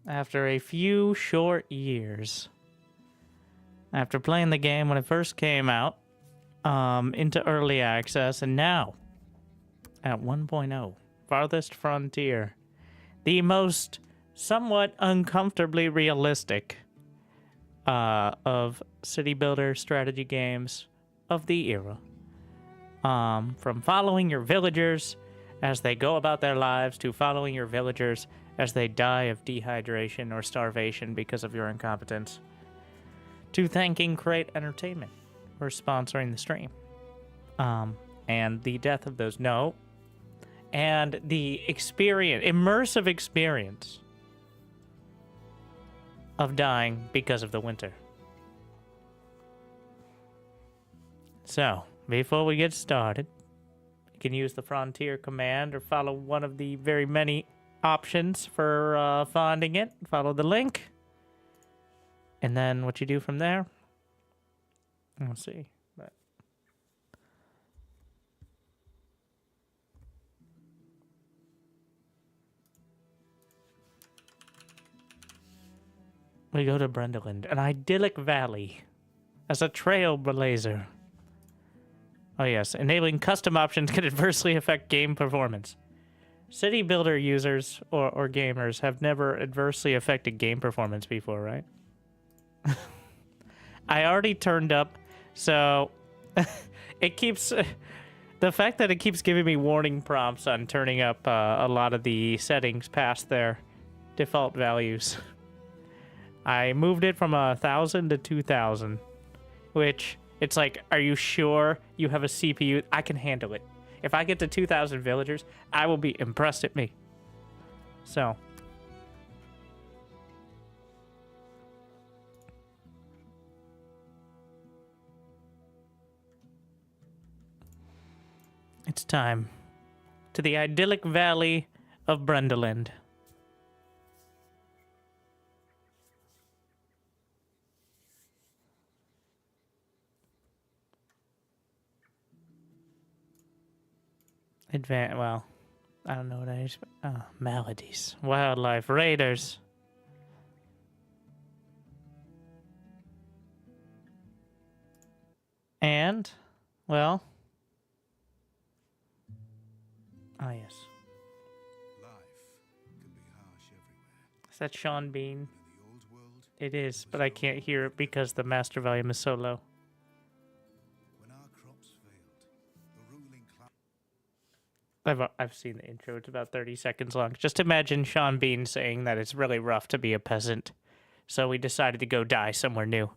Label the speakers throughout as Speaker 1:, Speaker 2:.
Speaker 1: after a few short years, after playing the game when it first came out, into early access, and now at 1.0, Farthest Frontier, the most somewhat uncomfortably realistic of city builder strategy games of the era. From following your villagers as they go about their lives to following your villagers as they die of dehydration or starvation because of your incompetence, to thanking Crate Entertainment for sponsoring the stream. And the death of those, and the immersive experience of dying because of the winter. So, before we get started, you can use the Frontier command or follow one of the very many options for finding it. Follow the link. And then what you do from there, we'll see. But we go to Brendland, an idyllic valley, as a trailblazer. Oh yes, enabling custom options can adversely affect game performance. City builder users or gamers have never adversely affected game performance before, right? I already turned up, so it keeps... the fact that it keeps giving me warning prompts on turning up a lot of the settings past their default values. I moved it from 1,000 to 2,000, which... It's like, are you sure you have a CPU? I can handle it. If I get to 2,000 villagers, I will be impressed at me. So. It's time to the idyllic valley of Brendland. Well, I don't know what I use. Maladies. Wildlife. Raiders. And, well... Ah, yes.
Speaker 2: Life can be harsh everywhere.
Speaker 1: Is that Sean Bean?
Speaker 2: In the old world,
Speaker 1: It is, but I can't hear it because the master volume is so low.
Speaker 2: when our crops failed, the ruling class...
Speaker 1: I've seen the intro. It's about 30 seconds long. Just imagine Sean Bean saying that it's really rough to be a peasant, so we decided to go die somewhere new.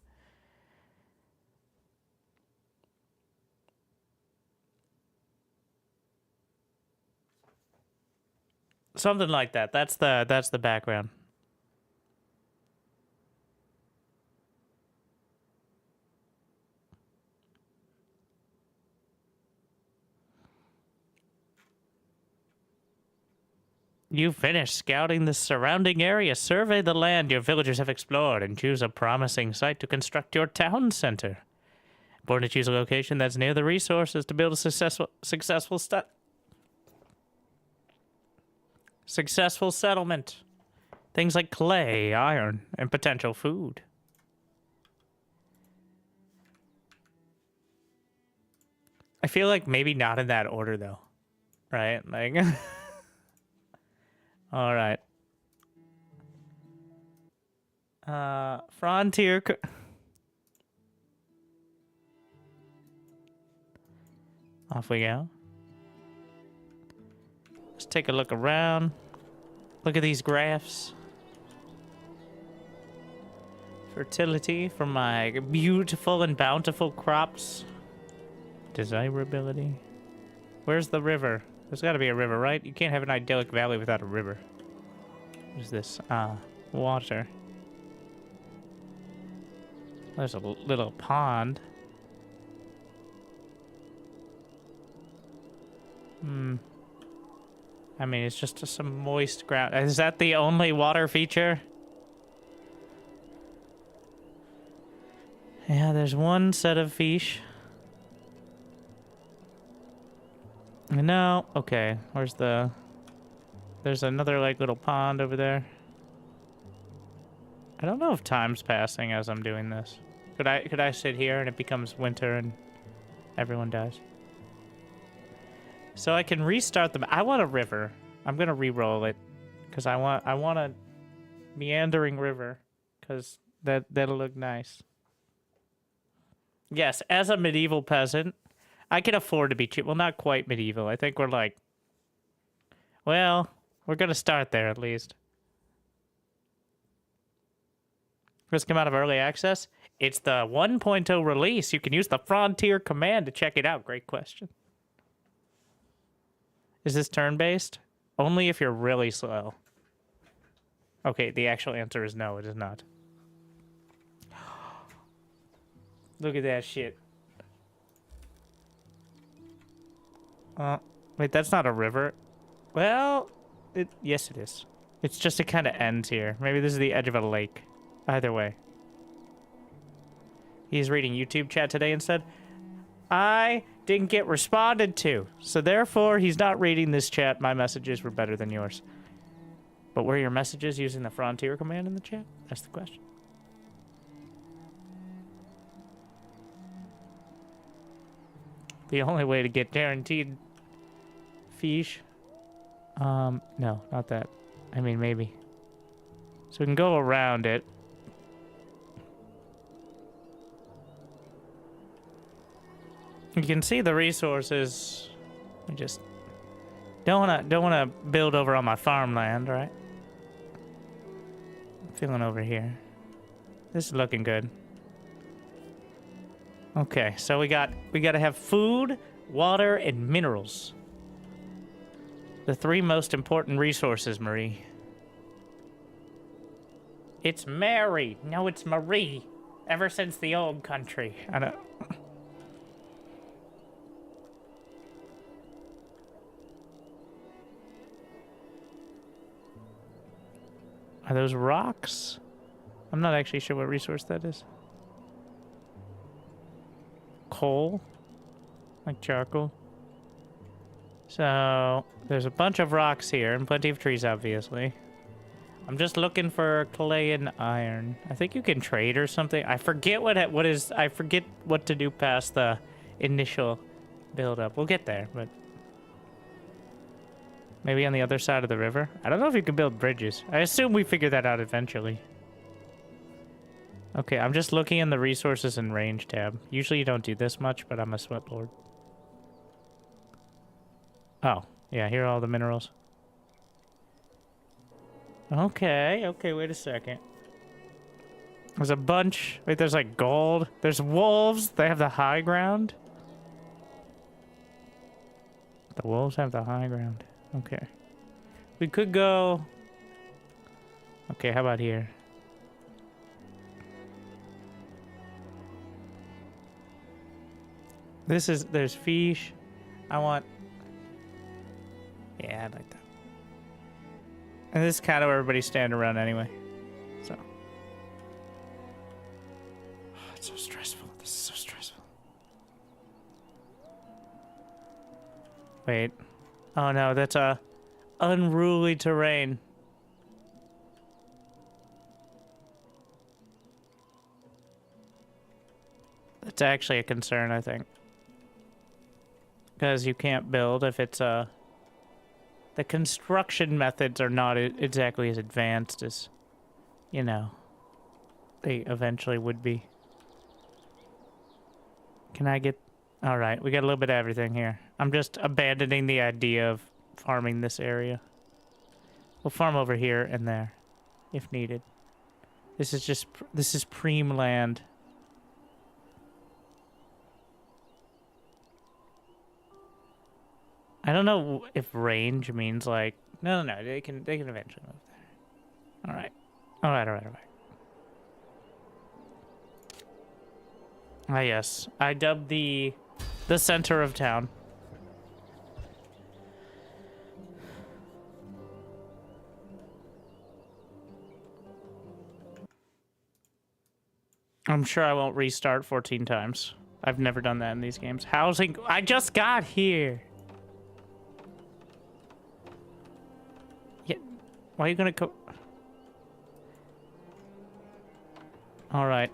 Speaker 1: Something like that. That's the background. You finished scouting the surrounding area. Survey the land your villagers have explored and choose a promising site to construct your town center. Important to choose a location that's near the resources to build a successful settlement. Things like clay, iron, and potential food. I feel like maybe not in that order though. Right? Like all right. Frontier. Off we go. Let's take a look around. Look at these graphs. Fertility for my beautiful and bountiful crops. Desirability. Where's the river? There's got to be a river, right? You can't have an idyllic valley without a river. What is this? Water. There's a little pond. I mean, it's just some moist ground. Is that the only water feature? Yeah, there's one set of fish. No, okay. Where's the... There's another, like, little pond over there. I don't know if time's passing as I'm doing this. Could I sit here and it becomes winter and everyone dies? So I can restart them. I want a river. I'm gonna re-roll it because I want a meandering river because that'll look nice. Yes, as a medieval peasant, I can afford to be cheap. Well, not quite medieval. I think we're like, well, we're gonna start there at least. First come out of early access. It's the 1.0 release. You can use the Frontier command to check it out. Great question. Is this turn-based? Only if you're really slow. Okay, the actual answer is no, it is not. Look at that shit. Wait, that's not a river. Well, yes it is. It's just it kind of ends here. Maybe this is the edge of a lake. Either way. He's reading YouTube chat today and said, I didn't get responded to, so therefore he's not reading this chat. My messages were better than yours. But were your messages using the Frontier command in the chat? That's the question. The only way to get guaranteed fish. No, not that. I mean, maybe. So we can go around it. You can see the resources. We just don't wanna build over on my farmland, right? I'm feeling over here. This is looking good. Okay, so we gotta have food, water, and minerals. The three most important resources, Marie. It's Mary. No, it's Marie. Ever since the old country. I don't. Are those rocks? I'm not actually sure what resource that is. Coal? Like charcoal? So, there's a bunch of rocks here and plenty of trees, obviously. I'm just looking for clay and iron. I think you can trade or something. I forget I forget what to do past the initial build-up. We'll get there, but... Maybe on the other side of the river? I don't know if you can build bridges. I assume we figure that out eventually. Okay, I'm just looking in the resources and range tab. Usually you don't do this much, but I'm a sweat lord. Oh, yeah, here are all the minerals. Okay, wait a second. There's a bunch. Wait, there's like gold. There's wolves. They have the high ground. The wolves have the high ground. Okay. We could go... Okay, how about here? There's fish. I want... Yeah, I like that. And this is kind of where everybody's standing around anyway. So. Oh, it's so stressful. This is so stressful. Wait. Oh no, that's a unruly terrain. That's actually a concern, I think. Because you can't build if it's the construction methods are not exactly as advanced as, you know, they eventually would be. Can I get... Alright, we got a little bit of everything here. I'm just abandoning the idea of farming this area. We'll farm over here and there, if needed. This is preem land. I don't know if range means like... No, they can eventually move there. Alright. Ah, yes. I dubbed the center of town. I'm sure I won't restart 14 times. I've never done that in these games. Housing... I just got here! Yeah. Why are you gonna go... All right.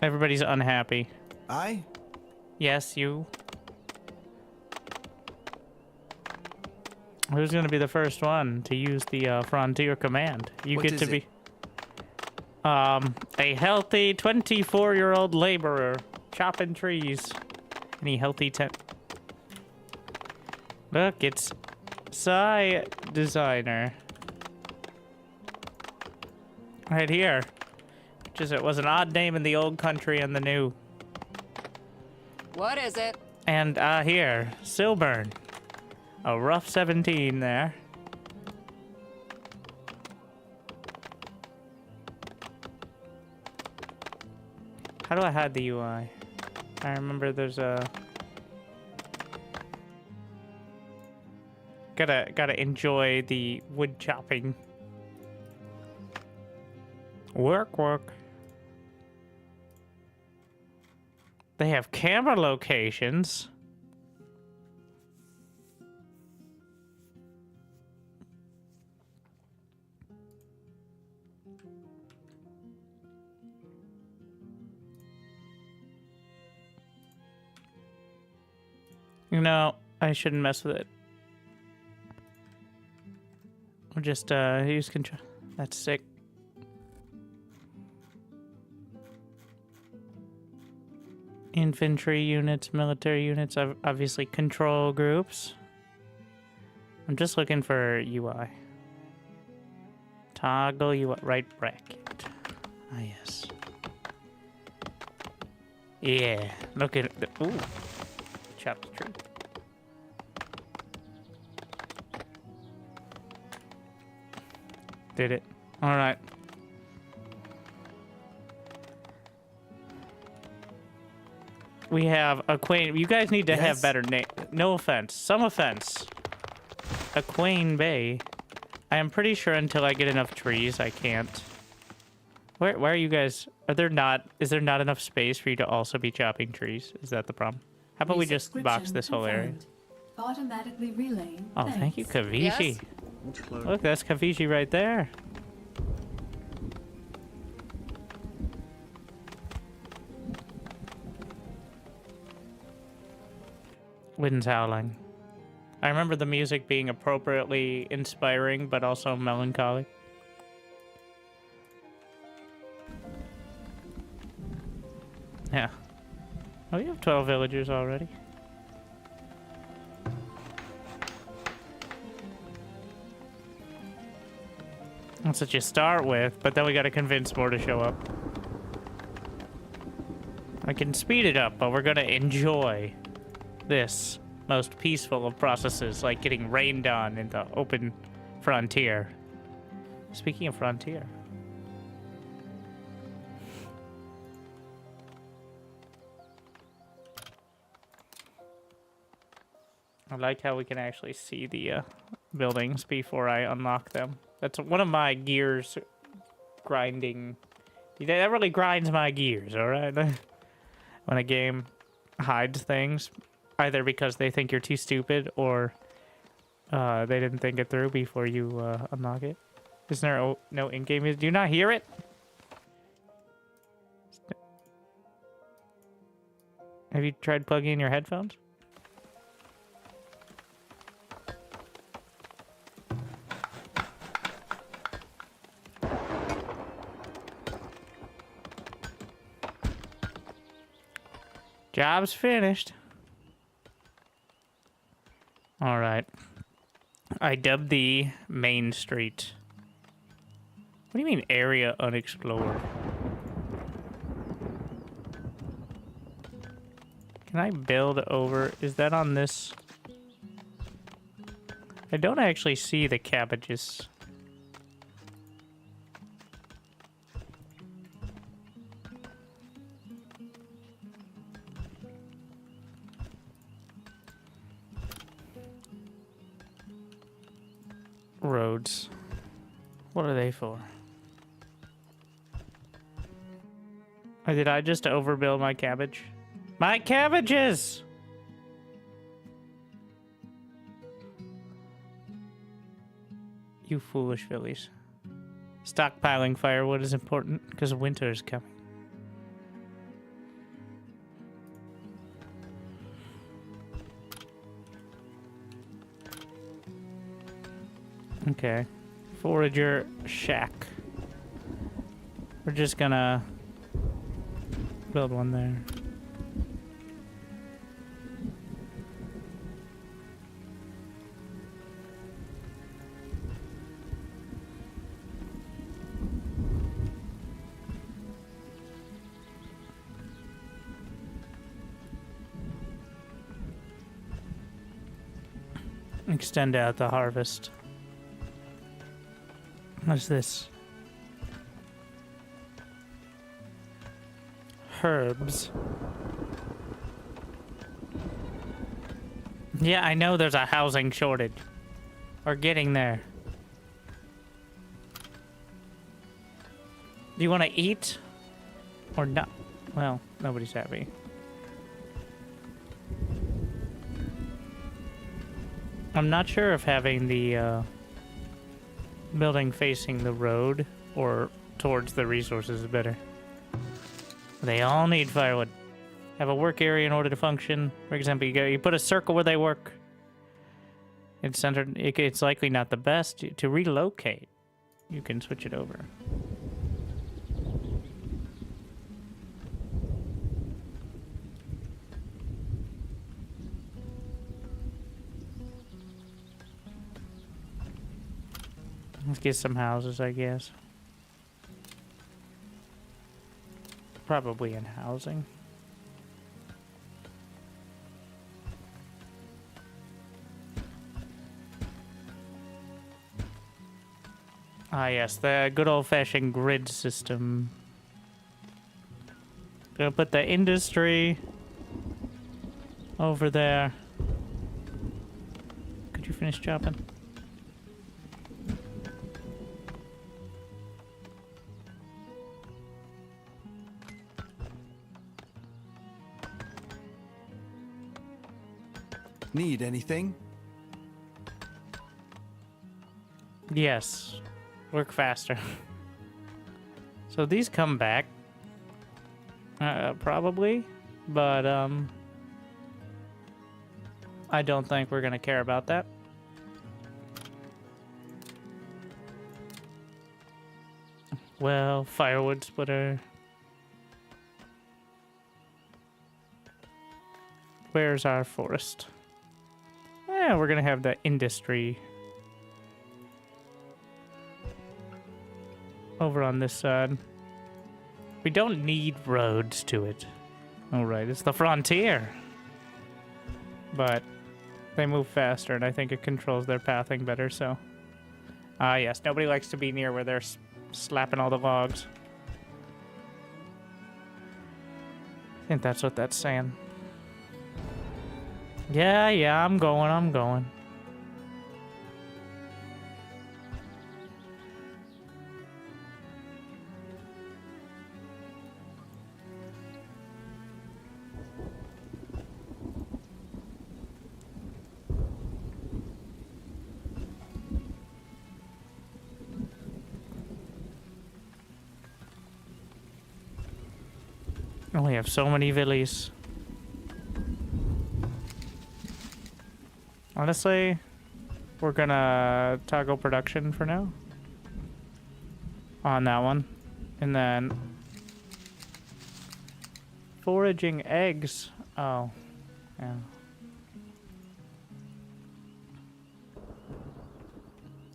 Speaker 1: Everybody's unhappy.
Speaker 2: Aye?
Speaker 1: Yes, you. Who's going to be the first one to use the Frontier command? You
Speaker 2: What
Speaker 1: get
Speaker 2: is
Speaker 1: to
Speaker 2: it?
Speaker 1: be a healthy 24-year-old laborer chopping trees. Any healthy Look, it's Psy Designer. Right here. It was an odd name in the old country and the new.
Speaker 3: What is it?
Speaker 1: And here, Silburn. A rough 17 there. How do I hide the UI? I remember there's a... Gotta enjoy the wood chopping. Work. They have camera locations. No, I shouldn't mess with it. Or just use control. That's sick. Infantry units, military units, obviously control groups. I'm just looking for UI. Toggle UI, right bracket. Ah, yes. Yeah, look at the, ooh, chopped the tree. Did it. All right. We have Aquain. You guys need to have
Speaker 2: Yes?
Speaker 1: better name. No offense. Some offense. Aquain Bay. I am pretty sure until I get enough trees, I can't. Where are you guys? Is there not enough space for you to also be chopping trees? Is that the problem? How about we just box this whole area?
Speaker 4: Automatically relaying.
Speaker 1: Oh, thank you, Kavishi.
Speaker 3: Yes?
Speaker 1: Look, that's Kavishi right there. Wind's howling. I remember the music being appropriately inspiring, but also melancholy. Yeah. Oh, you have 12 villagers already. That's what you start with, but then we gotta convince more to show up. I can speed it up, but we're gonna enjoy this most peaceful of processes, like getting rained on in the open frontier. Speaking of frontier. I like how we can actually see the buildings before I unlock them. That's one of my gears grinding. That really grinds my gears, alright? When a game hides things, either because they think you're too stupid or they didn't think it through before you unlock it. Isn't there no in-game music? Do you not hear it? Have you tried plugging in your headphones? Job's finished. All right. I dubbed the Main Street. What do you mean area unexplored? Can I build over? Is that on this? I don't actually see the cabbages. Roads. What are they for? Or did I just overbuild my cabbage? My cabbages! You foolish fillies. Stockpiling firewood is important because winter is coming. Okay. Forager shack. We're just gonna build one there. Extend out the harvest. What's this? Herbs. Yeah, I know there's a housing shortage. We're getting there. Do you want to eat? Or not? Well, nobody's happy. I'm not sure if having the building facing the road or towards the resources is better. They all need firewood. Have a work area in order to function. For example, you put a circle where they work. It's centered. It's likely not the best to relocate. You can switch it over. Let's get some houses, I guess. Probably in housing. Ah, yes, the good old-fashioned grid system. Gonna put the industry over there. Could you finish chopping?
Speaker 2: Need anything?
Speaker 1: Yes. Work faster. So these come back. Probably. But, I don't think we're gonna care about that. Well, firewood splitter. Where's our forest? Yeah, we're gonna have the industry over on this side. We don't need roads to it. All right, it's the frontier. But they move faster, and I think it controls their pathing better, so. Ah, yes, nobody likes to be near where they're slapping all the logs. I think that's what that's saying. Yeah, I'm going. Only have so many villies. Honestly, we're gonna toggle production for now on that one, and then foraging eggs. Oh, yeah.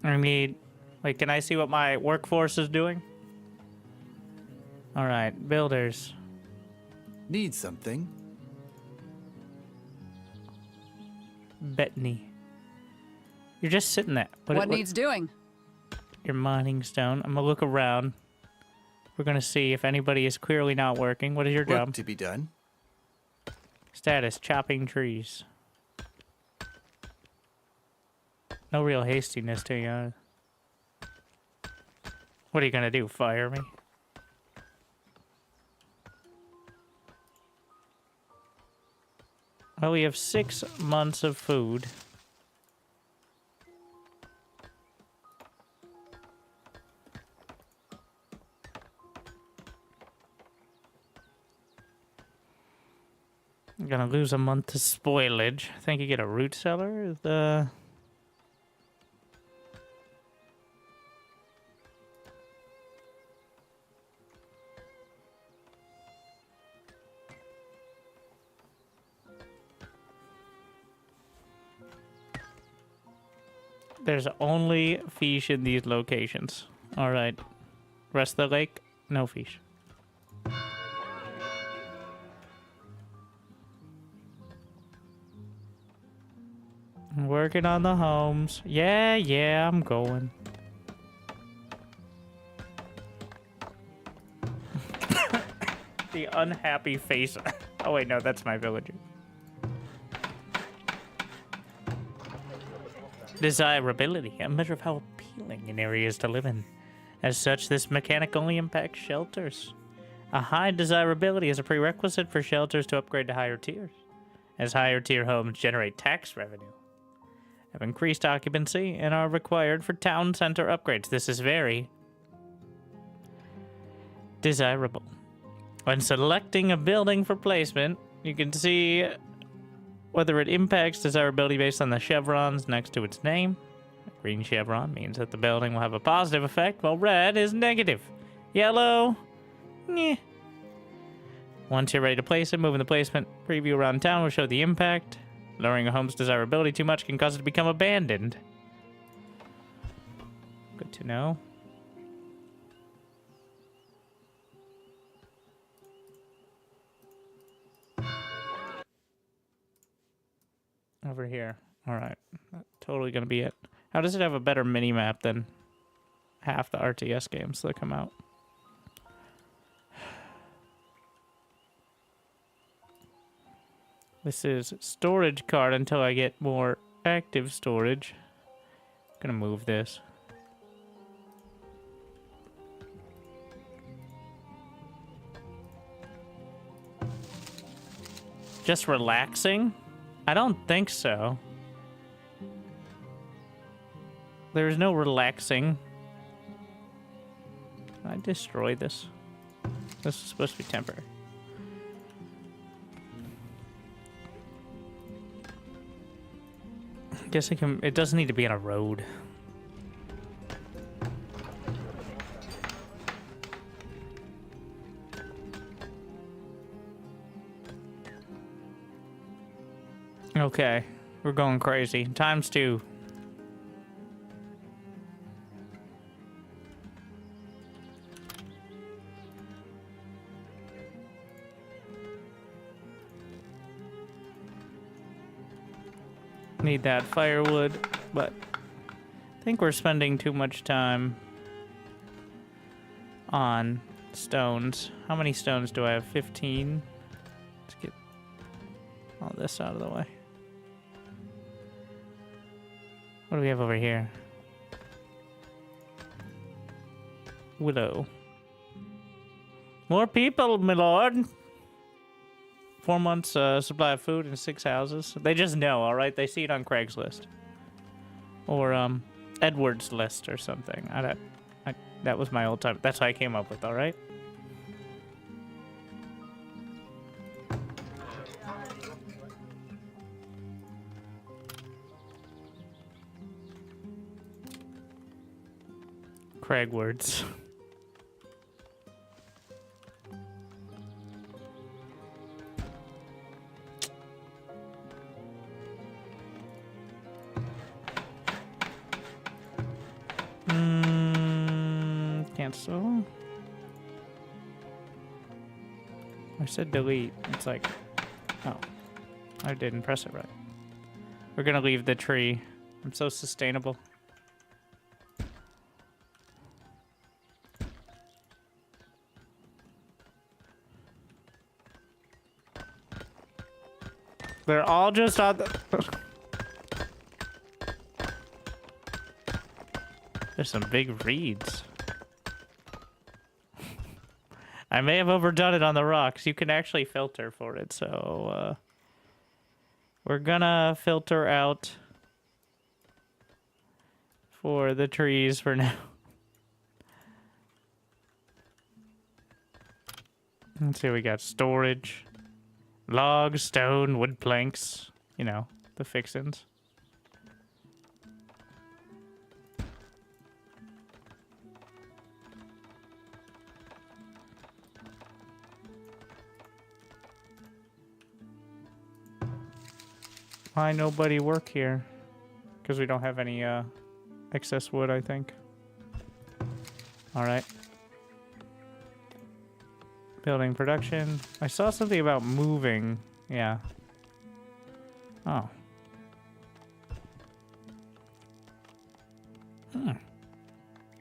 Speaker 1: I need, like, can I see what my workforce is doing? All right, builders.
Speaker 2: Need something?
Speaker 1: Bettany. You're just sitting there.
Speaker 3: What needs doing?
Speaker 1: You're mining stone. I'm gonna look around. We're gonna see if anybody is clearly not working. What is your job?
Speaker 2: Work to be done.
Speaker 1: Status, chopping trees. No real hastiness to you. What are you gonna do, fire me? Well, we have 6 months of food. I'm gonna lose a month to spoilage. I think you get a root cellar. There's only fish in these locations. All right. Rest of the lake, no fish. I'm working on the homes. Yeah, I'm going. The unhappy face. Oh, wait, no, that's my villager. Desirability, a measure of how appealing an area is to live in. As such, this mechanic only impacts shelters. A high desirability is a prerequisite for shelters to upgrade to higher tiers, as higher tier homes generate tax revenue, have increased occupancy, and are required for town center upgrades. This is very desirable. When selecting a building for placement, you can see whether it impacts desirability based on the chevrons next to its name. A green chevron means that the building will have a positive effect, while red is negative. Yellow, meh. Once you're ready to place it, moving the placement preview around town will show the impact. Lowering a home's desirability too much can cause it to become abandoned. Good to know. Over here. All right. That's totally going to be it. How does it have a better mini-map than half the RTS games that come out? This is storage card until I get more active storage. Gonna move this. Just relaxing? I don't think so. There's no relaxing. Can I destroy this? This is supposed to be temporary. Guess I can. It doesn't need to be on a road. Okay, we're going crazy. ×2. Need that firewood, but I think we're spending too much time on stones. How many stones do I have? 15? Let's get all this out of the way. What do we have over here? Willow. More people, my lord. 4 months supply of food and 6 houses. They just know, all right? They see it on Craigslist. Or Edward's List or something. That was my old time. That's what I came up with, all right? Craigwords. Cancel. I said delete. It's like, oh, I didn't press it right. We're gonna leave the tree. I'm so sustainable. They're all just on the... There's some big reeds. I may have overdone it on the rocks. You can actually filter for it, so we're gonna filter out for the trees for now. Let's see, we got storage, logs, stone, wood planks, you know, the fixins. Why nobody work here? Because we don't have any excess wood, I think. All right. Building production. I saw something about moving. Yeah. Oh.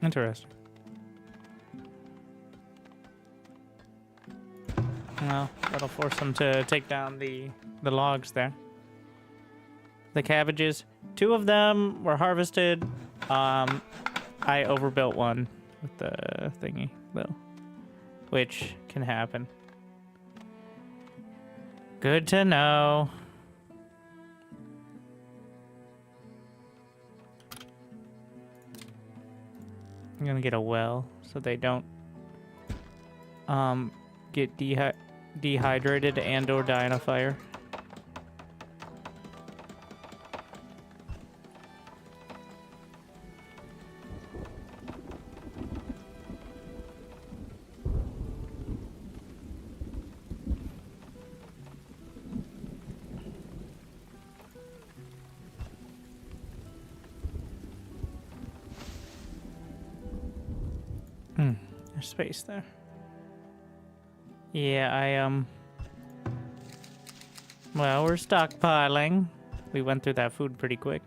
Speaker 1: Interesting. Well, that'll force them to take down the logs there. The cabbages. 2 of them were harvested. I overbuilt one with the thingy, though. Which can happen. Good to know. I'm gonna get a well so they don't get dehydrated and or die in a fire. There's space there. Yeah, well, we're stockpiling. We went through that food pretty quick.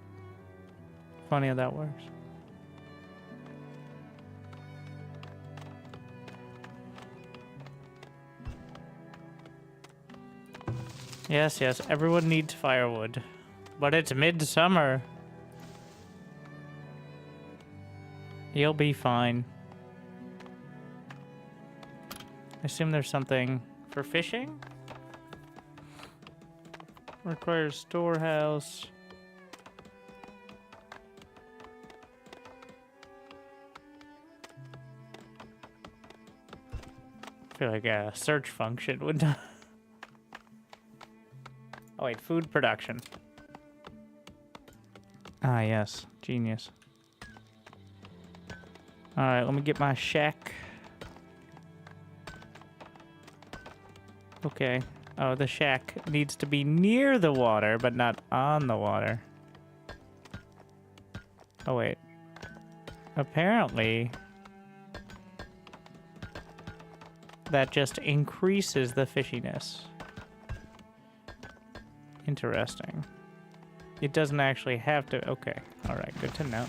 Speaker 1: Funny how that works. Yes, yes, everyone needs firewood. But it's midsummer. You'll be fine. I assume there's something for fishing? Requires storehouse. I feel like a search function would not. Oh wait, food production. Ah yes, genius. Alright, let me get my shack. Okay. Oh, the shack needs to be near the water, but not on the water. Oh, wait. Apparently, that just increases the fishiness. Interesting. It doesn't actually have to... Okay. Alright, good to know.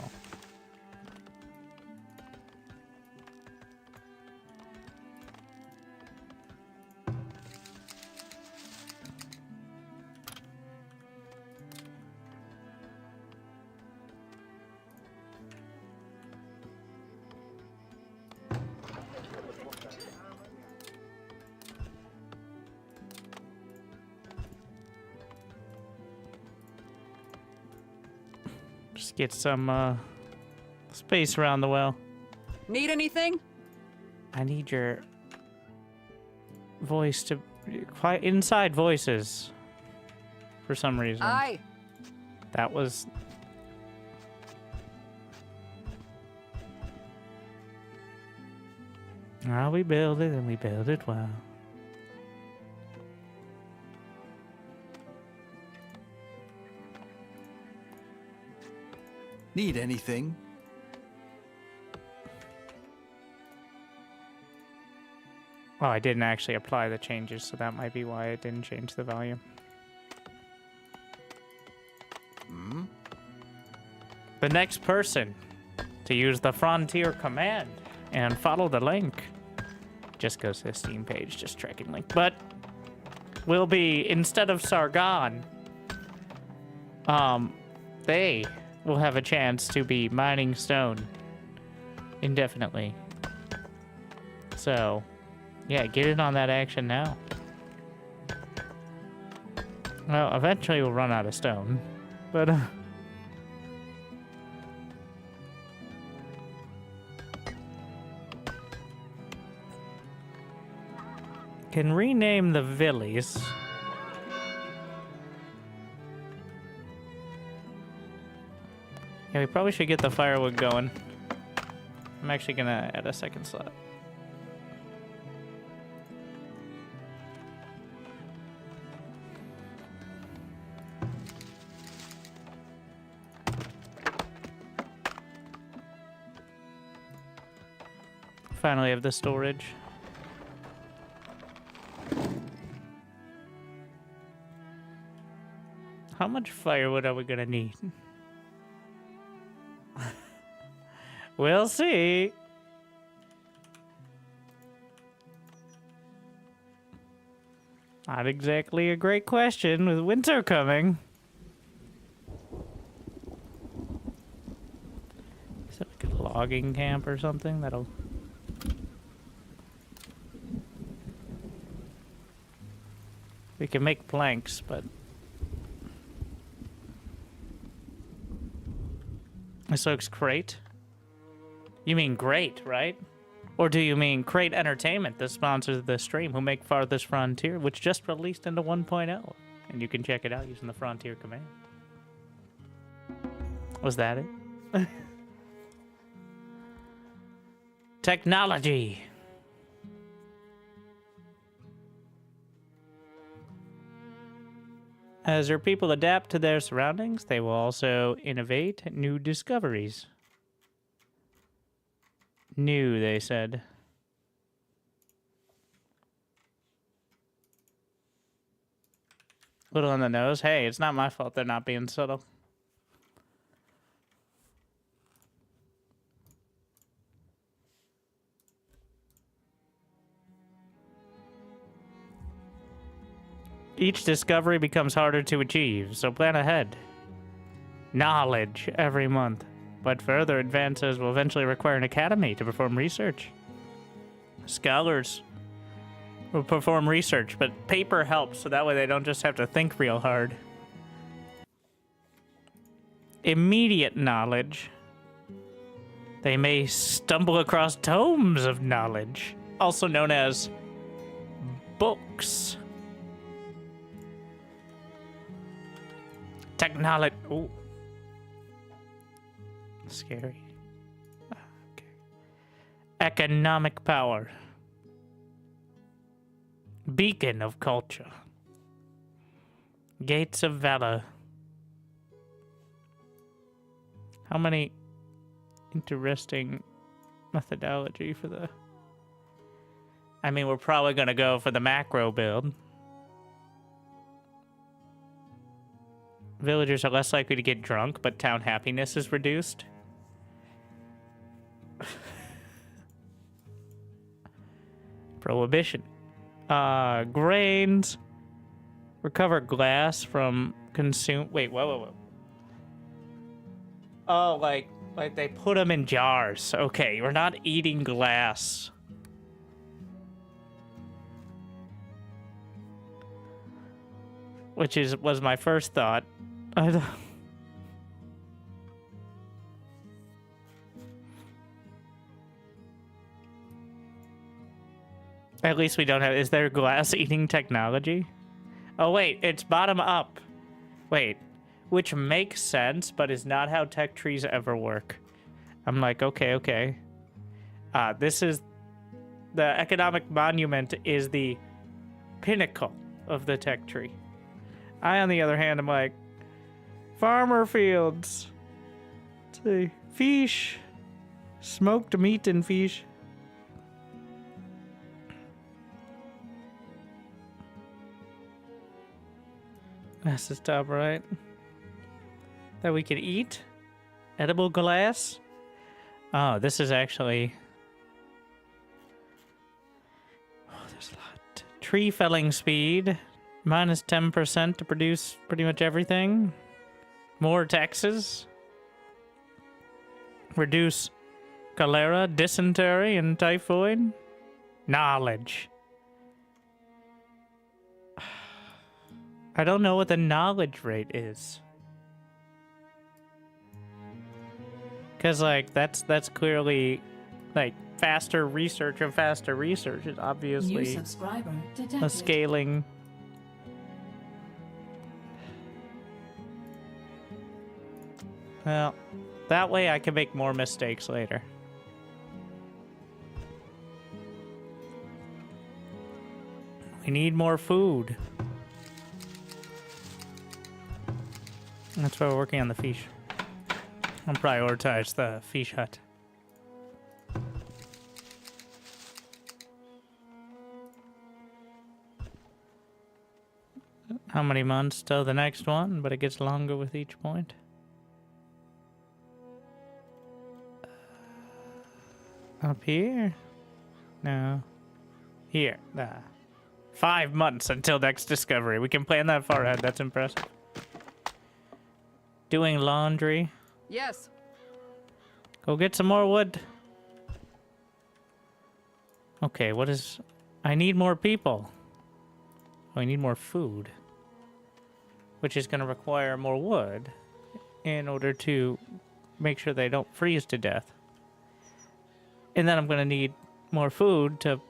Speaker 1: Just get some space around the well.
Speaker 3: Need anything?
Speaker 1: I need your voice to quiet inside voices for some reason.
Speaker 3: Aye.
Speaker 1: That was we build it and we build it well.
Speaker 2: Need anything?
Speaker 1: Oh, I didn't actually apply the changes, so that might be why it didn't change the volume. The next person to use the Frontier command and follow the link just goes to the Steam page, just tracking link. But will be, instead of Sargon, they will have a chance to be mining stone indefinitely. So, yeah, get in on that action now. Well, eventually we'll run out of stone, but can rename the villies. Yeah, we probably should get the firewood going. I'm actually gonna add a second slot. Finally have the storage. How much firewood are we gonna need? We'll see. Not exactly a great question with winter coming. Is it like a logging camp or something that'll... We can make planks, but... This looks great. You mean great, right? Or do you mean Crate Entertainment, the sponsors of this stream, who make Farthest Frontier, which just released into 1.0? And you can check it out using the Frontier command. Was that it? Technology. As your people adapt to their surroundings, they will also innovate new discoveries. New, they said. Little on the nose. Hey, it's not my fault they're not being subtle. Each discovery becomes harder to achieve, so plan ahead. Knowledge every month. But further advances will eventually require an academy to perform research. Scholars will perform research, but paper helps, so that way they don't just have to think real hard. Immediate knowledge. They may stumble across tomes of knowledge, also known as books. Technology. Ooh. Scary. Okay. Economic power. Beacon of culture. Gates of valor. How many interesting methodology for the... I mean, we're probably going to go for the macro build. Villagers are less likely to get drunk, but town happiness is reduced. Prohibition. Grains. Recover glass from consume... Wait, whoa. Oh, like they put them in jars. Okay, we're not eating glass. Which was my first thought. At least we don't have... Is there glass eating technology? Oh, wait. It's bottom up. Wait. Which makes sense, but is not how tech trees ever work. I'm like, okay. This is... The economic monument is the pinnacle of the tech tree. I, on the other hand, am like... Farmer fields. Let's see. Fish. Smoked meat and fish. That's the top right. That we can eat. Edible glass. Oh, this is actually... Oh, there's a lot. Tree felling speed. Minus 10% to produce pretty much everything. More taxes. Reduce cholera, dysentery, and typhoid. Knowledge. I don't know what the knowledge rate is. Because, like, that's clearly, like, faster research and faster research is obviously
Speaker 4: New subscriber detected.
Speaker 1: a scaling. Well, that way I can make more mistakes later. We need more food. That's why we're working on the fish. I'll prioritize the fish hut. how many months till the next one, but it gets longer with each point. Up here? No. Here. 5 months until next discovery. We can plan that far ahead. That's impressive. Doing laundry.
Speaker 3: Yes.
Speaker 1: Go get some more wood. Okay, what is... I need more people. Oh, I need more food. Which is going to require more wood in order to make sure they don't freeze to death. And then I'm going to need more food to...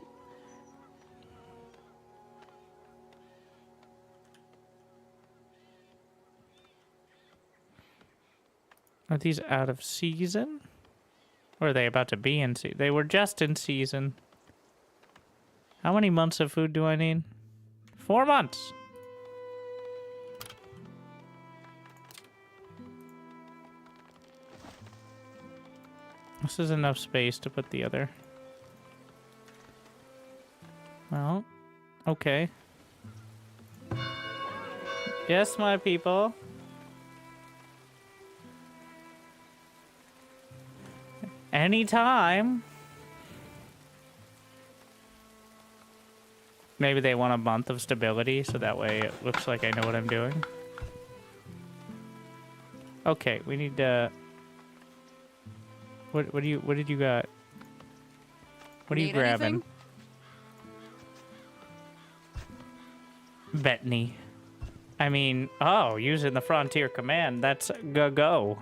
Speaker 1: Are these out of season? Or are they about to be in season? They were just in season. How many months of food do I need? 4 months. This is enough space to put the other. Well, okay. Yes, my people. Anytime. Maybe they want a month of stability, so that way it looks like I know what I'm doing. Okay, we need to... What did you got? What are you
Speaker 3: Need
Speaker 1: grabbing?
Speaker 3: anything?
Speaker 1: Bettany. I mean, oh, using the Frontier command. That's go.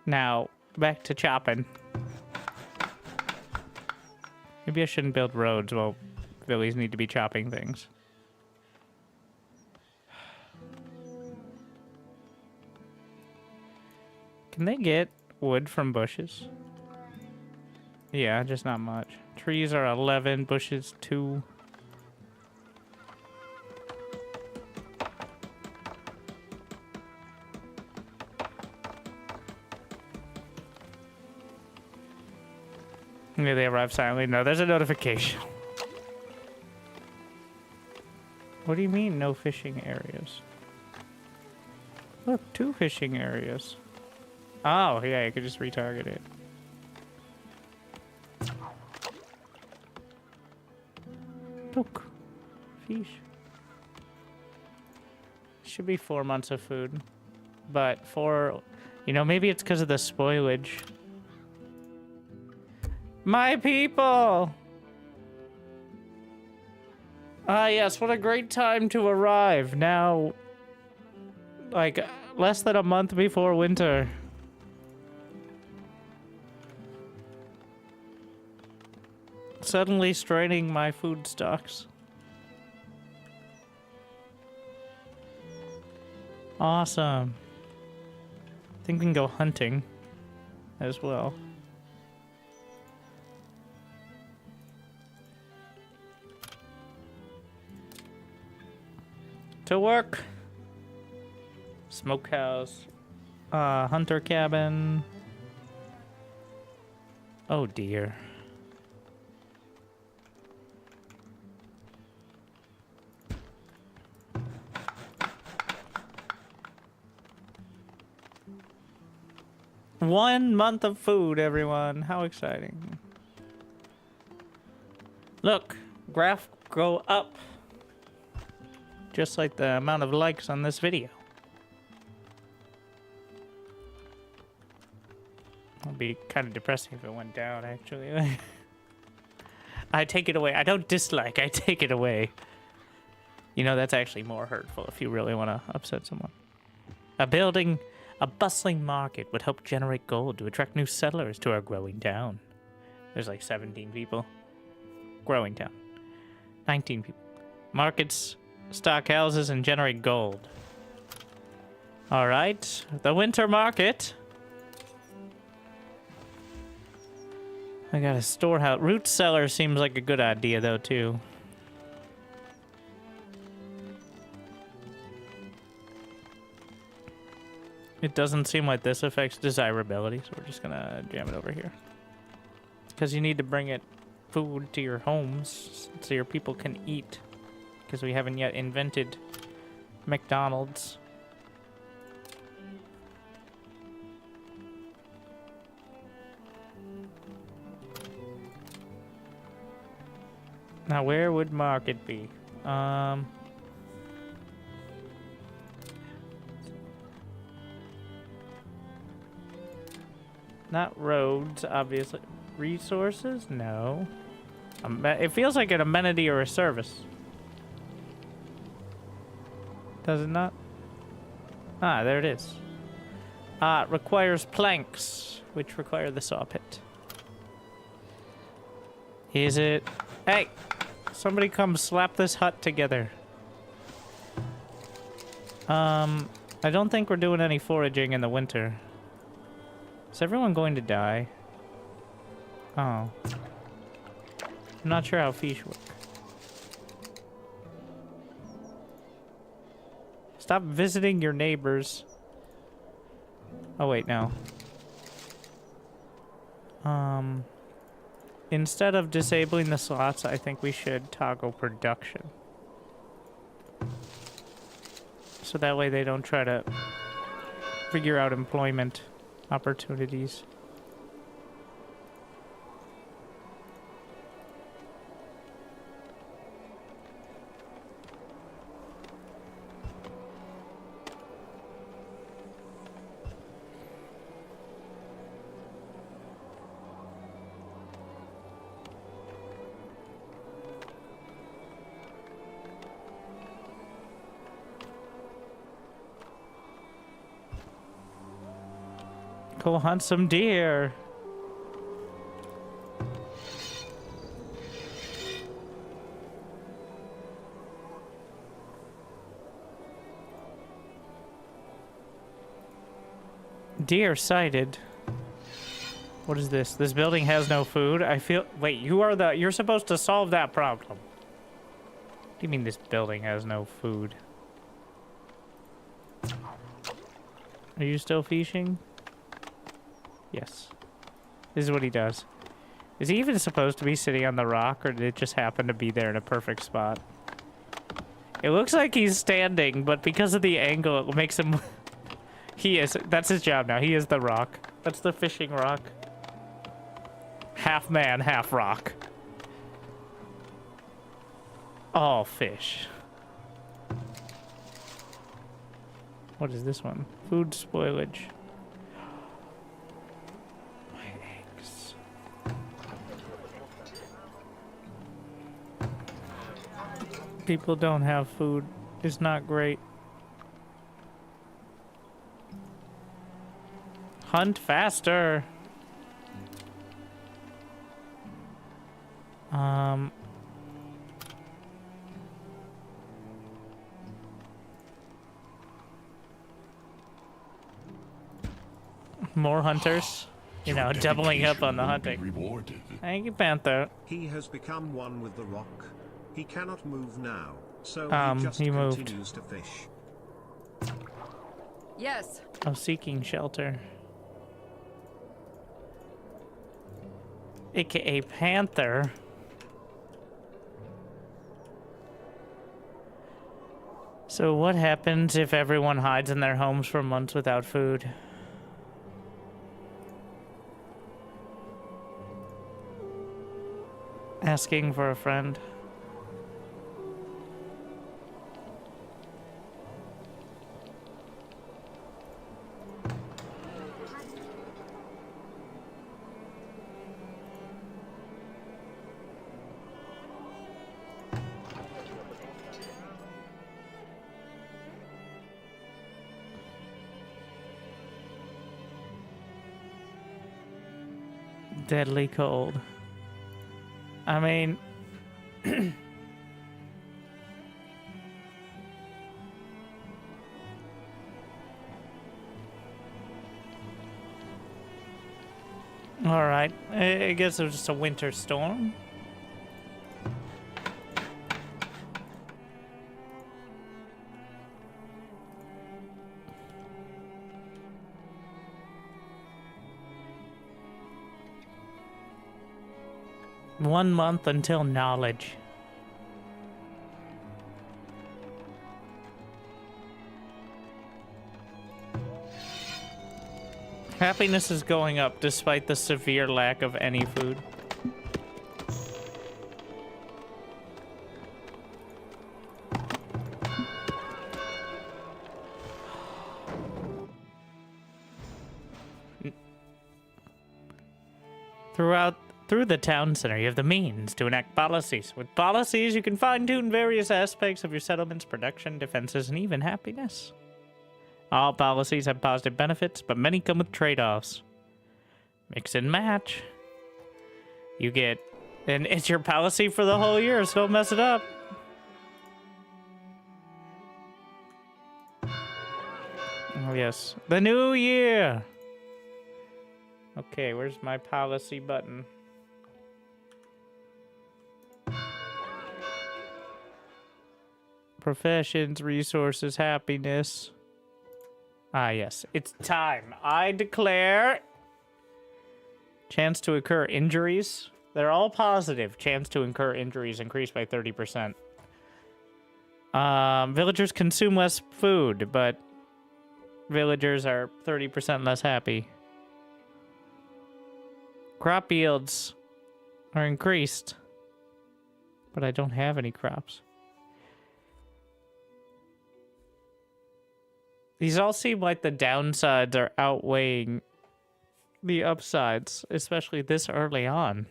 Speaker 1: Now, back to chopping. Maybe I shouldn't build roads while villies need to be chopping things. Can they get wood from bushes? Yeah, just not much. Trees are 11, bushes 2. Yeah, they arrive silently. No, there's a notification. What do you mean, no fishing areas? Look, 2 fishing areas. Oh, yeah, you could just retarget it. Look, fish. Should be 4 months of food. But you know, maybe it's because of the spoilage. My people! Ah, yes, what a great time to arrive. Now, like, less than a month before winter. Suddenly straining my food stocks. Awesome. I think we can go hunting as well. To work. Smokehouse. Hunter cabin. Oh dear. One month of food, everyone. How exciting. Look, graph go up. Just like the amount of likes on this video. It'd be kind of depressing if it went down, actually. I take it away. I don't dislike, I take it away. You know, that's actually more hurtful if you really want to upset someone. A bustling market would help generate gold to attract new settlers to our growing town. There's like 17 people. Growing town. 19 people. Markets, stock houses, and generate gold. Alright, the winter market. I got a storehouse. Root cellar seems like a good idea, though, too. It doesn't seem like this affects desirability, so we're just gonna jam it over here. Because you need to bring it food to your homes so your people can eat. because we haven't yet invented McDonald's. Now, where would market be? Not roads, obviously. Resources? No. It feels like an amenity or a service. Does it not? Ah, there it is. It requires planks, which require the saw pit. Is it? Hey! Somebody come slap this hut together. I don't think we're doing any foraging in the winter. Is everyone going to die? Oh. I'm not sure how fish work. Stop visiting your neighbors. Oh, wait, no. Instead of disabling the slots, I think we should toggle production. So that way they don't try to figure out employment opportunities. Go hunt some deer. Deer sighted. What is this? This building has no food. I feel. Wait, you're supposed to solve that problem. What do you mean this building has no food? Are you still fishing? Yes. This is what he does. Is he even supposed to be sitting on the rock, or did it just happen to be there in a perfect spot? It looks like he's standing, but because of the angle, it makes him... He is. That's his job now. He is the rock. That's the fishing rock. Half man, half rock. All fish. What is this one? Food spoilage. People don't have food. It's not great. Hunt faster. More hunters. You know, doubling up on the hunting.
Speaker 5: Rewarded.
Speaker 1: Thank you, Panther.
Speaker 6: He has become one with the rock. He cannot move now, so he just
Speaker 1: he moved.
Speaker 6: continues to fish.
Speaker 3: Yes.
Speaker 1: Oh, seeking shelter. AKA Panther. So what happens if everyone hides in their homes for months without food? Asking for a friend. Deadly cold. I mean... Alright, I guess it was just a winter storm. One month until knowledge. Happiness is going up despite the severe lack of any food. Through the town center, you have the means to enact policies. With policies, you can fine-tune various aspects of your settlement's production, defenses, and even happiness. All policies have positive benefits, but many come with trade-offs. Mix and match. You get... And it's your policy for the whole year, so don't mess it up. Oh, yes. The new year! Okay, where's my policy button? Professions, resources, happiness. Ah, yes. It's time. I declare... Chance to incur injuries. They're all positive. Chance to incur injuries increased by 30%. Villagers consume less food, but villagers are 30% less happy. Crop yields are increased, but I don't have any crops. These all seem like the downsides are outweighing the upsides, especially this early on.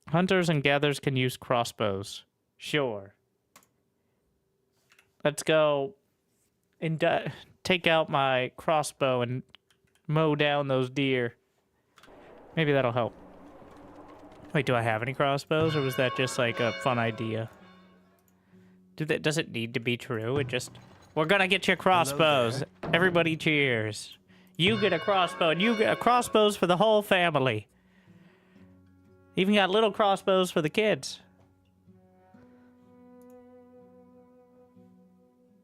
Speaker 1: Hunters and gatherers can use crossbows. Sure. Let's go and take out my crossbow and mow down those deer. Maybe that'll help. Wait, do I have any crossbows, or was that just like a fun idea? Does it need to be true? It just... We're gonna get you crossbows. Everybody cheers. You get a crossbow, and you get crossbows for the whole family. Even got little crossbows for the kids.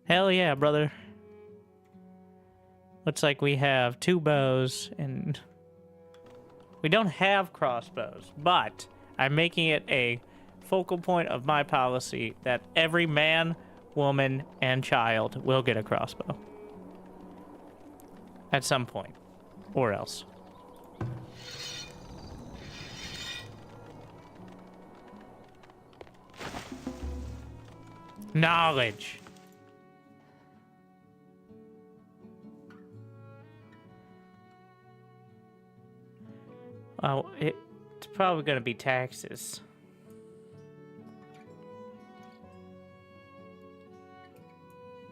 Speaker 1: Hell yeah, brother. Looks like we have 2 bows, and... We don't have crossbows, but I'm making it a focal point of my policy that every man, woman, and child will get a crossbow. At some point. Or else. Knowledge. Oh, it's probably going to be taxes.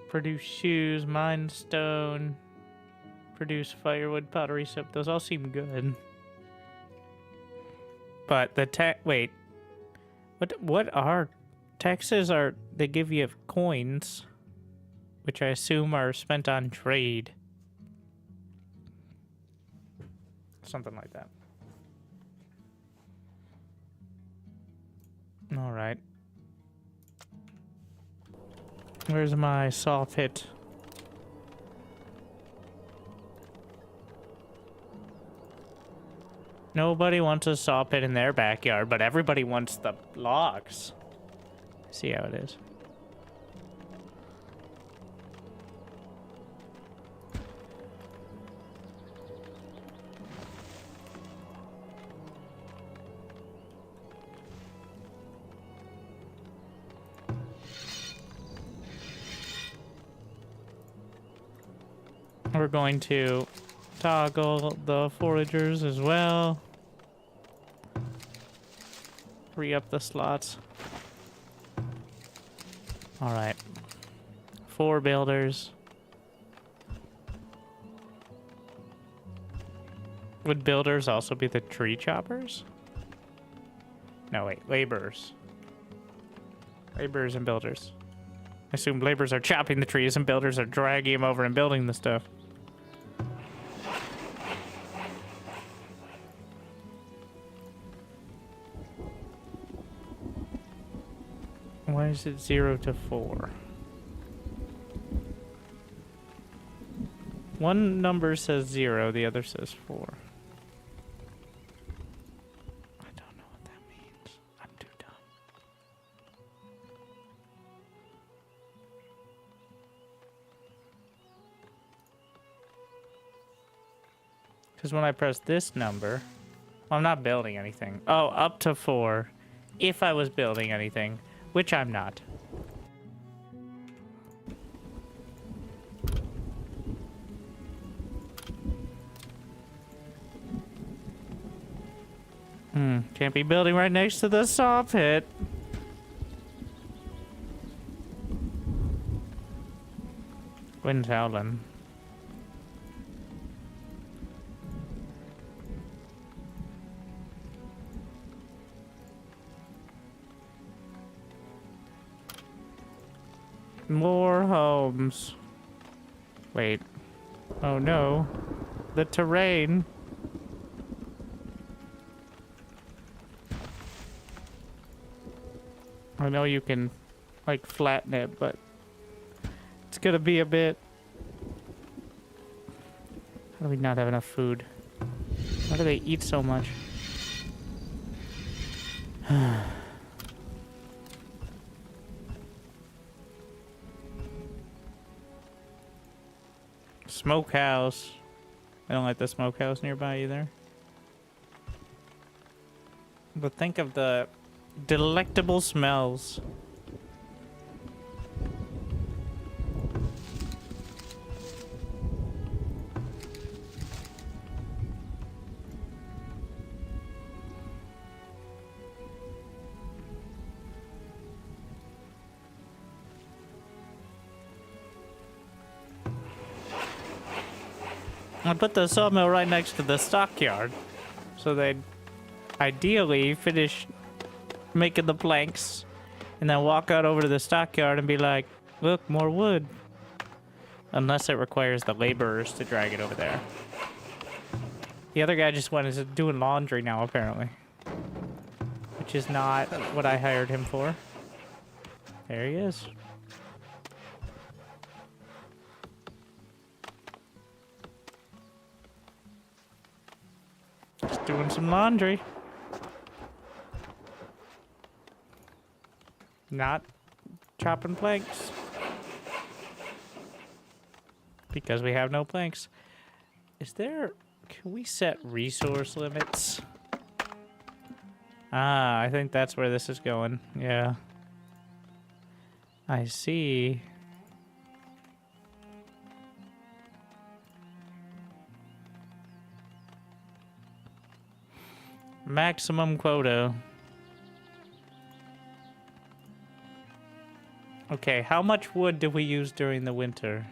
Speaker 1: Produce shoes, mine stone, produce firewood, pottery, soap. Those all seem good. But the wait. What are taxes? They give you coins, which I assume are spent on trade. Something like that. All right. Where's my saw pit? Nobody wants a saw pit in their backyard, but everybody wants the logs. See how it is. We're going to toggle the foragers as well. Free up the slots. All right. 4 builders. Would builders also be the tree choppers? No, wait. Laborers. Laborers and builders. I assume laborers are chopping the trees and builders are dragging them over and building the stuff. Why is it 0 to 4? One number says 0, the other says 4. I don't know what that means. I'm too dumb. Because when I press this number, well, I'm not building anything. Oh, up to 4 if I was building anything, which I'm not. Can't be building right next to the saw pit. Wind's howling. More homes. Wait. Oh no. The terrain. I know you can, like, flatten it, but it's gonna be a bit... How do we not have enough food? Why do they eat so much? Smokehouse. I don't like the smokehouse nearby either. But think of the delectable smells. I put the sawmill right next to the stockyard, so they'd ideally finish making the planks and then walk out over to the stockyard and be like, look, more wood. Unless it requires the laborers to drag it over there. The other guy just went and is doing laundry now, apparently. Which is not what I hired him for. There he is. Just doing some laundry. Not chopping planks. Because we have no planks. Is there... Can we set resource limits? Ah, I think that's where this is going. Yeah. I see. Maximum quota. Okay, how much wood did we use during the winter?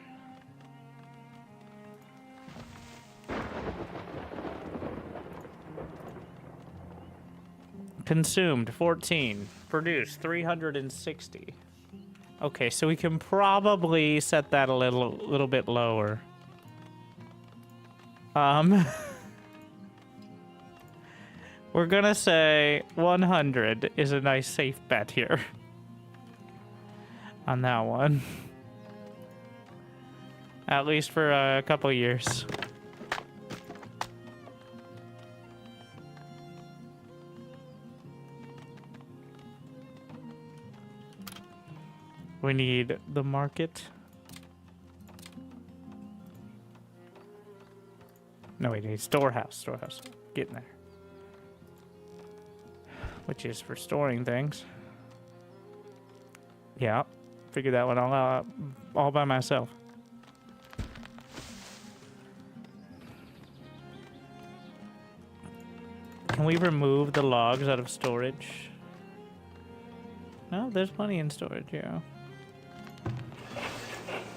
Speaker 1: Consumed 14. Produced 360. Okay, so we can probably set that a little bit lower. We're gonna say 100 is a nice safe bet here. On that one. At least for a couple years. We need the market. No, we need storehouse. Storehouse. Getting there. Which is for storing things. Yeah. Figured that one all out all by myself. Can we remove the logs out of storage? No, there's plenty in storage, yeah.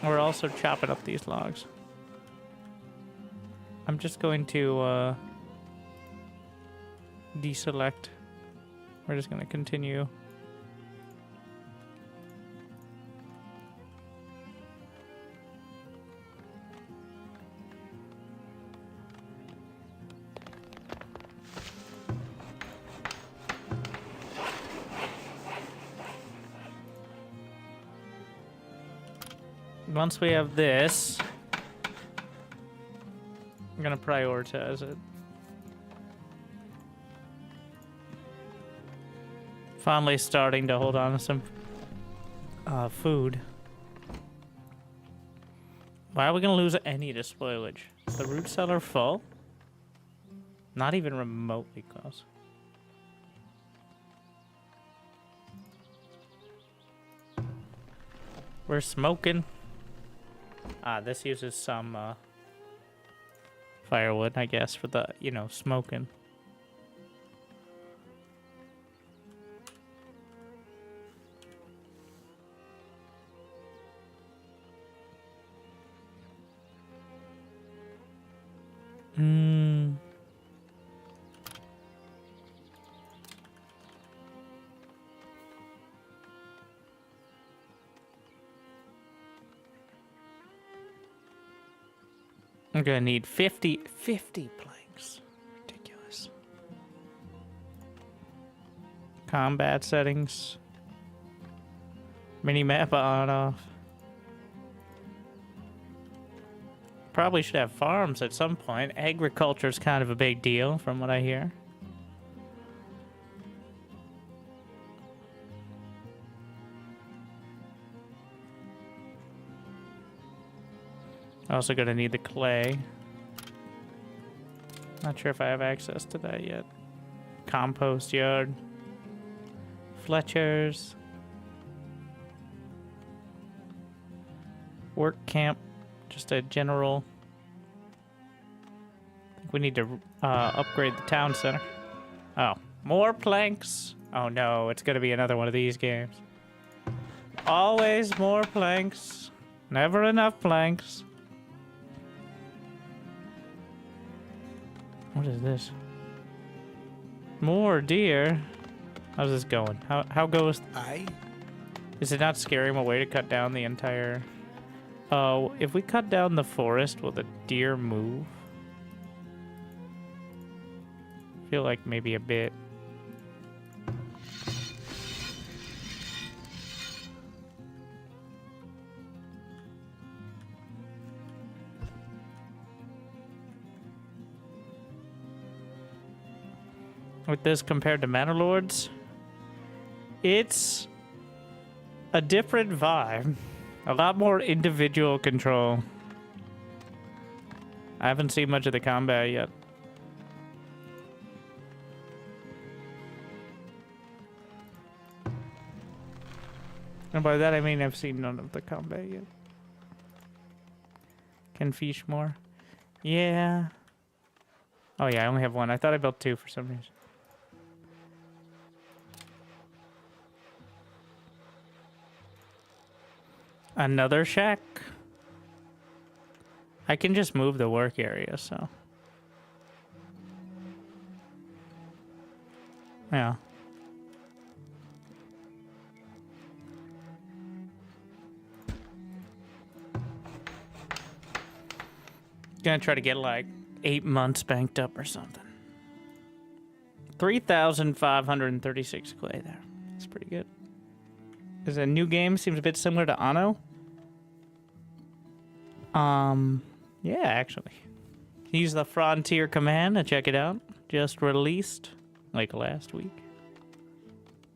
Speaker 1: We're also chopping up these logs. I'm just going to deselect. We're just going to continue. Once we have this, I'm gonna prioritize it. Finally starting to hold on to some food. Why are we gonna lose any to spoilage? Is the root cellar full? Not even remotely close. We're smoking. Ah, this uses some firewood, I guess, for the, you know, smoking. Hmm. I'm gonna need 50 planks. Ridiculous. Combat settings. Minimap on off. Probably should have farms at some point. Agriculture's kind of a big deal from what I hear. Also gonna need the clay. Not sure if I have access to that yet. Compost yard. Fletchers. Work camp. Just a general. I think we need to upgrade the town center. Oh, more planks. Oh no, it's gonna be another one of these games. Always more planks. Never enough planks. What is this? More deer. How's this going? How goes? Is it not scaring away to cut down the entire? Oh, if we cut down the forest, will the deer move? I feel like maybe a bit. With this compared to Manor-Lords, it's a different vibe. A lot more individual control. I haven't seen much of the combat yet. And by that I mean I've seen none of the combat yet. Can fish more? Yeah. Oh yeah, I only have one. I thought I built two for some reason. Another shack? I can just move the work area, so. Yeah. Gonna try to get like 8 months banked up or something. 3,536 clay there. That's pretty good. Is a new game seems a bit similar to Anno. Yeah, actually. Use the Frontier command to check it out. Just released like last week.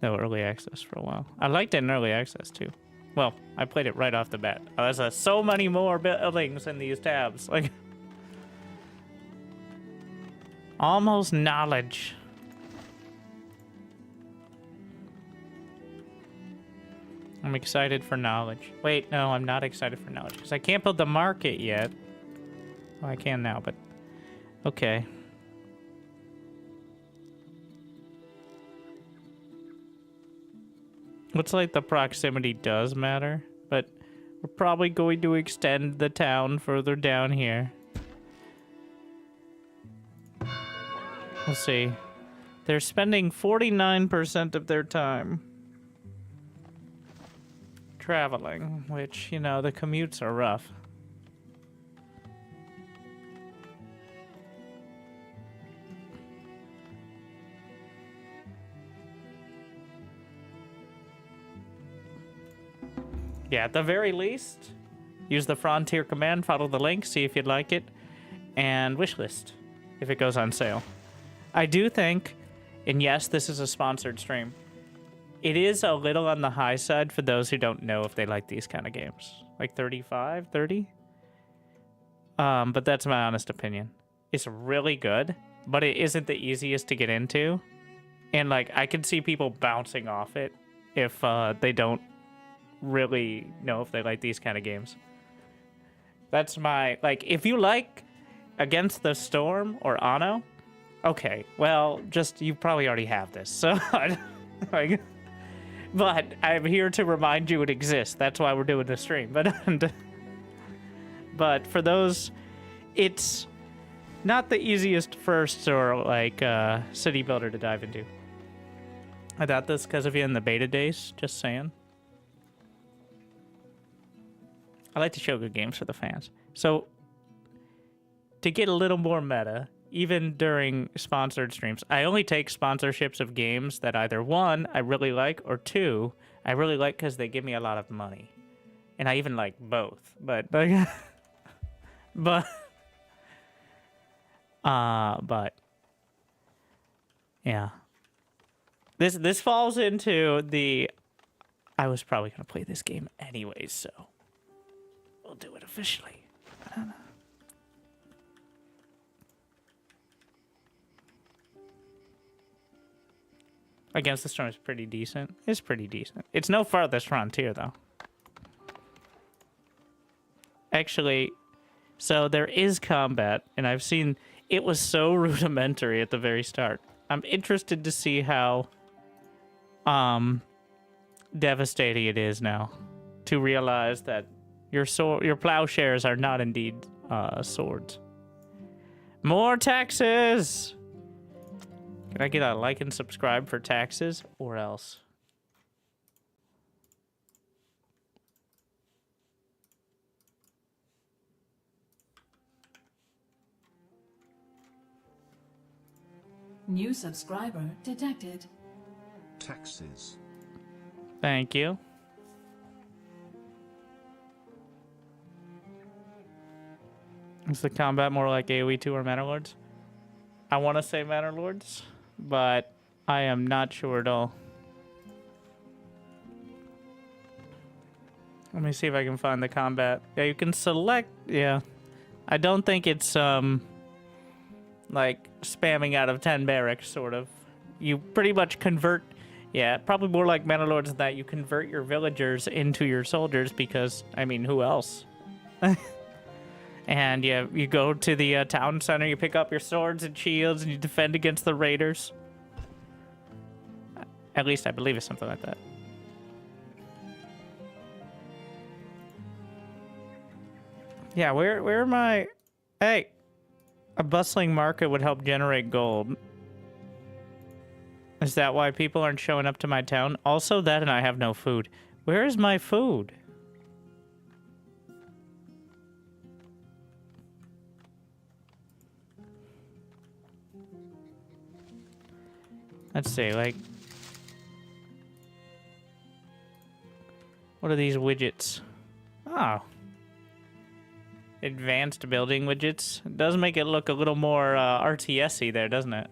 Speaker 1: No, early access for a while. I liked it in early access too. Well, I played it right off the bat. There's so many more buildings in these tabs. Like almost knowledge. I'm excited for knowledge. Wait, no, I'm not excited for knowledge because I can't build the market yet. Well, I can now, but okay. Looks like the proximity does matter, but we're probably going to extend the town further down here. We'll see. They're spending 49% of their time traveling, which, you know, the commutes are rough. Yeah, at the very least, use the Frontier command, follow the link, see if you'd like it, and wishlist if it goes on sale. I do think, and yes, this is a sponsored stream, it is a little on the high side for those who don't know if they like these kind of games. Like 35, 30? But that's my honest opinion. It's really good. but it isn't the easiest to get into. And, like, I can see people bouncing off it if they don't really know if they like these kind of games. That's my, like, if you like Against the Storm or Anno, okay, well, just, you probably already have this, so, like, but I'm here to remind you it exists. That's why we're doing the stream. But for those, it's not the easiest first or, like, city builder to dive into. I doubt this because of you in the beta days, just saying. I like to show good games for the fans. So, to get a little more meta, even during sponsored streams, I only take sponsorships of games that either one, I really like, or two, I really like because they give me a lot of money. And I even like both. But yeah. This falls into the, I was probably going to play this game anyways, so we'll do it officially. I don't know. Against the Storm is pretty decent. It's pretty decent. It's no Farthest Frontier, though. Actually, so there is combat, and I've seen it was so rudimentary at the very start. I'm interested to see how devastating it is now to realize that your plowshares are not indeed swords. More taxes! Can I get a like and subscribe for taxes, or else?
Speaker 4: New subscriber detected.
Speaker 6: Taxes.
Speaker 1: Thank you. Is the combat more like AoE 2 or Manor-Lords? I want to say Manor-Lords, but I am not sure at all. Let me see if I can find the combat. Yeah, you can select, yeah. I don't think it's, like, spamming out of 10 barracks, sort of. You pretty much convert, yeah, probably more like Manor-Lords than that. You convert your villagers into your soldiers because, I mean, who else? And you go to the town center, you pick up your swords and shields, and you defend against the raiders. At least I believe it's something like that. Yeah, where am I? Hey, a bustling market would help generate gold. Is that why people aren't showing up to my town? Also that, and I have no food. Where is my food? Let's see, like... What are these widgets? Oh. Advanced building widgets. It does make it look a little more RTS-y there, doesn't it?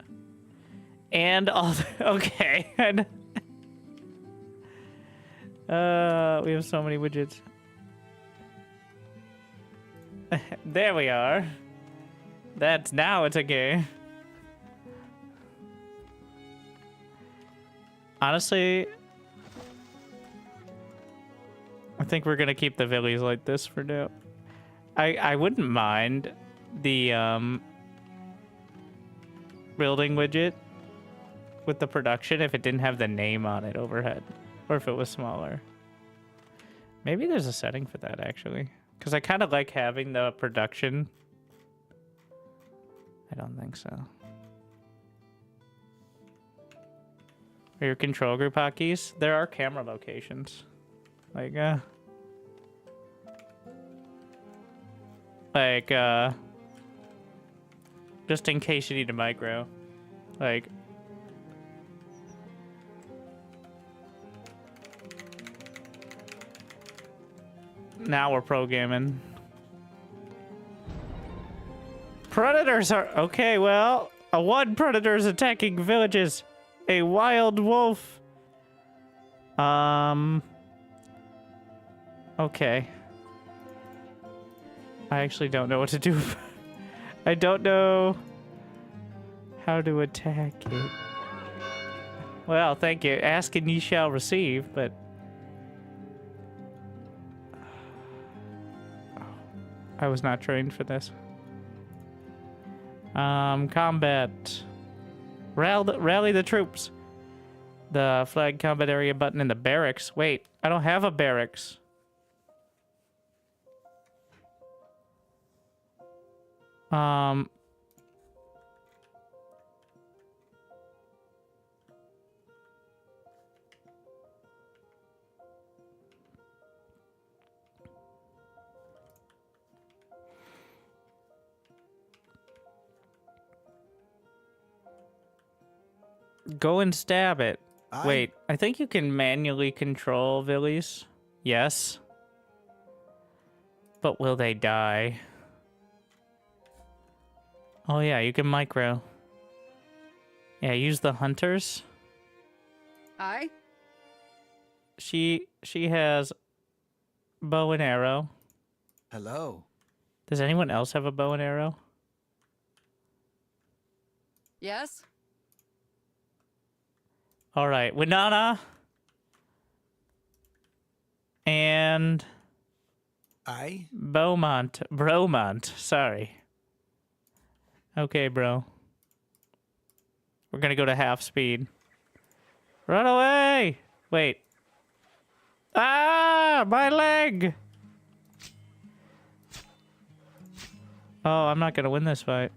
Speaker 1: And all the... Okay. We have so many widgets. There we are. Now it's okay. Honestly, I think we're gonna keep the villies like this for now. I wouldn't mind the building widget with the production if it didn't have the name on it overhead, or if it was smaller. Maybe there's a setting for that actually, because I kind of like having the production. I don't think so. Are your control group hotkeys? There are camera locations. Like, just in case you need a micro. Like, now we're pro gaming. Predators are okay. Well, one predator is attacking villages. A wild wolf. Okay. I actually don't know what to do. I don't know How to attack it. Well, thank you. Ask and ye shall receive, but... I was not trained for this. Combat. Rally the troops. The flag combat area button in the barracks. Wait, I don't have a barracks. Go and stab it. Wait, I think you can manually control Villies. Yes. But will they die? Oh yeah, you can micro. Yeah, use the hunters.
Speaker 3: Aye.
Speaker 1: She has bow and arrow.
Speaker 2: Hello.
Speaker 1: Does anyone else have a bow and arrow?
Speaker 3: Yes?
Speaker 1: All right, Winana. And
Speaker 2: Aye.
Speaker 1: Bromont, sorry. Okay, bro. We're gonna go to half speed. Run away! Wait. Ah, my leg! Oh, I'm not gonna win this fight.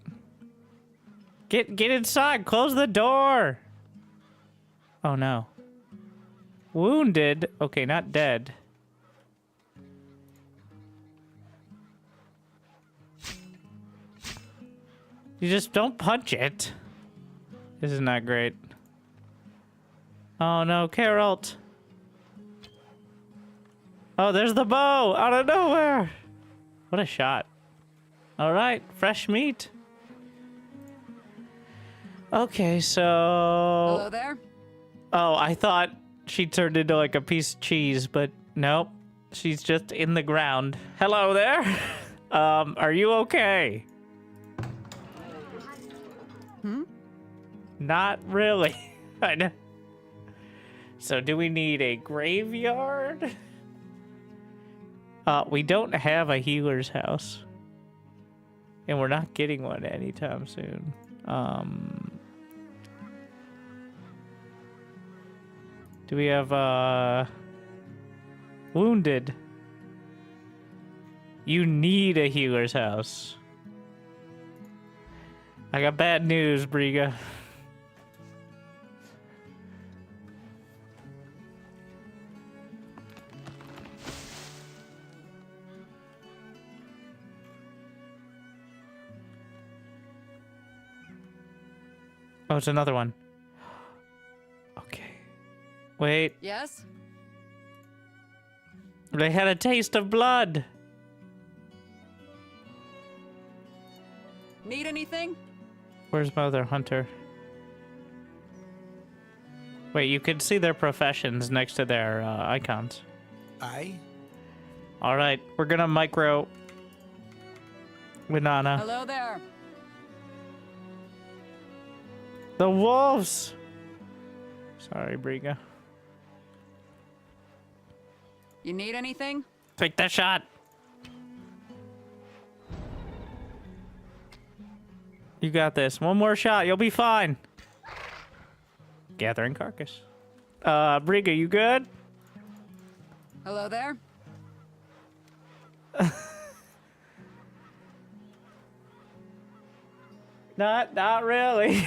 Speaker 1: Get inside, close the door! Oh no. Wounded? Okay, not dead. You just don't punch it. This is not great. Oh no, Carol. Oh, there's the bow out of nowhere. What a shot. All right, fresh meat. Okay, so...
Speaker 3: Hello there?
Speaker 1: Oh, I thought she turned into like a piece of cheese, but nope. She's just in the ground. Hello there. Are you okay? Not really. I know. So do we need a graveyard? We don't have a healer's house. And we're not getting one anytime soon. Do we have, wounded? You need a healer's house. I got bad news, Briga. Oh, it's another one. Okay. Wait.
Speaker 3: Yes?
Speaker 1: They had a taste of blood.
Speaker 3: Need anything?
Speaker 1: Where's my other hunter? Wait, you can see their professions next to their icons.
Speaker 2: Aye.
Speaker 1: All right, we're gonna micro Winana.
Speaker 3: Hello there.
Speaker 1: The wolves. Sorry, Briga.
Speaker 3: You need anything?
Speaker 1: Take that shot. You got this. One more shot. You'll be fine. Gathering carcass. Briga, you good?
Speaker 3: Hello there?
Speaker 1: Not really.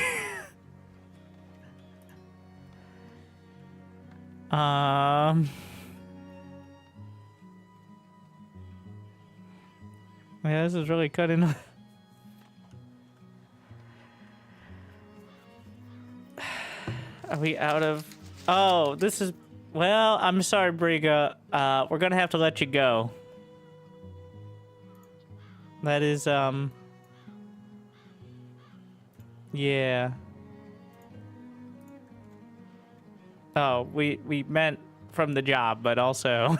Speaker 1: Yeah, this is really cutting. Are we out of... Oh, this is... Well, I'm sorry, Briga. We're gonna have to let you go. That is, yeah. Oh, we meant from the job, but also...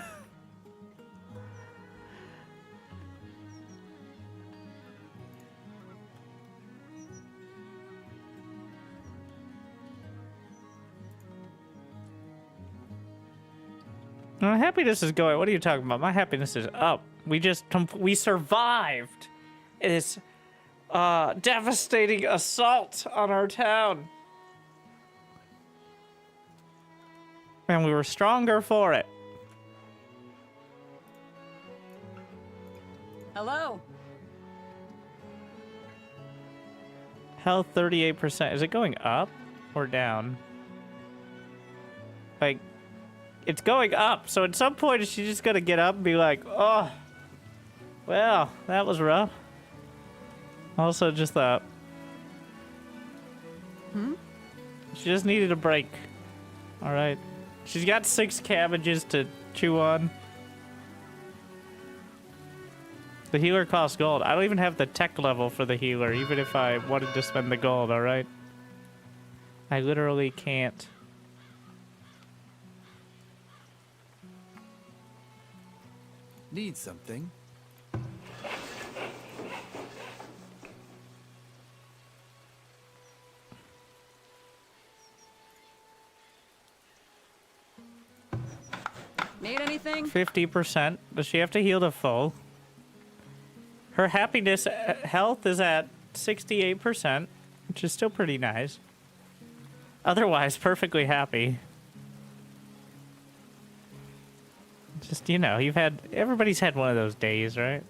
Speaker 1: My happiness is going. What are you talking about? My happiness is up. We survived this devastating assault on our town. And we were stronger for it.
Speaker 3: Hello.
Speaker 1: Health 38%. Is it going up or down? Like, it's going up. So at some point, she's just gonna get up and be like, oh, well, that was rough. Also, just thought. She just needed a break. All right. She's got 6 cabbages to chew on. The healer costs gold. I don't even have the tech level for the healer, even if I wanted to spend the gold, alright? I literally can't.
Speaker 5: Need something?
Speaker 3: Need anything?
Speaker 1: 50%. Does she have to heal to full? Her happiness health is at 68%, which is still pretty nice. Otherwise, perfectly happy. Just, you know, everybody's had one of those days, right?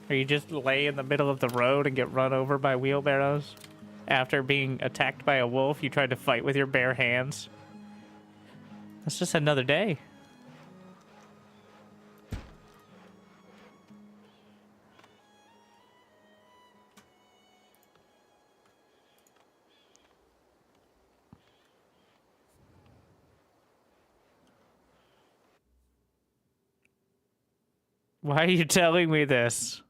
Speaker 1: Where you just lay in the middle of the road and get run over by wheelbarrows. After being attacked by a wolf, you tried to fight with your bare hands. That's just another day. Why are you telling me this?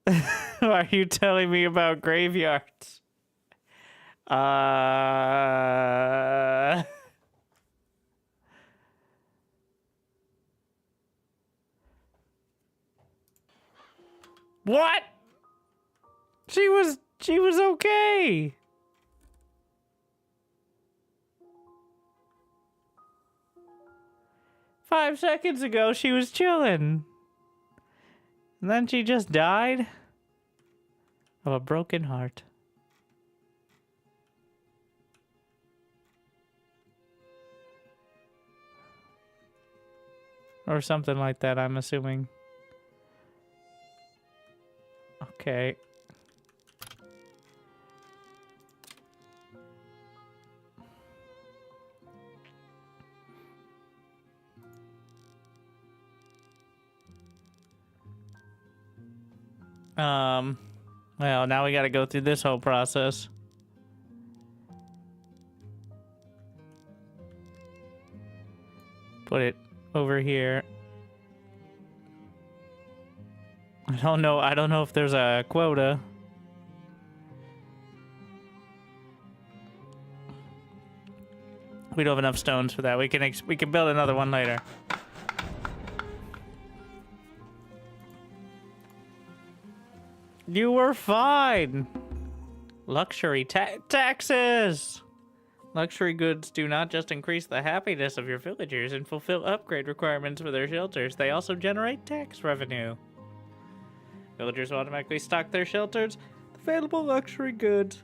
Speaker 1: Why are you telling me about graveyards? What? She was okay. Five seconds ago, she was chilling. And then she just died of a broken heart. Or something like that, I'm assuming. Okay. Well, now we gotta go through this whole process. Put it over here. I don't know if there's a quota. We don't have enough stones for that. We can build another one later. You were fine. Luxury taxes. Luxury goods do not just increase the happiness of your villagers and fulfill upgrade requirements for their shelters. They also generate tax revenue. Villagers automatically stock their shelters with available luxury goods.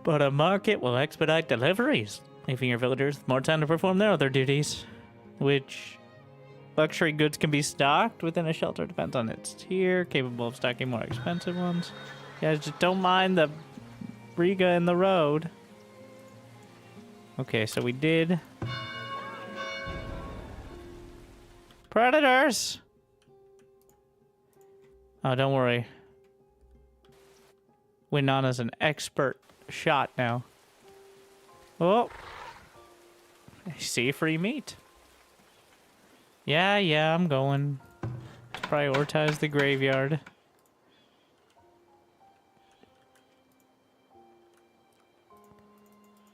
Speaker 1: But a market will expedite deliveries, leaving your villagers with more time to perform their other duties. Which luxury goods can be stocked within a shelter, depends on its tier, capable of stocking more expensive ones. You guys just don't mind the Riga in the road. Okay, so we did predators. Oh, don't worry. Winana's an expert shot now. Oh. I see free meat. Yeah, I'm going. Let's prioritize the graveyard.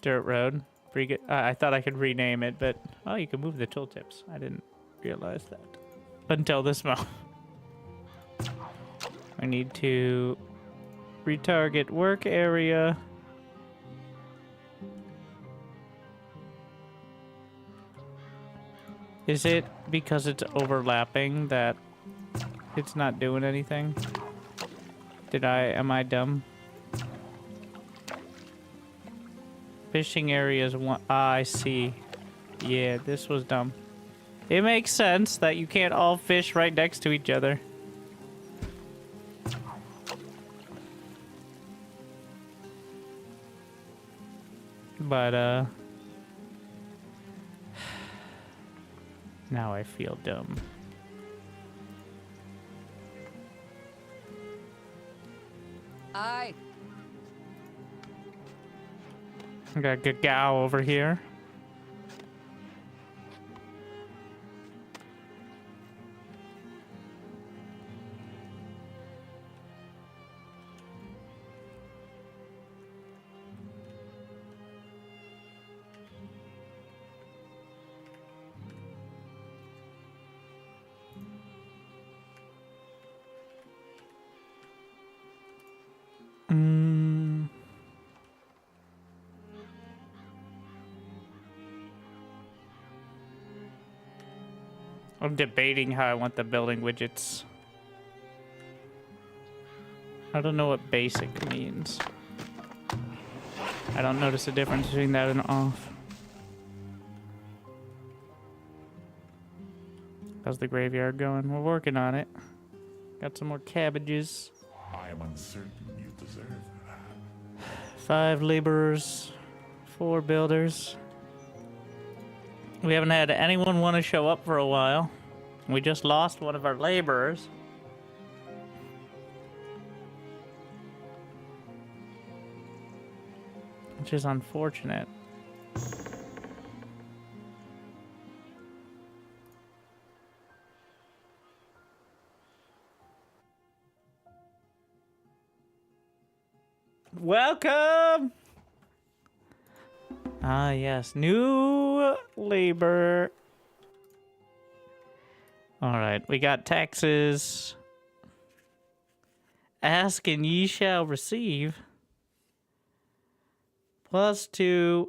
Speaker 1: Dirt road. I thought I could rename it, but... Oh, you can move the tooltips. I didn't realize that. Until this moment. I need to retarget work area. Is it because it's overlapping that it's not doing anything? Am I dumb? Fishing areas one. Ah, I see. Yeah, this was dumb. It makes sense that you can't all fish right next to each other. But, now I feel dumb.
Speaker 3: Aye.
Speaker 1: I got Gagao over here. I'm debating how I want the building widgets. I don't know what basic means. I don't notice a difference between that and off. How's the graveyard going? We're working on it. Got some more cabbages.
Speaker 7: I am uncertain you deserve that.
Speaker 1: 5 laborers, 4 builders. We haven't had anyone want to show up for a while. We just lost one of our laborers. Which is unfortunate. Welcome! Ah, yes. New labor. Alright, we got taxes. Ask and ye shall receive. +2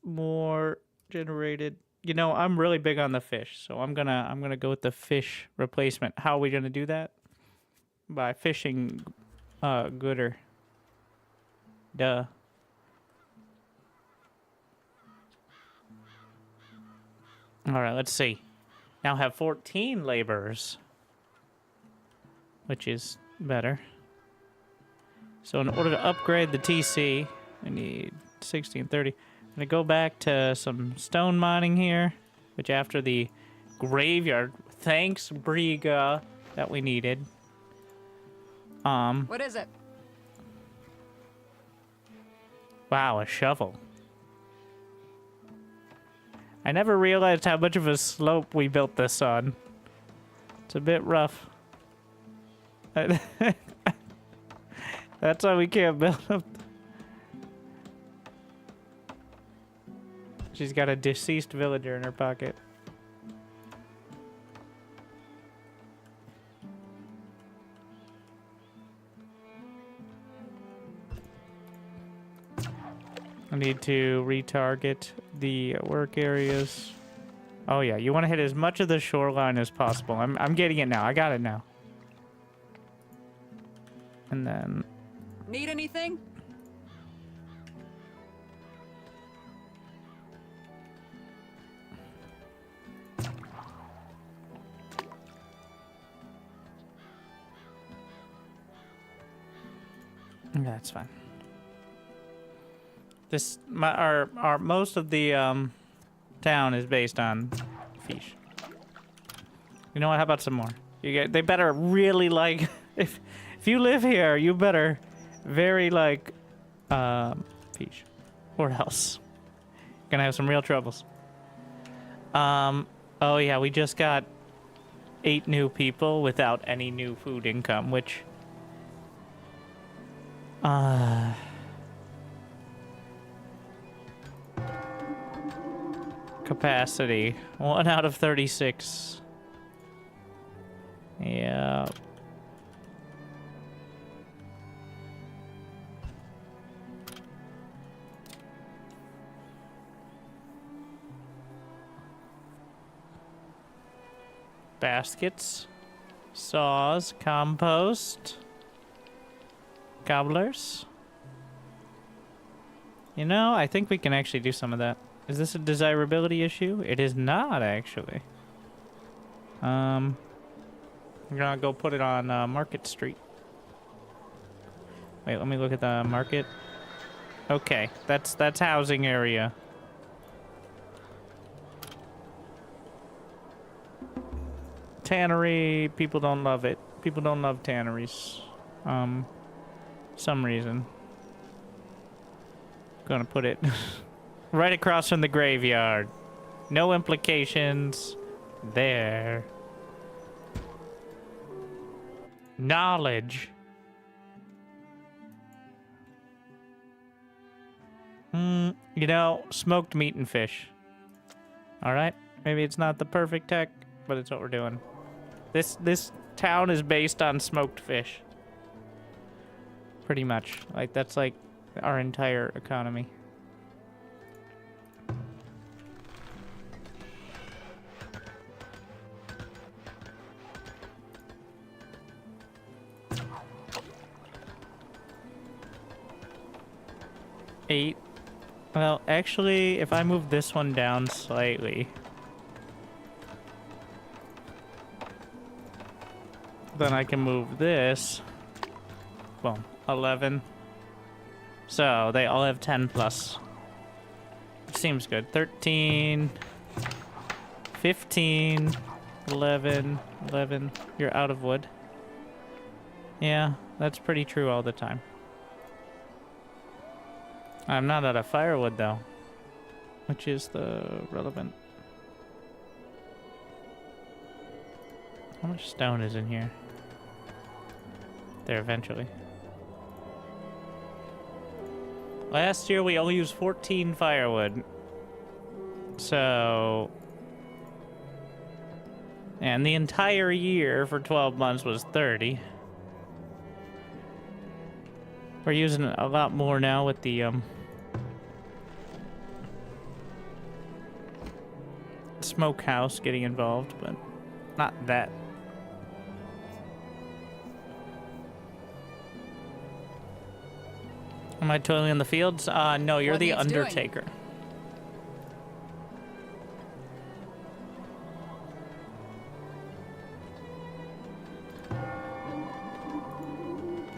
Speaker 1: more generated. You know, I'm really big on the fish, so I'm gonna go with the fish replacement. How are we gonna do that? By fishing gooder. Duh. Alright, let's see. Now have 14 laborers. Which is better. So in order to upgrade the TC, we need 16, 30. I'm gonna go back to some stone mining here. Which after the graveyard, thanks Briga, that we needed.
Speaker 3: What is it?
Speaker 1: Wow, a shovel. I never realized how much of a slope we built this on. It's a bit rough. That's why we can't build up. She's got a deceased villager in her pocket. I need to retarget the work areas. Oh yeah, you want to hit as much of the shoreline as possible. I'm getting it now. I got it now. And then
Speaker 3: Need anything?
Speaker 1: that's fine. This our most of the town is based on fish. You know what? How about some more? They better really like if you live here, you better very like fish, or else you're gonna have some real troubles. Oh yeah, we just got 8 new people without any new food income, which capacity 1 out of 36. Yeah. Baskets. Saws. Compost. Gobblers. You know, I think we can actually do some of that. Is this a desirability issue? It is not, actually. I'm gonna go put it on Market Street. Wait, let me look at the market. Okay, that's housing area. Tannery, people don't love it. People don't love tanneries. Some reason. Gonna put it right across from the graveyard. No implications. There. Knowledge. You know, smoked meat and fish. Alright, maybe it's not the perfect tech, but it's what we're doing. This town is based on smoked fish. Pretty much. Like, that's like our entire economy. Eight. Well, actually, if I move this one down slightly, then I can move this. Boom. 11. So, they all have 10 plus. Seems good. 13. 15. 11. 11. You're out of wood. Yeah, that's pretty true all the time. I'm not out of firewood, though. Which is the relevant. How much stone is in here? There, eventually. Last year, we only used 14 firewood. So... And the entire year for 12 months was 30. We're using a lot more now with the, smokehouse getting involved, but not that. Am I toiling in the fields? No, you're
Speaker 3: What
Speaker 1: the
Speaker 3: needs doing?
Speaker 1: Undertaker.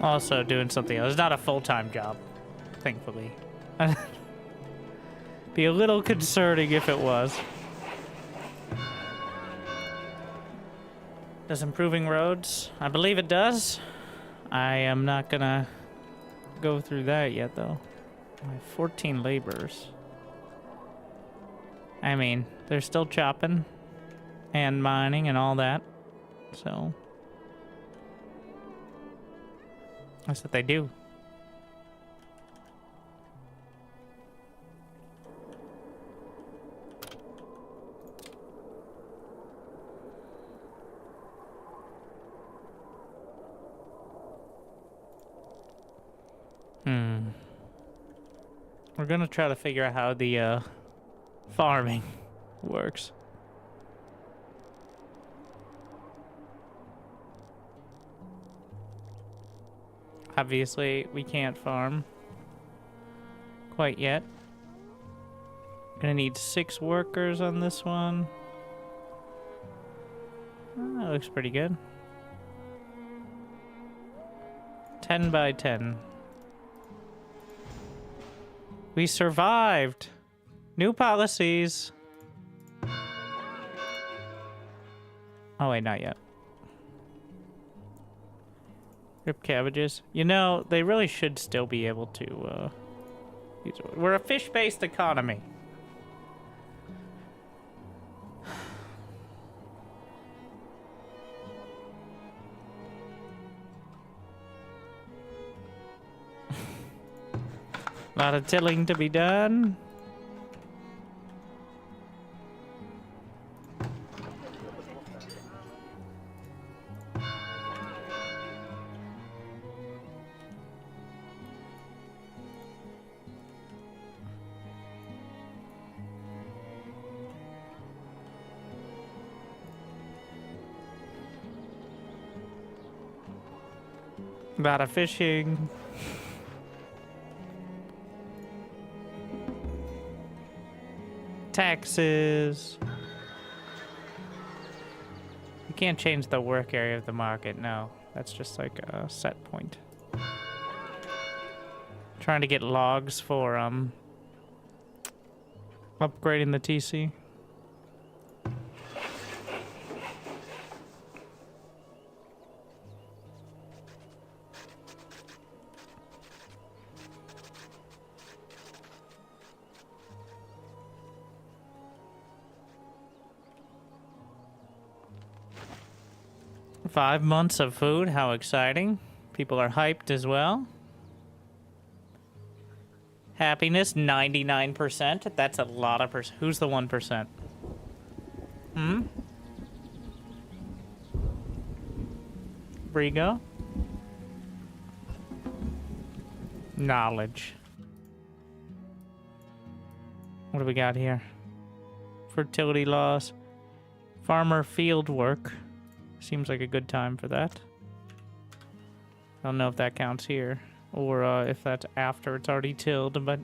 Speaker 1: Also doing something else. It's not a full-time job, thankfully. Be a little concerning if it was. Does improving roads? I believe it does. I am not gonna go through that yet, though. I have 14 laborers. I mean, they're still chopping and mining and all that, so that's what they do. We're gonna try to figure out how the farming works. Obviously, we can't farm quite yet. Gonna need 6 workers on this one. Oh, that looks pretty good. 10 by 10. We survived. New policies. Oh wait, not yet. Rip cabbages. You know, they really should still be able to, we're a fish-based economy. A lot of tilling to be done. A lot of fishing. Taxes. You can't change the work area of the market, no. That's just like a set point. Trying to get logs for upgrading the TC. Five months of food, how exciting. People are hyped as well. Happiness, 99%. That's a lot of percent. Who's the 1%? Hmm? Brigo? Knowledge. What do we got here? Fertility loss. Farmer field work. Seems like a good time for that. I don't know if that counts here. Or if that's after it's already tilled, but...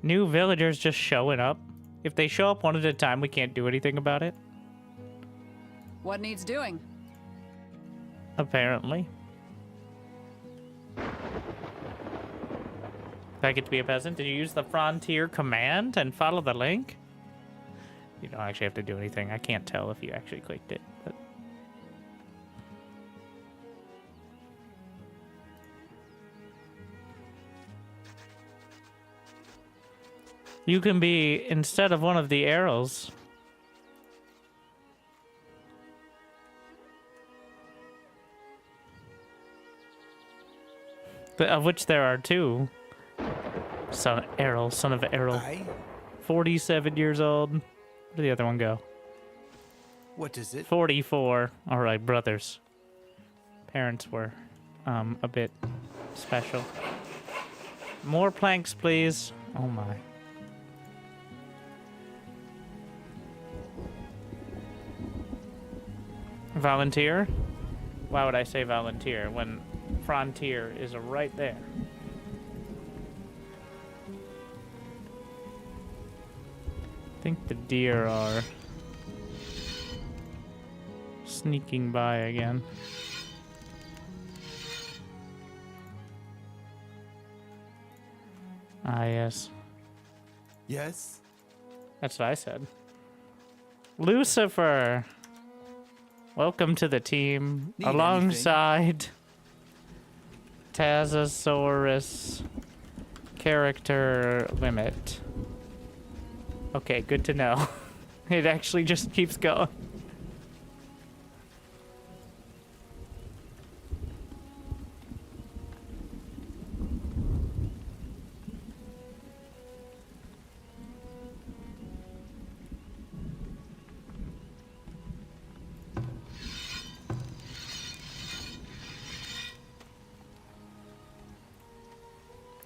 Speaker 1: New villagers just showing up. If they show up one at a time, we can't do anything about it.
Speaker 3: What needs doing?
Speaker 1: Apparently. I get to be a peasant. Did you use the Frontier command and follow the link? You don't actually have to do anything. I can't tell if you actually clicked it, but... You can be, instead of one of the arrows... But of which there are two. Son of Errol. 47 years old. Where did the other one go?
Speaker 5: What is it?
Speaker 1: 44. All right, brothers. Parents were a bit special. More planks, please. Oh my. Volunteer? Why would I say volunteer when Frontier is right there? I think the deer are sneaking by again. Ah, yes.
Speaker 5: Yes?
Speaker 1: That's what I said. Lucifer! Welcome to the team.
Speaker 5: Need
Speaker 1: Alongside Tazosaurus character limit. Okay, good to know. It actually just keeps going.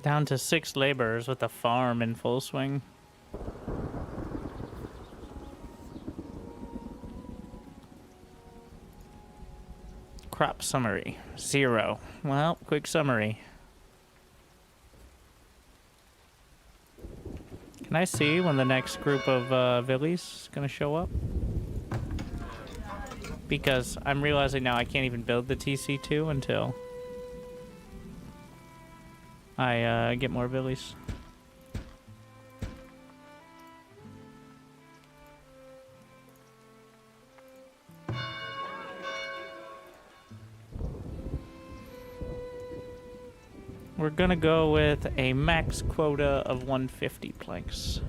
Speaker 1: Down to 6 laborers with a farm in full swing. Crop summary, 0. Well, quick summary. Can I see when the next group of villies is gonna show up? Because I'm realizing now I can't even build the TC2 until I get more villies. We're gonna go with a max quota of 150 planks.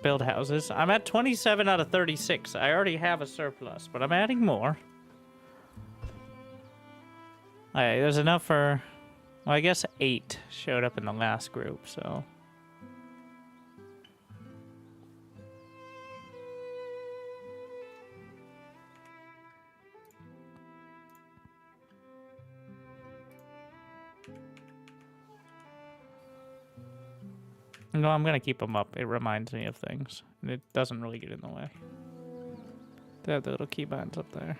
Speaker 1: Build houses. I'm at 27 out of 36. I already have a surplus, but I'm adding more. Alright, there's enough for... Well, I guess 8 showed up in the last group, so... No, I'm gonna keep them up. It reminds me of things, and it doesn't really get in the way. They have the little keybinds up there.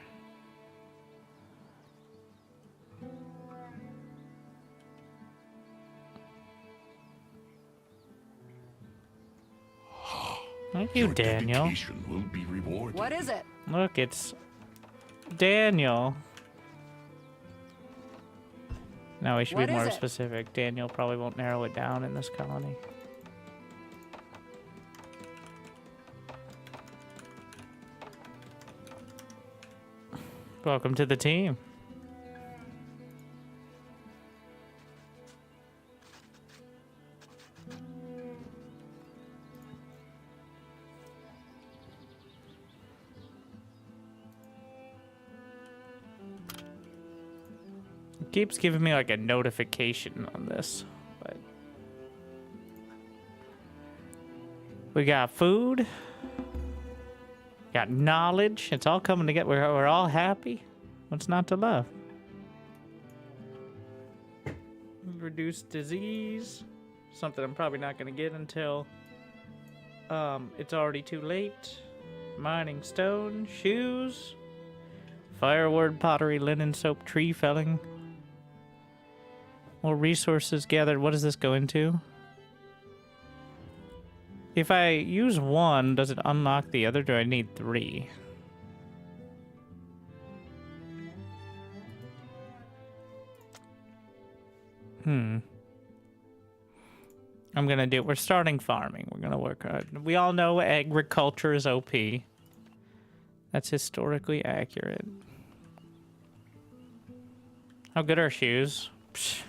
Speaker 1: Thank you,
Speaker 7: Your
Speaker 1: Daniel.
Speaker 7: dedication will be rewarded.
Speaker 3: What is it?
Speaker 1: Look, it's Daniel. No, we should
Speaker 3: What
Speaker 1: be
Speaker 3: is
Speaker 1: more
Speaker 3: it?
Speaker 1: specific. Daniel probably won't narrow it down in this colony. Welcome to the team. It keeps giving me like a notification on this, but we got food, got knowledge. It's all coming together. We're all happy. What's not to love? Reduce disease. Something I'm probably not going to get until it's already too late. Mining stone, shoes, firewood, pottery, linen, soap, tree felling. More resources gathered. What does this go into? If I use one, does it unlock the other? Do I need 3? I'm gonna do. We're starting farming. We're gonna work hard. We all know agriculture is OP. That's historically accurate. How good are shoes? Psh.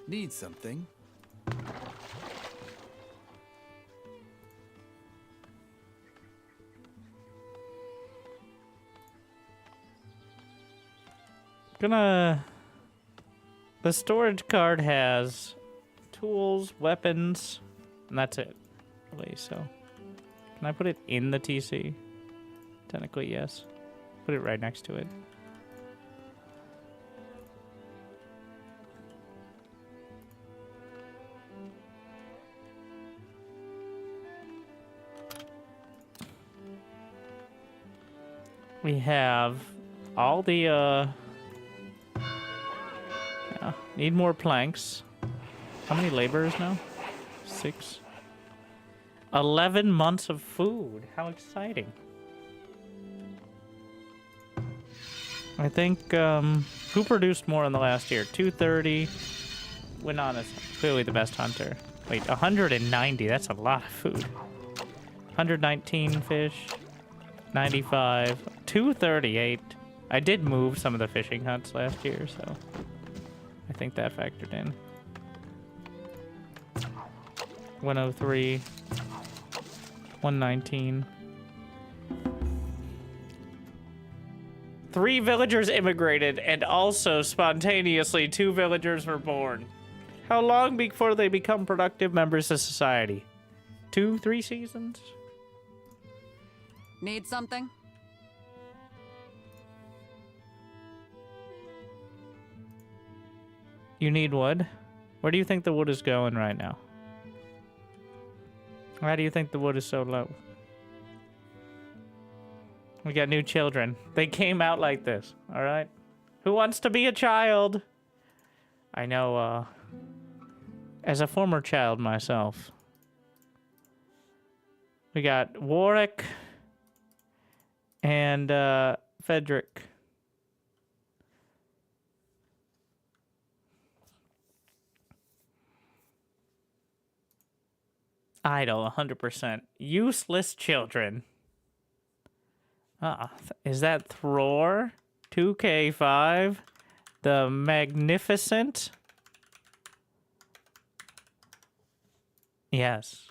Speaker 5: Need something?
Speaker 1: The storage card has tools, weapons, and that's it. Really, so can I put it in the TC? Technically, yes. Put it right next to it. We have all the, yeah, need more planks. How many laborers now? 6. 11 months of food. How exciting. I think, who produced more in the last year? 230. Winon is clearly the best hunter. Wait, 190. That's a lot of food. 119 fish. 95. 238. I did move some of the fishing huts last year, so I think that factored in. 103. 119. 3 villagers immigrated, and also spontaneously 2 villagers were born. How long before they become productive members of society? 2, 3 seasons?
Speaker 3: Need something?
Speaker 1: You need wood? Where do you think the wood is going right now? Why do you think the wood is so low? We got new children. They came out like this, alright? Who wants to be a child? I know, as a former child myself. We got Warwick and, Frederick. Idle, 100%. Useless children. Is that Thror? 2K5? The Magnificent? Yes.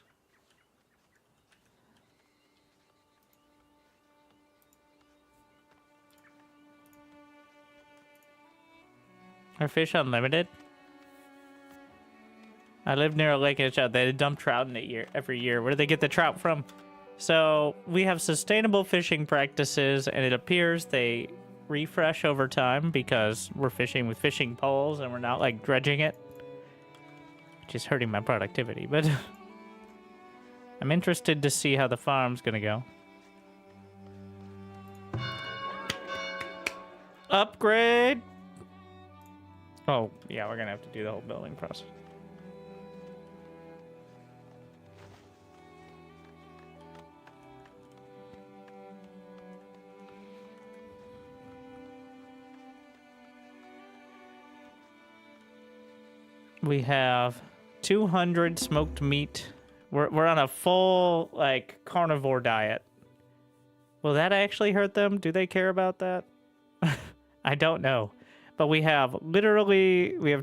Speaker 1: Are fish unlimited? I live near a lake in a trout. They dump trout in it every year. Where do they get the trout from? So we have sustainable fishing practices, and it appears they refresh over time because we're fishing with fishing poles and we're not like dredging it, which is hurting my productivity. But I'm interested to see how the farm's gonna go. Upgrade. Oh yeah, we're gonna have to do the whole building process. We have 200 smoked meat. We're on a full, like, carnivore diet. Will that actually hurt them? Do they care about that? I don't know. But we have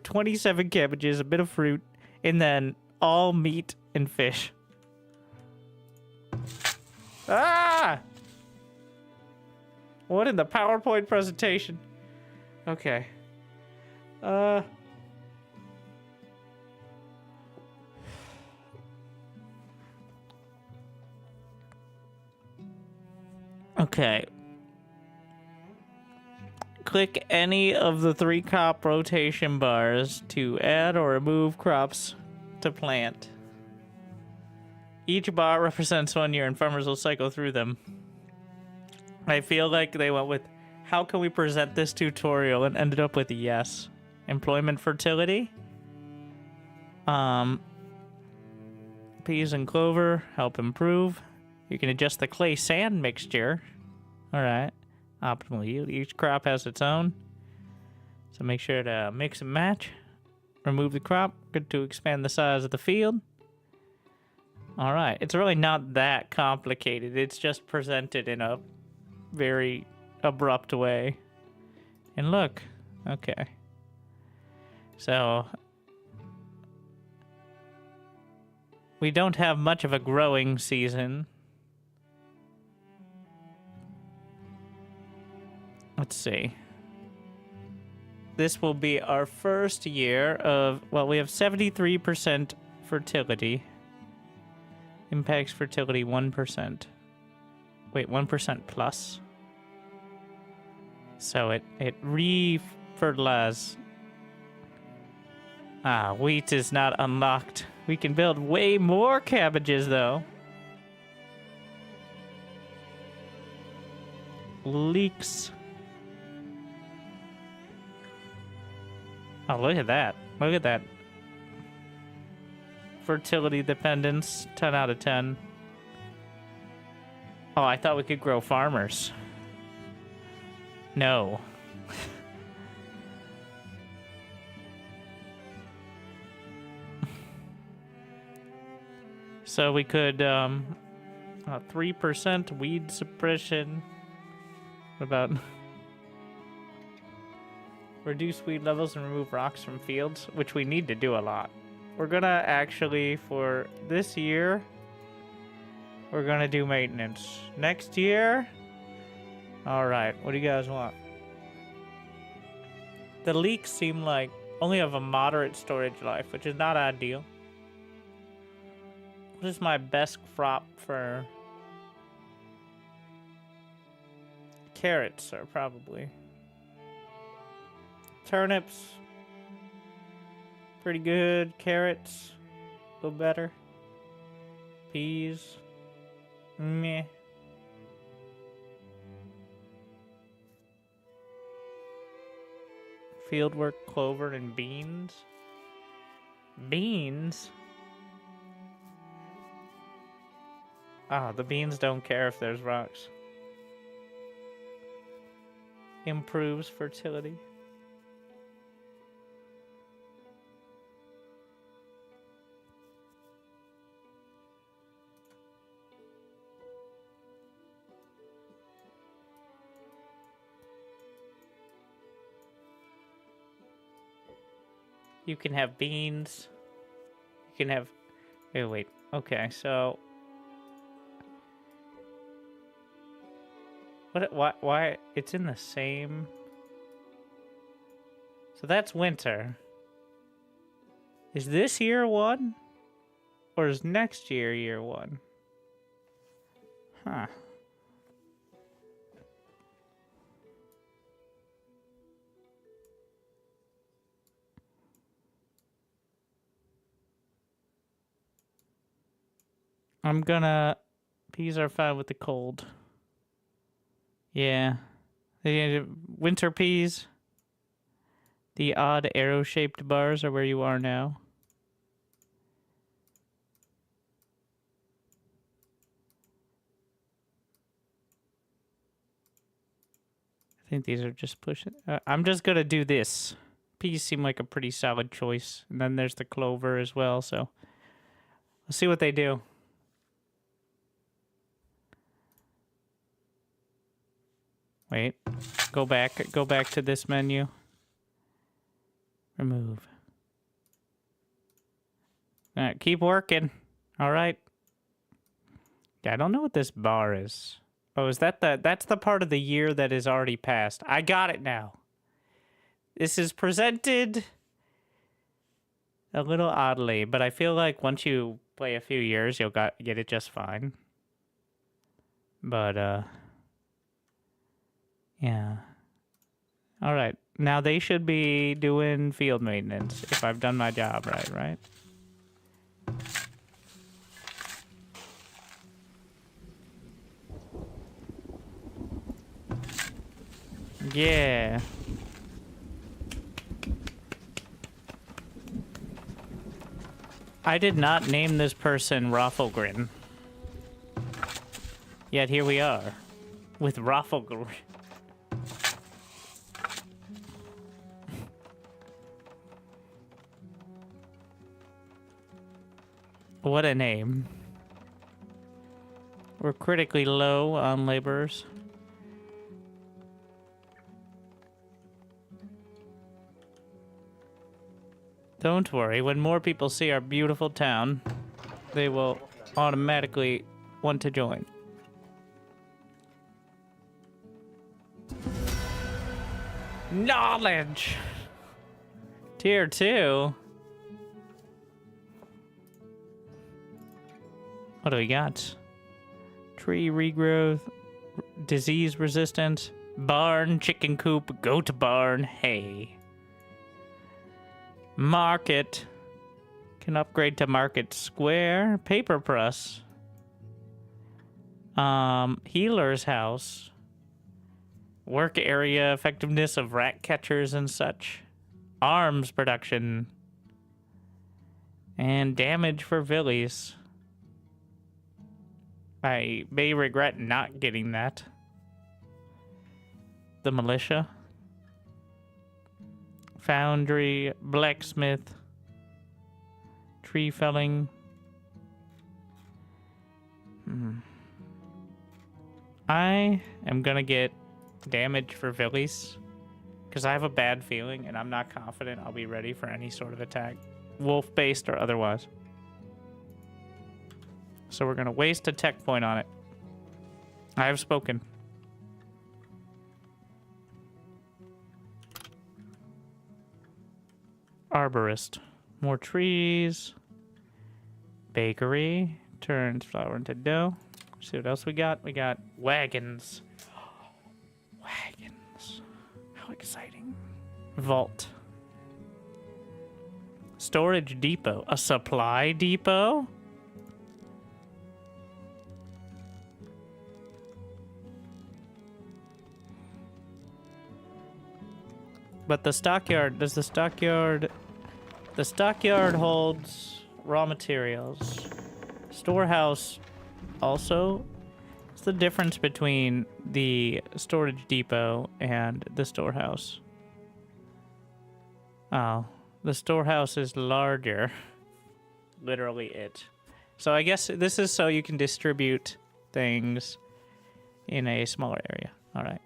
Speaker 1: 27 cabbages, a bit of fruit, and then all meat and fish. Ah! What in the PowerPoint presentation? Okay. Okay. Click any of the 3 crop rotation bars to add or remove crops to plant. Each bar represents 1 year, and farmers will cycle through them. I feel like they went with, how can we present this tutorial, and ended up with a yes. Employment fertility. Peas and clover help improve. You can adjust the clay sand mixture. All right. Optimal yield. Each crop has its own. So make sure to mix and match. Remove the crop. Good to expand the size of the field. All right. It's really not that complicated. It's just presented in a very abrupt way. And look. Okay. So we don't have much of a growing season. Let's see. This will be our first year of, well, we have 73% fertility. Impacts fertility 1%. Wait, 1% plus. So it re-fertilizes. Ah, wheat is not unlocked. We can build way more cabbages, though. Leeks. Oh, look at that. Look at that. Fertility dependence, 10 out of 10. Oh, I thought we could grow farmers. No. So we could, 3% weed suppression. What about... reduce weed levels and remove rocks from fields, which we need to do a lot. We're gonna actually, for this year, we're gonna do maintenance. Next year, alright, what do you guys want? The leeks seem like only have a moderate storage life, which is not ideal. What is my best crop for... carrots are probably... turnips, pretty good. Carrots, a little better. Peas, meh. Fieldwork, clover, and beans. Beans? Ah, the beans don't care if there's rocks. Improves fertility. You can have beans. You can have... oh, wait. Okay, so... why? It's in the same... so that's winter. Is this year 1? Or is next year 1? Huh. I'm gonna... Peas are fine with the cold. Yeah. Winter peas. The odd arrow-shaped bars are where you are now. I think these are just pushing... I'm just gonna do this. Peas seem like a pretty solid choice. And then there's the clover as well, so... Let's see what they do. Wait. Go back to this menu. Remove. Alright, keep working. Alright. Yeah, I don't know what this bar is. Oh, is that that's the part of the year that is already passed. I got it now. This is presented a little oddly, but I feel like once you play a few years, you'll get it just fine. But, yeah. Alright, now they should be doing field maintenance if I've done my job right? Yeah. I did not name this person Rafflegrin. Yet here we are, with Rafflegrin. What a name. We're critically low on laborers. Don't worry, when more people see our beautiful town, they will automatically want to join. Knowledge! Tier 2? What do we got? Tree regrowth, disease resistant, barn, chicken coop, goat barn, hay. Market. Can upgrade to market square. Paper press. Healer's house. Work area effectiveness of rat catchers and such. Arms production. And damage for villies. I may regret not getting that. The militia. Foundry, blacksmith, tree felling. I am gonna get damage for villies because I have a bad feeling and I'm not confident I'll be ready for any sort of attack, wolf-based or otherwise. So we're gonna waste a tech point on it. I have spoken. Arborist. More trees. Bakery. Turns flour into dough. Let's see what else we got. We got wagons. Wagons. How exciting. Vault. Storage depot. A supply depot? But the stockyard, does the stockyard... The stockyard holds raw materials. Storehouse also? What's the difference between the storage depot and the storehouse? Oh, the storehouse is larger. Literally it. So I guess this is so you can distribute things in a smaller area. All right.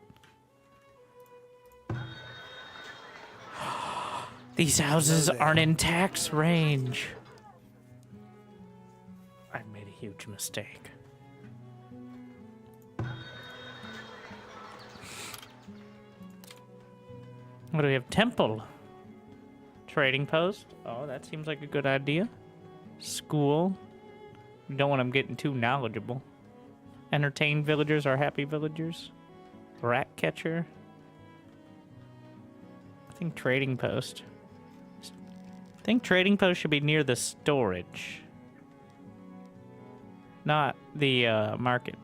Speaker 1: These houses aren't in tax range. I made a huge mistake. What do we have? Temple. Trading post. Oh, that seems like a good idea. School. You don't want them getting too knowledgeable. Entertained villagers are happy villagers. Rat catcher. I think trading post. I think trading post should be near the storage. Not the market.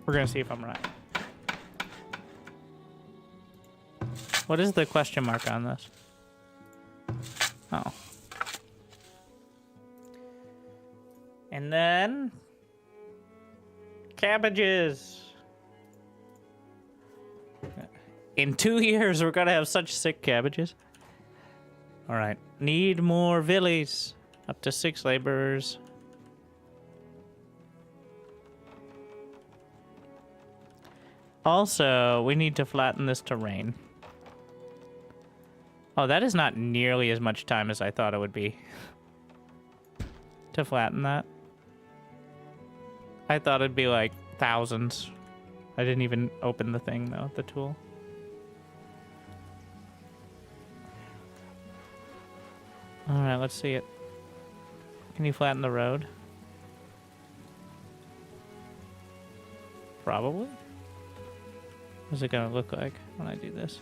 Speaker 1: We're gonna see if I'm right. What is the question mark on this? Oh. And then cabbages. In 2 years, we're gonna have such sick cabbages. All right. Need more villies. Up to 6 laborers. Also, we need to flatten this terrain. Oh, that is not nearly as much time as I thought it would be. To flatten that. I thought it'd be like thousands. I didn't even open the thing though, the tool. Alright, let's see it. Can you flatten the road? Probably. What's it gonna look like when I do this?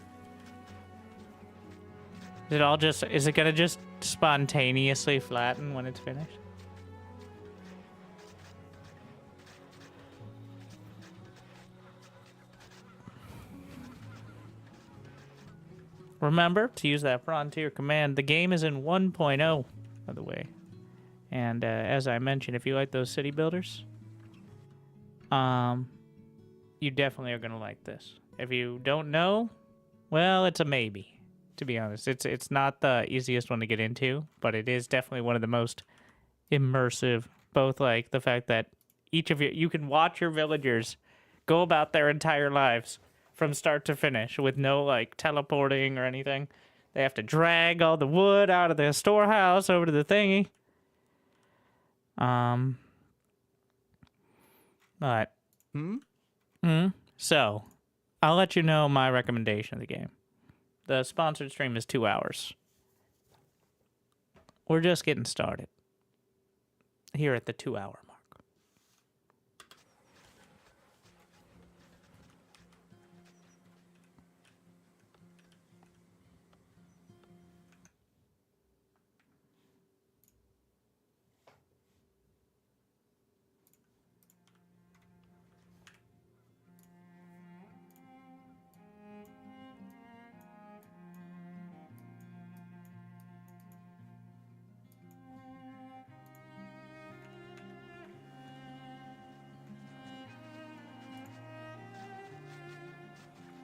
Speaker 1: Is it gonna just spontaneously flatten when it's finished? Remember to use that Frontier command. The game is in 1.0, by the way. And as I mentioned, if you like those city builders, you definitely are going to like this. If you don't know, well, it's a maybe, to be honest. It's not the easiest one to get into, but it is definitely one of the most immersive. Both like the fact that each of you can watch your villagers go about their entire lives from start to finish with no like teleporting or anything. They have to drag all the wood out of the storehouse over to the thingy. But so I'll let you know my recommendation of the game. The sponsored stream is 2 hours. We're just getting started here at the 2-hour mark.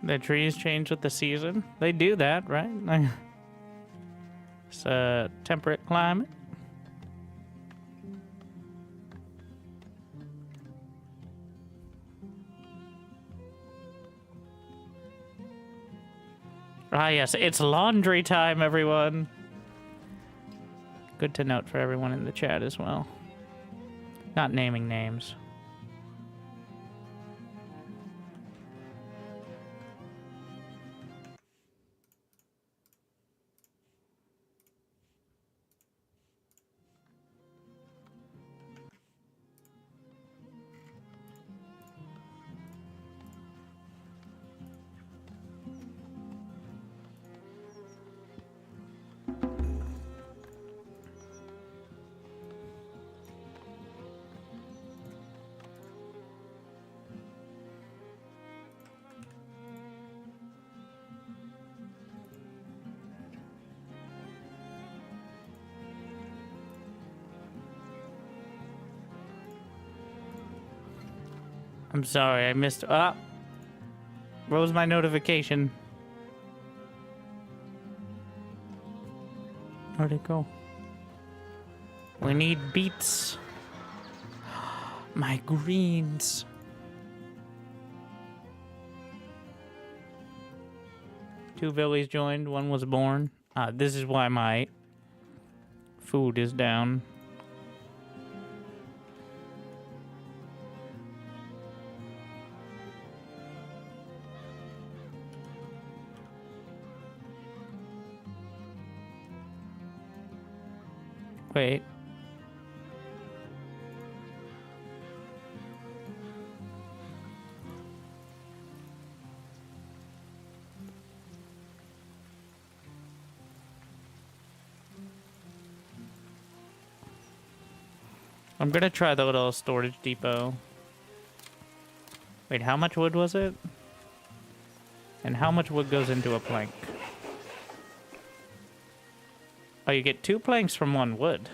Speaker 1: The trees change with the season. They do that, right? It's a temperate climate. Ah, yes, it's laundry time, everyone. Good to note for everyone in the chat as well. Not naming names. I'm sorry, I missed. What was my notification? Where'd it go? We need beets. My greens. Two villies joined, one was born. This is why my food is down. Wait. I'm gonna try the little storage depot. Wait, how much wood was it? And how much wood goes into a plank? Oh, you get 2 planks from 1 wood,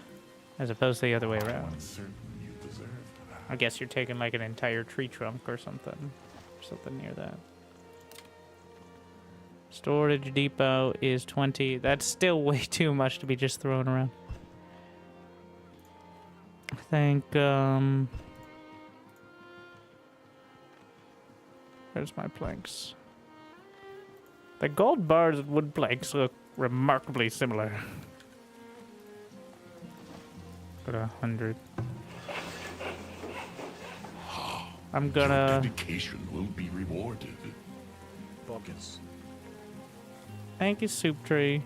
Speaker 1: as opposed to the other way around.
Speaker 7: I'm certain you deserve that.
Speaker 1: I guess you're taking like an entire tree trunk or something. Something near that. Storage depot is 20. That's still way too much to be just thrown around. I think, where's my planks? The gold bars and wood planks look remarkably similar. Got 100. I'm
Speaker 7: Your
Speaker 1: gonna...
Speaker 7: dedication will be rewarded.
Speaker 6: Bogus.
Speaker 1: Thank you, Soup Tree.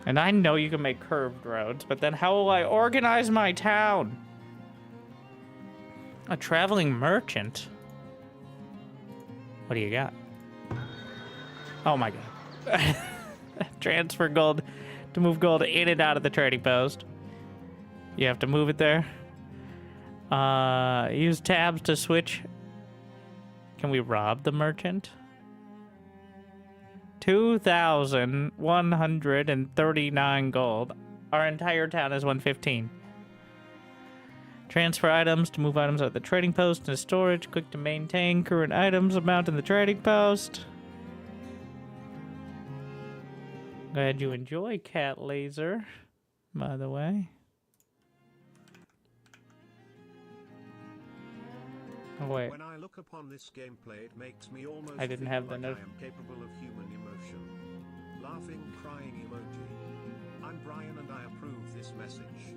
Speaker 1: And I know you can make curved roads, but then how will I organize my town? A traveling merchant? What do you got? Oh my god. Transfer gold to move gold in and out of the trading post. You have to move it there. Use tabs to switch. Can we rob the merchant? 2,139 gold. Our entire town is 115. Transfer items to move items out of the trading post into storage. Click to maintain current items amount in the trading post. Glad you enjoy Cat Laser, by the way. Oh, wait.
Speaker 6: When I look upon this gameplay, it makes me almost
Speaker 1: I didn't
Speaker 6: feel
Speaker 1: have the
Speaker 6: like
Speaker 1: note.
Speaker 6: I am capable of human emotion. Laughing, crying emoji. I'm Brian and I approve this message.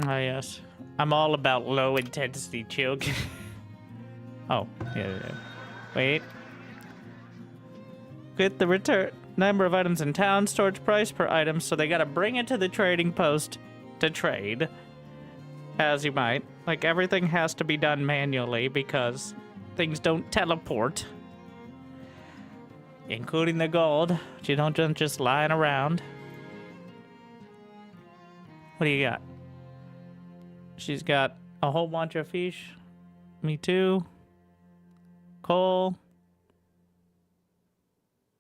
Speaker 1: Ah, yes. I'm all about low intensity chill. Oh, yeah. Wait. Get the return number of items in town, storage price per item, so they gotta bring it to the trading post to trade. As you might. Like, everything has to be done manually because things don't teleport. Including the gold, which you don't just lying around. What do you got? She's got a whole bunch of fish. Me too. Coal.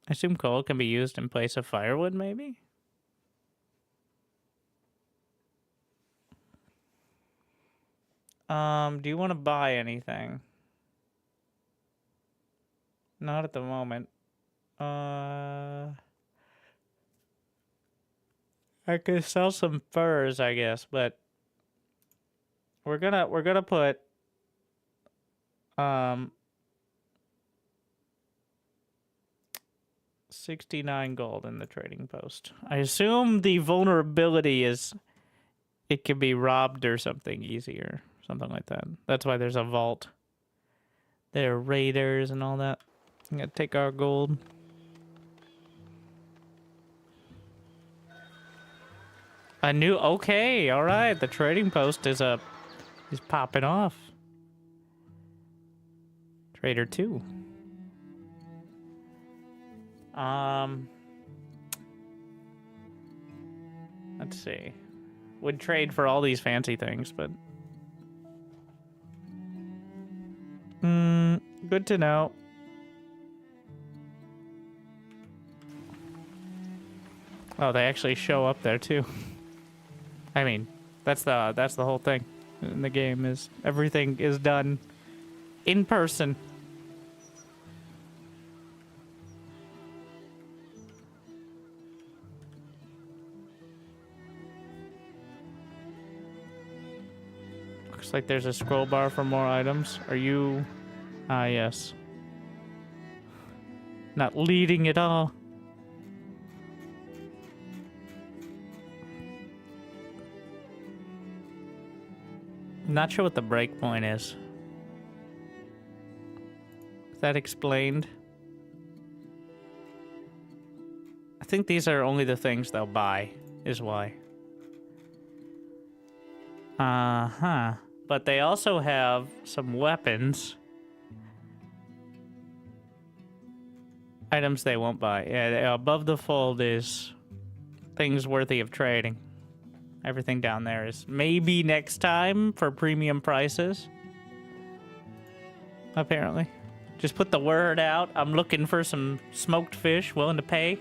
Speaker 1: I assume coal can be used in place of firewood, maybe? Do you want to buy anything? Not at the moment. I could sell some furs, I guess, but we're gonna put 69 gold in the trading post. I assume the vulnerability is it can be robbed or something easier. Something like that. That's why there's a vault. There are raiders and all that. I'm gonna take our gold. A new... Okay, alright. The trading post is popping off. Trader 2. Let's see. Would trade for all these fancy things, but... good to know. Oh, they actually show up there too. I mean, that's the whole thing in the game, is everything is done in person. Looks like there's a scroll bar for more items. Are you... Ah, yes. Not leading at all. Not sure what the breakpoint is. Is that explained? I think these are only the things they'll buy, is why. Uh-huh. But they also have some weapons. Items they won't buy. Yeah, above the fold is things worthy of trading. Everything down there is maybe next time for premium prices. Apparently. Just put the word out. I'm looking for some smoked fish, willing to pay.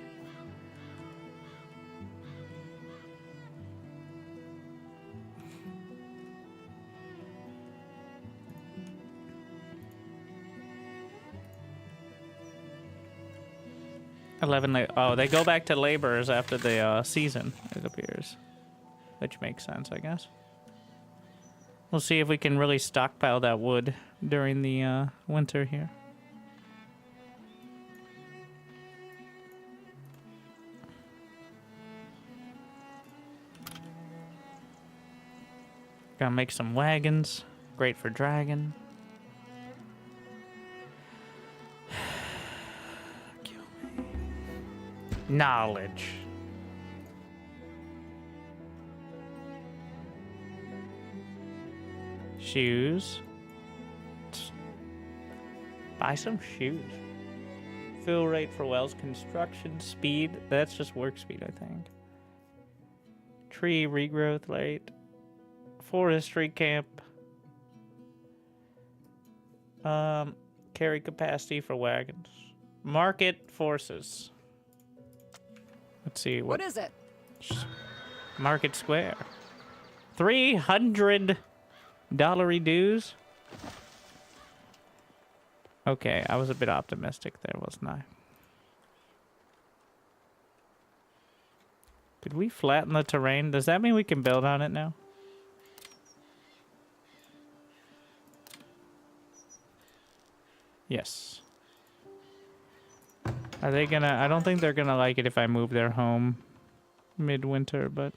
Speaker 1: Oh, they go back to laborers after the season, it appears. Which makes sense, I guess. We'll see if we can really stockpile that wood during the winter here. Gotta make some wagons. Great for dragon. Knowledge. Shoes. Buy some shoes. Fill rate for wells. Construction speed. That's just work speed, I think. Tree regrowth rate. Forestry camp. Carry capacity for wagons. Market forces. Let's see.
Speaker 3: What is it?
Speaker 1: Market square. $300 dues. Okay, I was a bit optimistic there, wasn't I? Did we flatten the terrain? Does that mean we can build on it now? Yes. Are they gonna... I don't think they're gonna like it if I move their home midwinter, but...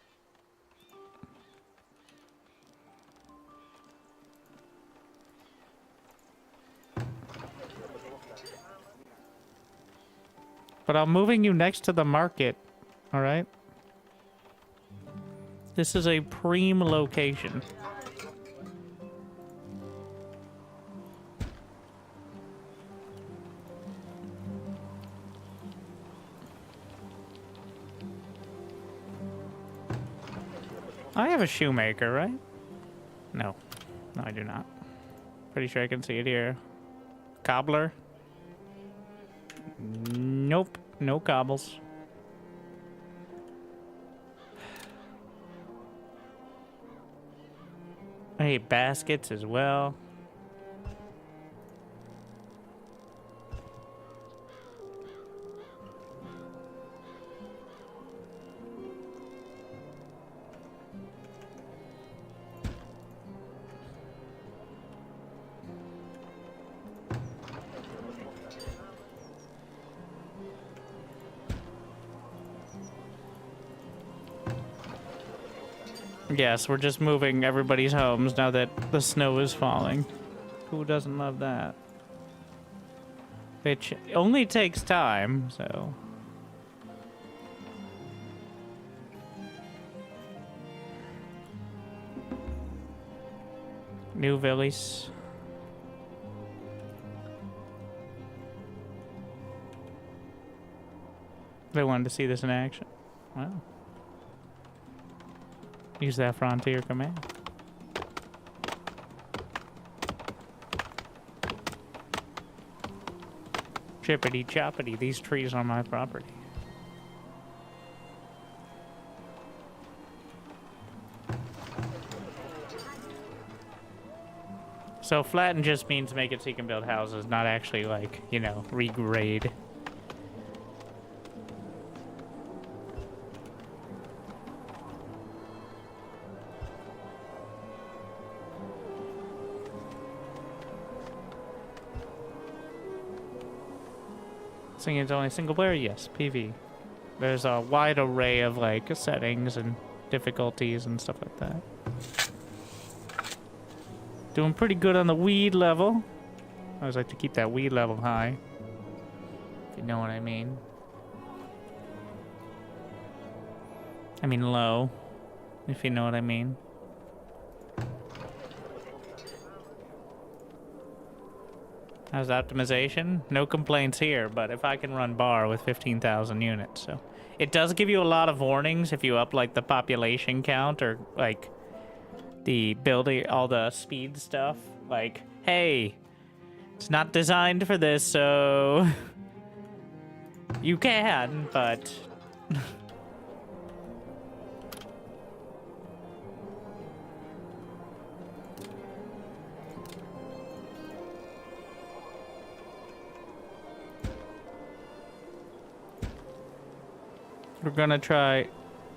Speaker 1: But I'm moving you next to the market, alright? This is a prime location. I have a shoemaker, right? No. No, I do not. Pretty sure I can see it here. Cobbler? Nope. No cobbles. I hate baskets as well. Yes, we're just moving everybody's homes now that the snow is falling. Who doesn't love that? Which only takes time, so... New villas. They wanted to see this in action. Wow. Use that frontier command. Chippity choppity, these trees on my property. So flatten just means make it so you can build houses, not actually like, you know, regrade. Saying it's only single player? Yes, PV. There's a wide array of like settings and difficulties and stuff like that. Doing pretty good on the weed level. I always like to keep that weed level high. If you know what I mean. I mean low. If you know what I mean. How's optimization? No complaints here, but if I can run bar with 15,000 units, so... It does give you a lot of warnings if you up like the population count or like the building, all the speed stuff. Like, hey, it's not designed for this, so you can, but we're gonna try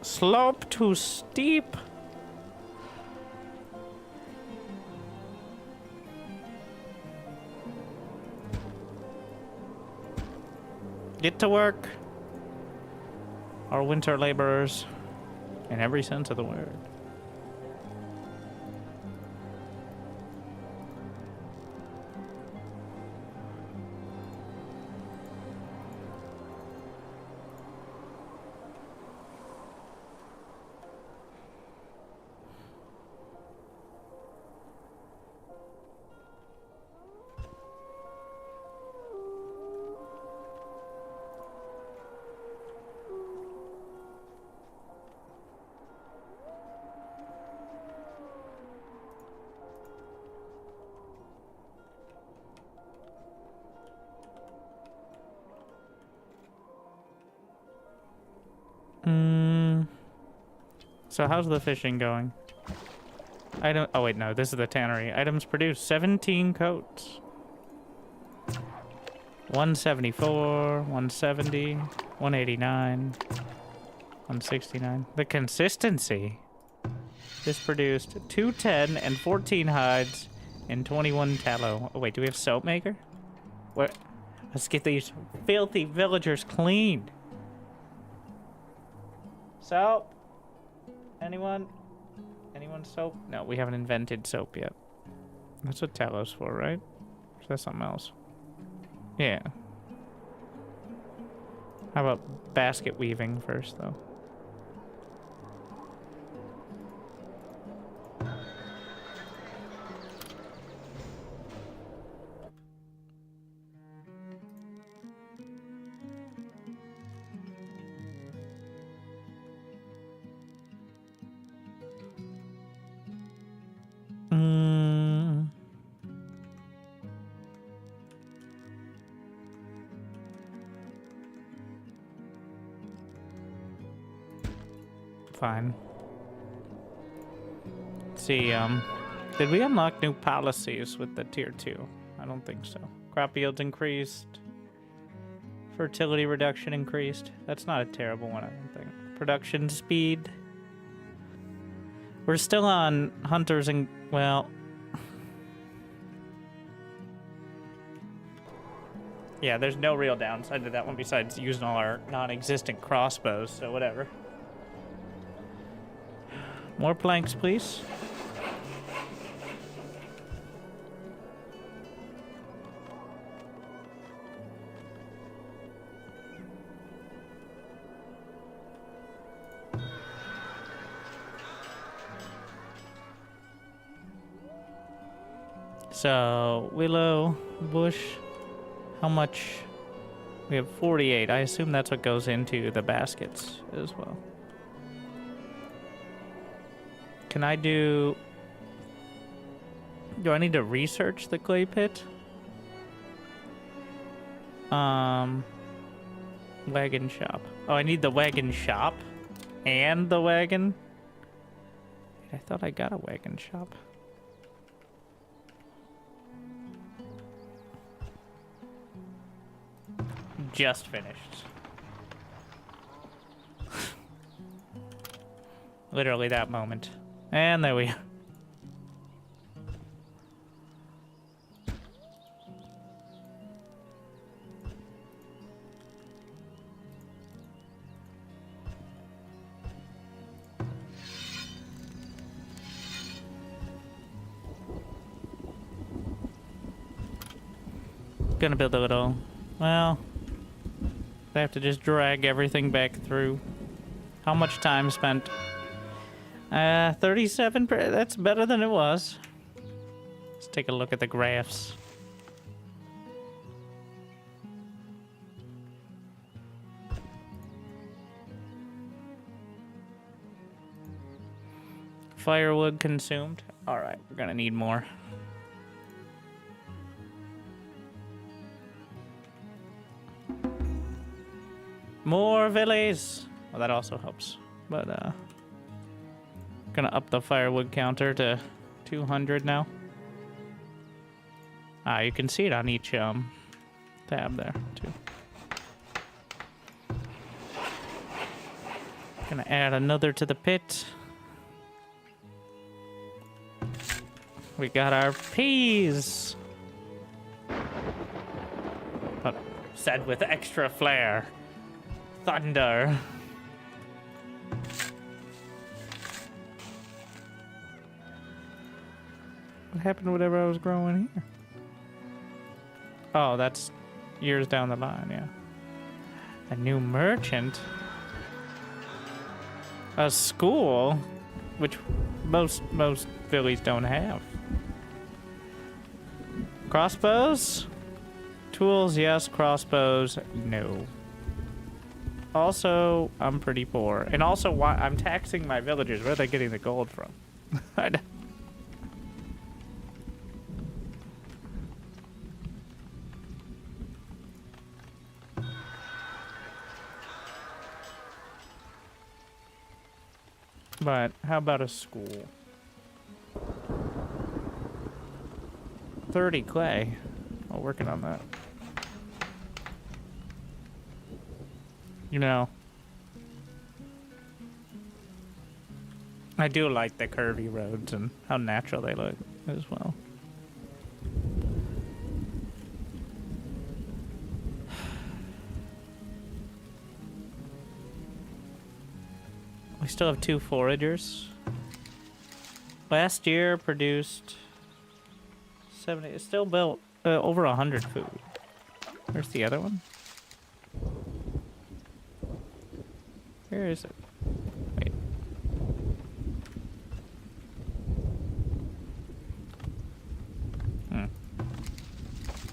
Speaker 1: slope too steep. Get to work. Our winter laborers, in every sense of the word. So how's the fishing going? Item. Oh wait, no. This is the tannery. Items produced: 17 coats. 174, 170, 189, 169. The consistency. This produced 210 and 14 hides and 21 tallow. Oh wait, do we have soap maker? Where? Let's get these filthy villagers cleaned. Soap? Anyone? Anyone soap? No, we haven't invented soap yet. That's what tallow's for, right? Or is that something else? Yeah. How about basket weaving first, though? Fine. Let's see, did we unlock new policies with the tier 2? I don't think so. Crop yields increased. Fertility reduction increased. That's not a terrible one, I don't think. Production speed. We're still on hunters and, well... yeah, there's no real downside to that one besides using all our non-existent crossbows, so whatever. More planks, please. So, willow, bush, how much? We have 48. I assume that's what goes into the baskets as well. Can I do I need to research the clay pit? Wagon shop. Oh, I need the wagon shop and the wagon? I thought I got a wagon shop. Just finished. Literally that moment. And there we are. Gonna build a little, well, they have to just drag everything back through. How much time spent? 37, that's better than it was. Let's take a look at the graphs. Firewood consumed. All right, we're gonna need more. More villies. Well, that also helps. But gonna up the firewood counter to 200 now. Ah, you can see it on each tab there too. Gonna add another to the pit. We got our peas. But said with extra flair. Thunder. What happened to whatever I was growing here? Oh, that's years down the line, yeah. A new merchant. A school, which most villies don't have. Crossbows? Tools, yes. Crossbows, no. Also, I'm pretty poor. And also, why I'm taxing my villagers. Where are they getting the gold from? But how about a school? 30 clay. I'm working on that. You know, I do like the curvy roads and how natural they look as well. We still have 2 foragers. Last year produced 70. It still built over 100 food. Where's the other one? Where is it? Wait.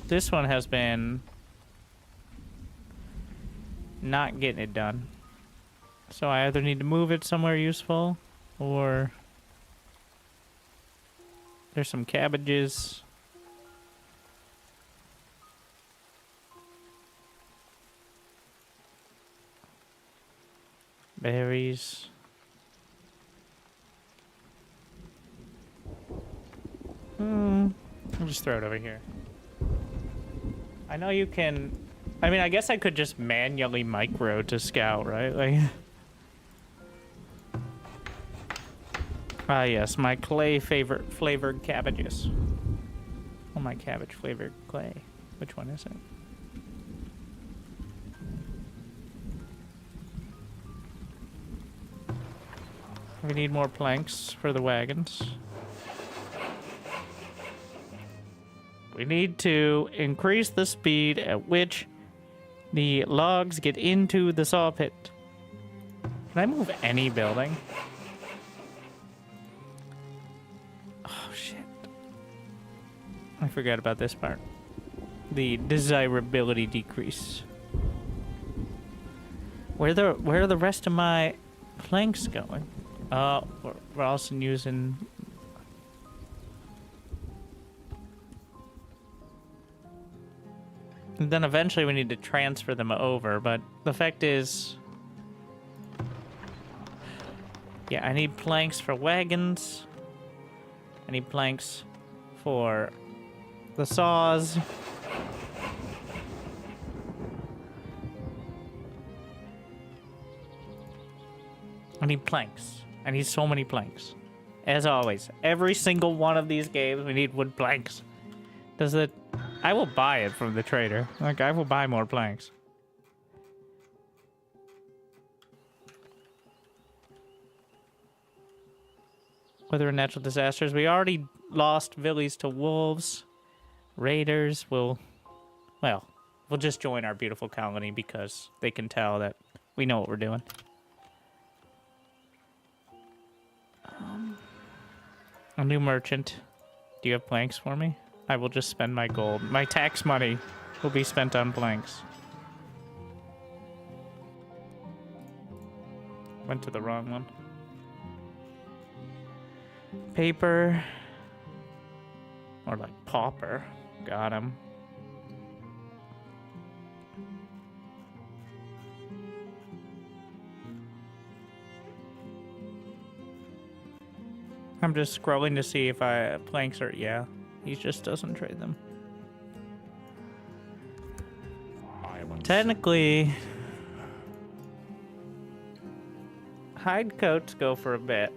Speaker 1: This one has been not getting it done. So I either need to move it somewhere useful, or there's some cabbages. Berries. I'll just throw it over here. I know you can... I mean, I guess I could just manually micro to scout, right? Like... Ah, yes, my clay flavored cabbages. Oh, my cabbage flavored clay. Which one is it? We need more planks for the wagons. We need to increase the speed at which the logs get into the saw pit. Can I move any building? Oh, shit. I forgot about this part. The desirability decrease. Where are the rest of my planks going? We're also using... And then eventually we need to transfer them over, but the fact is... Yeah, I need planks for wagons. I need planks for the saws. I need planks. I need so many planks. As always, every single one of these games, we need wood planks. Does it... I will buy it from the trader. Like, I will buy more planks. Weather and natural disasters. We already lost villies to wolves. Raiders will... Well, we'll just join our beautiful colony because they can tell that we know what we're doing. A new merchant. Do you have planks for me? I will just spend my gold. My tax money will be spent on planks. Went to the wrong one. Paper. Or like pauper. Got him. I'm just scrolling to see if planks are, yeah. He just doesn't trade them. Technically, hide coats go for a bit.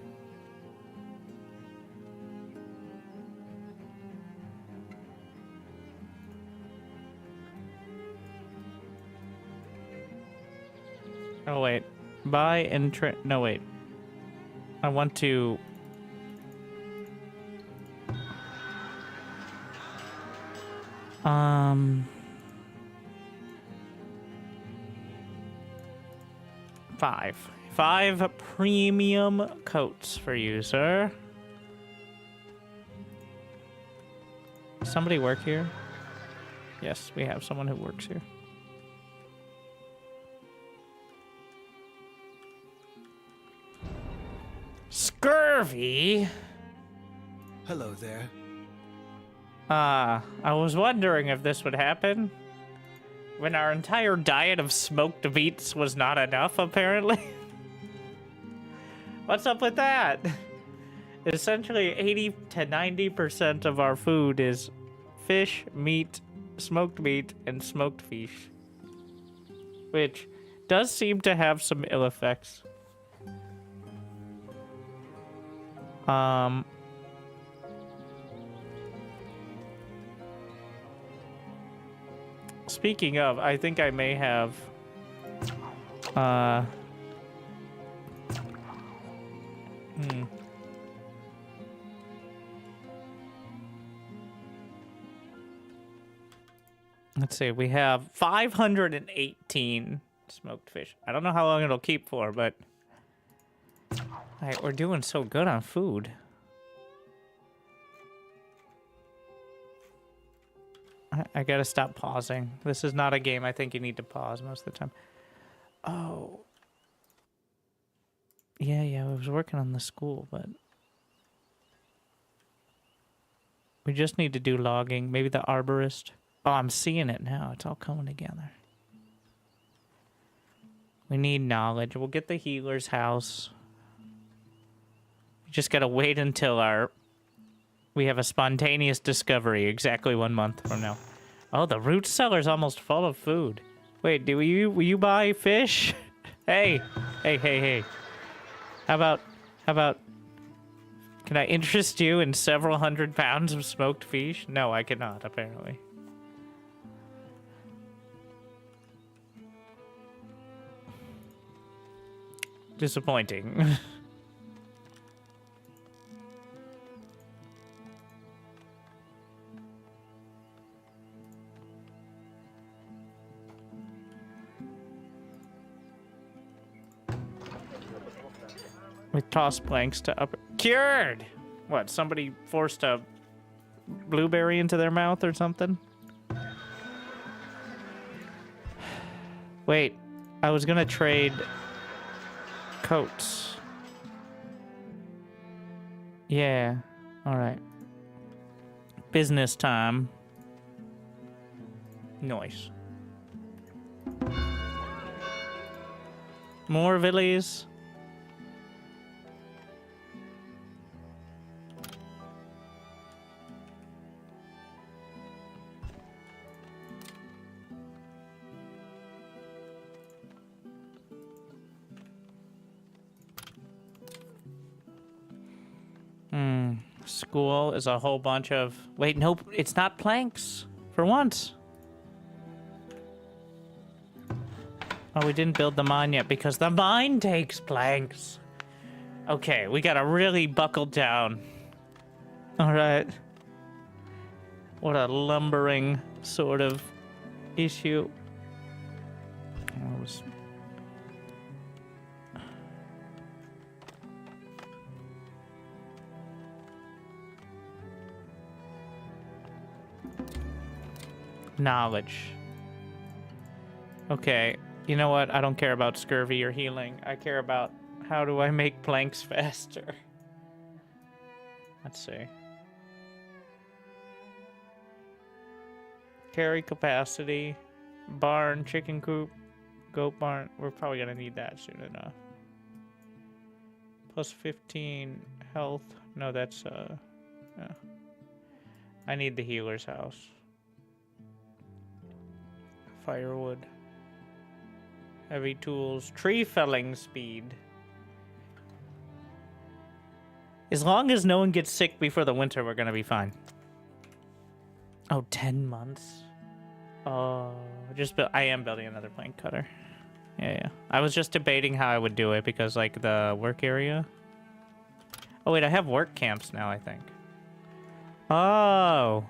Speaker 1: Oh wait, buy and no wait. I want to. Five premium coats for you, sir. Somebody work here? Yes, we have someone who works here. Scurvy?
Speaker 5: Hello there.
Speaker 1: I was wondering if this would happen. When our entire diet of smoked meats was not enough, apparently. What's up with that? Essentially, 80 to 90% of our food is fish, meat, smoked meat, and smoked fish. Which does seem to have some ill effects. Speaking of, I think I may have, Let's see, we have 518 smoked fish. I don't know how long it'll keep for, but we're doing so good on food. I gotta stop pausing. This is not a game I think you need to pause most of the time. Oh. Yeah, I was working on the school, but... we just need to do logging. Maybe the arborist. Oh, I'm seeing it now. It's all coming together. We need knowledge. We'll get the healer's house. We just gotta wait until we have a spontaneous discovery exactly 1 month from now. Oh, the root cellar's almost full of food. Wait, will you buy fish? Hey. How about, can I interest you in several 100 pounds of smoked fish? No, I cannot, apparently. Disappointing. We toss blanks to upper... Cured! What, somebody forced a blueberry into their mouth or something? Wait, I was gonna trade coats. Yeah, alright. Business time. Nice. More villies. School is a whole bunch of... Wait, nope, it's not planks. For once. Oh, we didn't build the mine yet because the mine takes planks. Okay, we gotta really buckle down. Alright. What a lumbering sort of issue. Oh, knowledge. Okay, you know what? I don't care about scurvy or healing. I care about how do I make planks faster. Let's see. Carry capacity, barn, chicken coop, goat barn. We're probably gonna need that soon enough. Plus 15 health. No, that's yeah. I need the healer's house. Firewood. Heavy tools. Tree felling speed. As long as no one gets sick before the winter, we're gonna be fine. Oh, 10 months. Oh, I am building another plank cutter. Yeah. I was just debating how I would do it because, like, the work area. Oh, wait, I have work camps now, I think. Oh.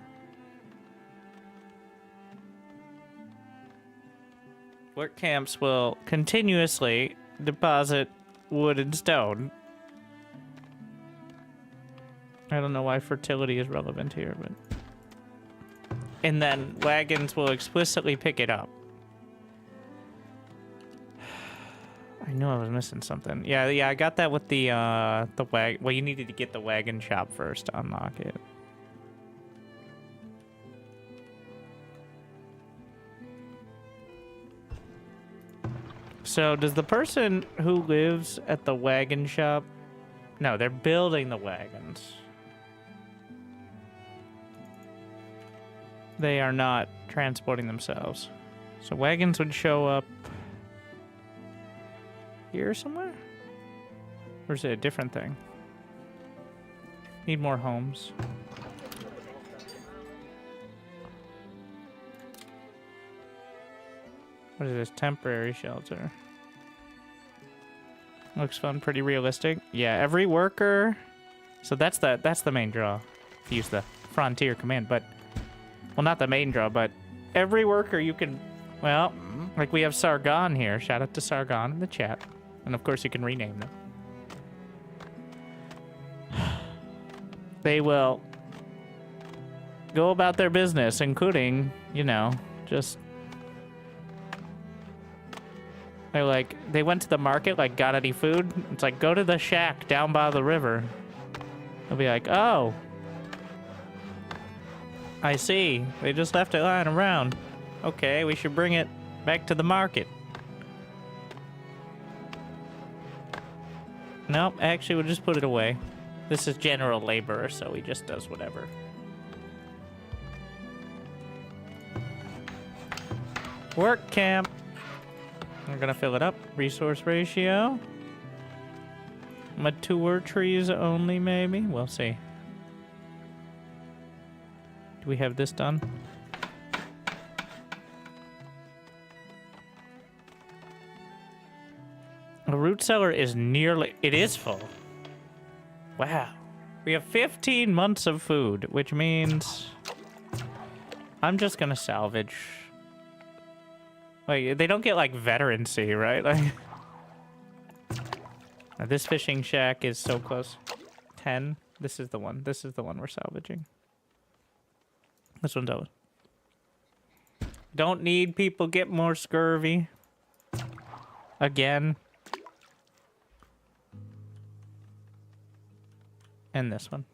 Speaker 1: Work camps will continuously deposit wood and stone. I don't know why fertility is relevant here, but... And then wagons will explicitly pick it up. I knew I was missing something. Yeah, I got that with the wagon. Well, you needed to get the wagon shop first to unlock it. So, does the person who lives at the wagon shop... No, they're building the wagons. They are not transporting themselves. So wagons would show up here somewhere? Or is it a different thing? Need more homes. What is this? Temporary shelter. Looks fun, pretty realistic. Yeah, every worker. So that's the main draw. If you use the Frontier command, but well, not the main draw, but every worker you can, well, like we have Sargon here. Shout out to Sargon in the chat. And of course you can rename them. They will go about their business, including, you know, just... They're like, they went to the market, like, got any food? It's like, go to the shack down by the river. They'll be like, oh. I see. They just left it lying around. Okay, we should bring it back to the market. Nope, actually, we'll just put it away. This is general labor, so he just does whatever. Work camp. We're gonna fill it up. Resource ratio. Mature trees only, maybe? We'll see. Do we have this done? The root cellar is nearly... It is full. Wow. We have 15 months of food, which means... I'm just gonna salvage... Like, they don't get, like, veterancy, right? Like... Now, this fishing shack is so close. 10. This is the one. This is the one we're salvaging. This one's over. Don't need people get more scurvy. Again. And this one.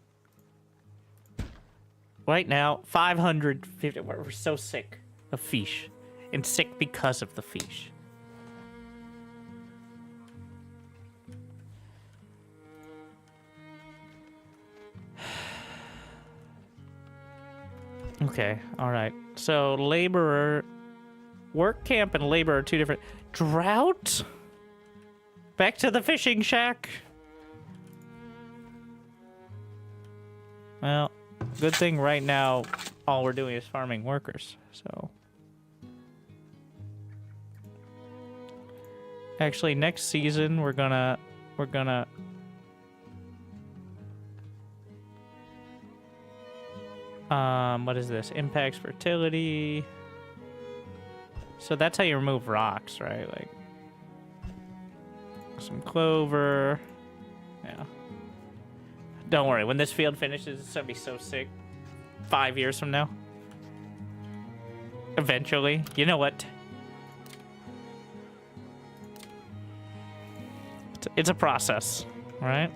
Speaker 1: Right now, 550. We're so sick of fish. And sick because of the fish. Okay, alright. So, laborer... Work camp and labor are two different... Drought? Back to the fishing shack? Well, good thing right now all we're doing is farming workers, so... Actually, next season we're gonna... what is this? Impacts fertility. So that's how you remove rocks, right? Like... Some clover. Yeah. Don't worry, when this field finishes, it's gonna be so sick. 5 years from now. Eventually. You know what? It's a process, right?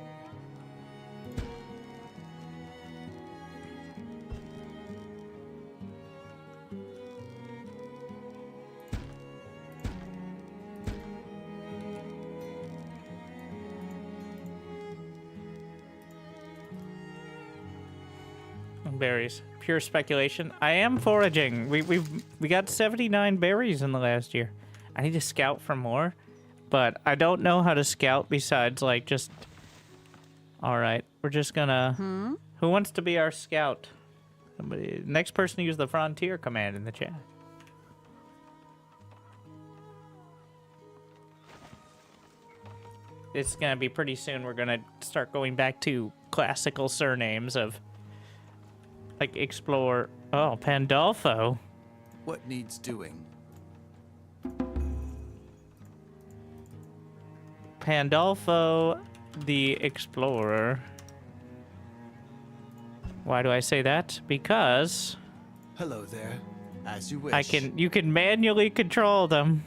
Speaker 1: berries. Pure speculation. I am foraging. We got 79 berries in the last year. I need to scout for more, but I don't know how to scout besides like just. All right, we're just gonna. Who wants to be our scout? Somebody. Next person to use the frontier command in the chat. It's gonna be pretty soon. We're gonna start going back to classical surnames of. Like, explore... Oh, Pandolfo.
Speaker 5: What needs doing?
Speaker 1: Pandolfo the Explorer. Why do I say that? Because...
Speaker 5: Hello there. As you wish.
Speaker 1: You can manually control them.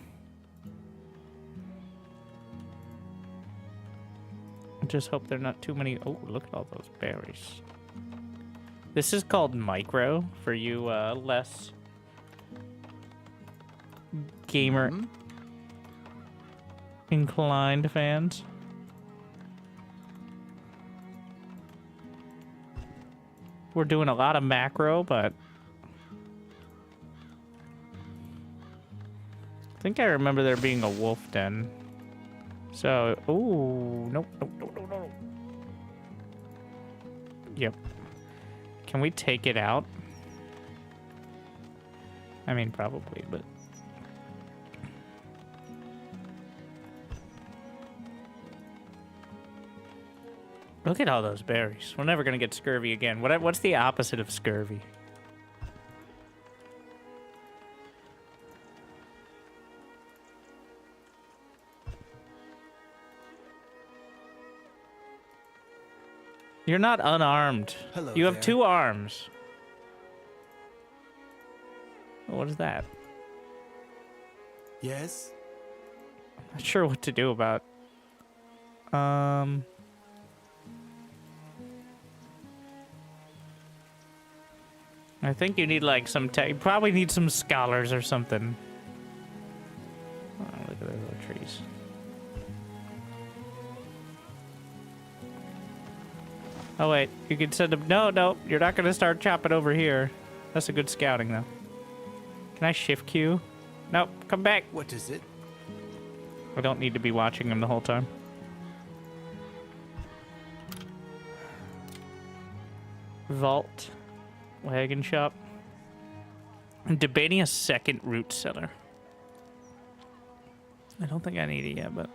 Speaker 1: I just hope they're not too many... Oh, look at all those berries. This is called micro for you less gamer inclined fans. We're doing a lot of macro, but I think I remember there being a wolf den. So, ooh, nope. Yep. Can we take it out? I mean, probably, but... Look at all those berries. We're never gonna get scurvy again. What's the opposite of scurvy? You're not unarmed.
Speaker 5: Hello
Speaker 1: you have
Speaker 5: there.
Speaker 1: 2 arms. What is that?
Speaker 5: Yes?
Speaker 1: Not sure what to do about. I think you need like some you probably need some scholars or something. Oh, look at those little trees. Oh wait, you can send them. No, you're not gonna start chopping over here. That's a good scouting though. Can I shift Q? Nope, come back.
Speaker 5: What is it?
Speaker 1: I don't need to be watching him the whole time. Vault. Wagon shop. I'm debating a second root cellar. I don't think I need it yet, but...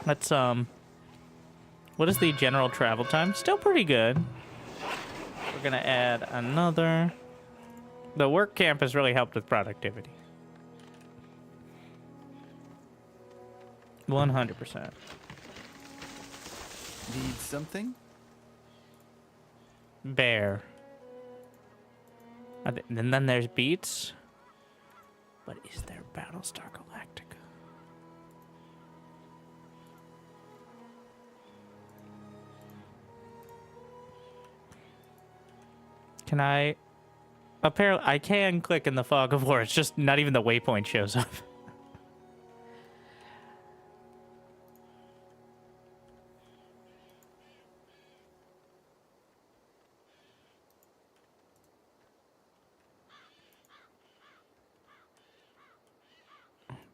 Speaker 1: Let's, what is the general travel time? Still pretty good. We're gonna add another... The work camp has really helped with productivity. 100%.
Speaker 5: Need something?
Speaker 1: Bear. And then there's Beats. But is there Battlestar Galactica? Can I... Apparently, I can click in the Fog of War. It's just not even the waypoint shows up.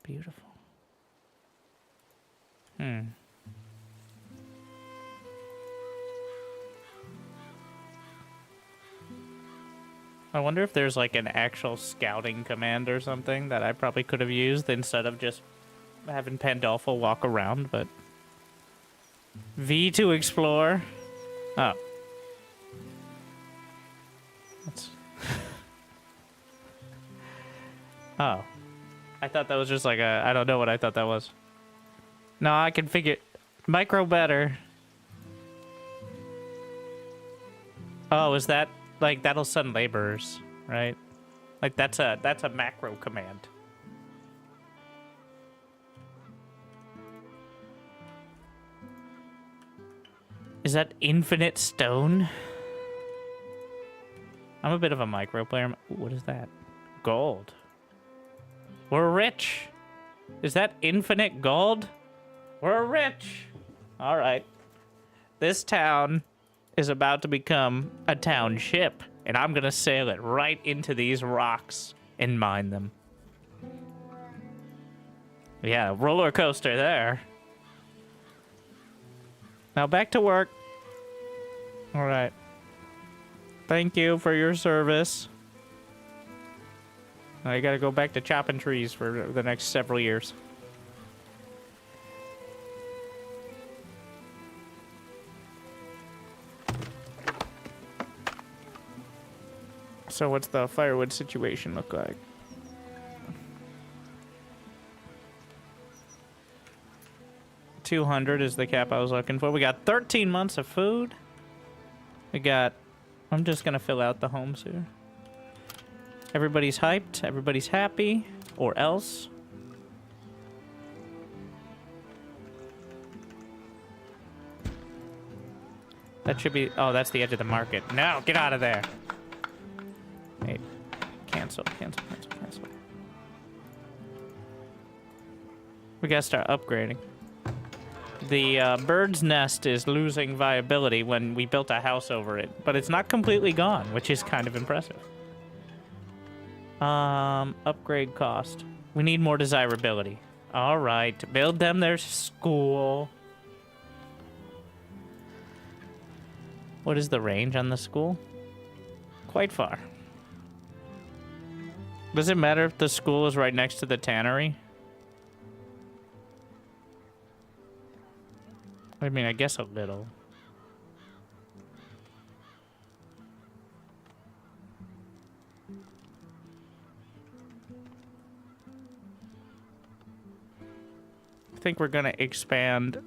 Speaker 1: Beautiful. I wonder if there's like an actual scouting command or something that I probably could have used instead of just having Pandolfo walk around, but... V to explore. Oh. That's... Oh. I thought that was just like a... I don't know what I thought that was. No, I can figure... Micro better. Oh, is that... Like, that'll send laborers, right? Like, that's a macro command. Is that infinite stone? I'm a bit of a micro player. Ooh, what is that? Gold. We're rich. Is that infinite gold? We're rich. All right. This town is about to become a township, and I'm gonna sail it right into these rocks and mine them. Yeah, roller coaster there. Now back to work. All right. Thank you for your service. I gotta go back to chopping trees for the next several years. So what's the firewood situation look like? $200 is the cap I was looking for. We got 13 months of food. We got... I'm just gonna fill out the homes here. Everybody's hyped. Everybody's happy. Or else. That should be... Oh, that's the edge of the market. No, get out of there. Hey, cancel. We gotta start upgrading. The bird's nest is losing viability when we built a house over it, but it's not completely gone, which is kind of impressive. Upgrade cost. We need more desirability. All right, to build them their school. What is the range on the school? Quite far. Does it matter if the school is right next to the tannery? I mean, I guess a little. I think we're gonna expand.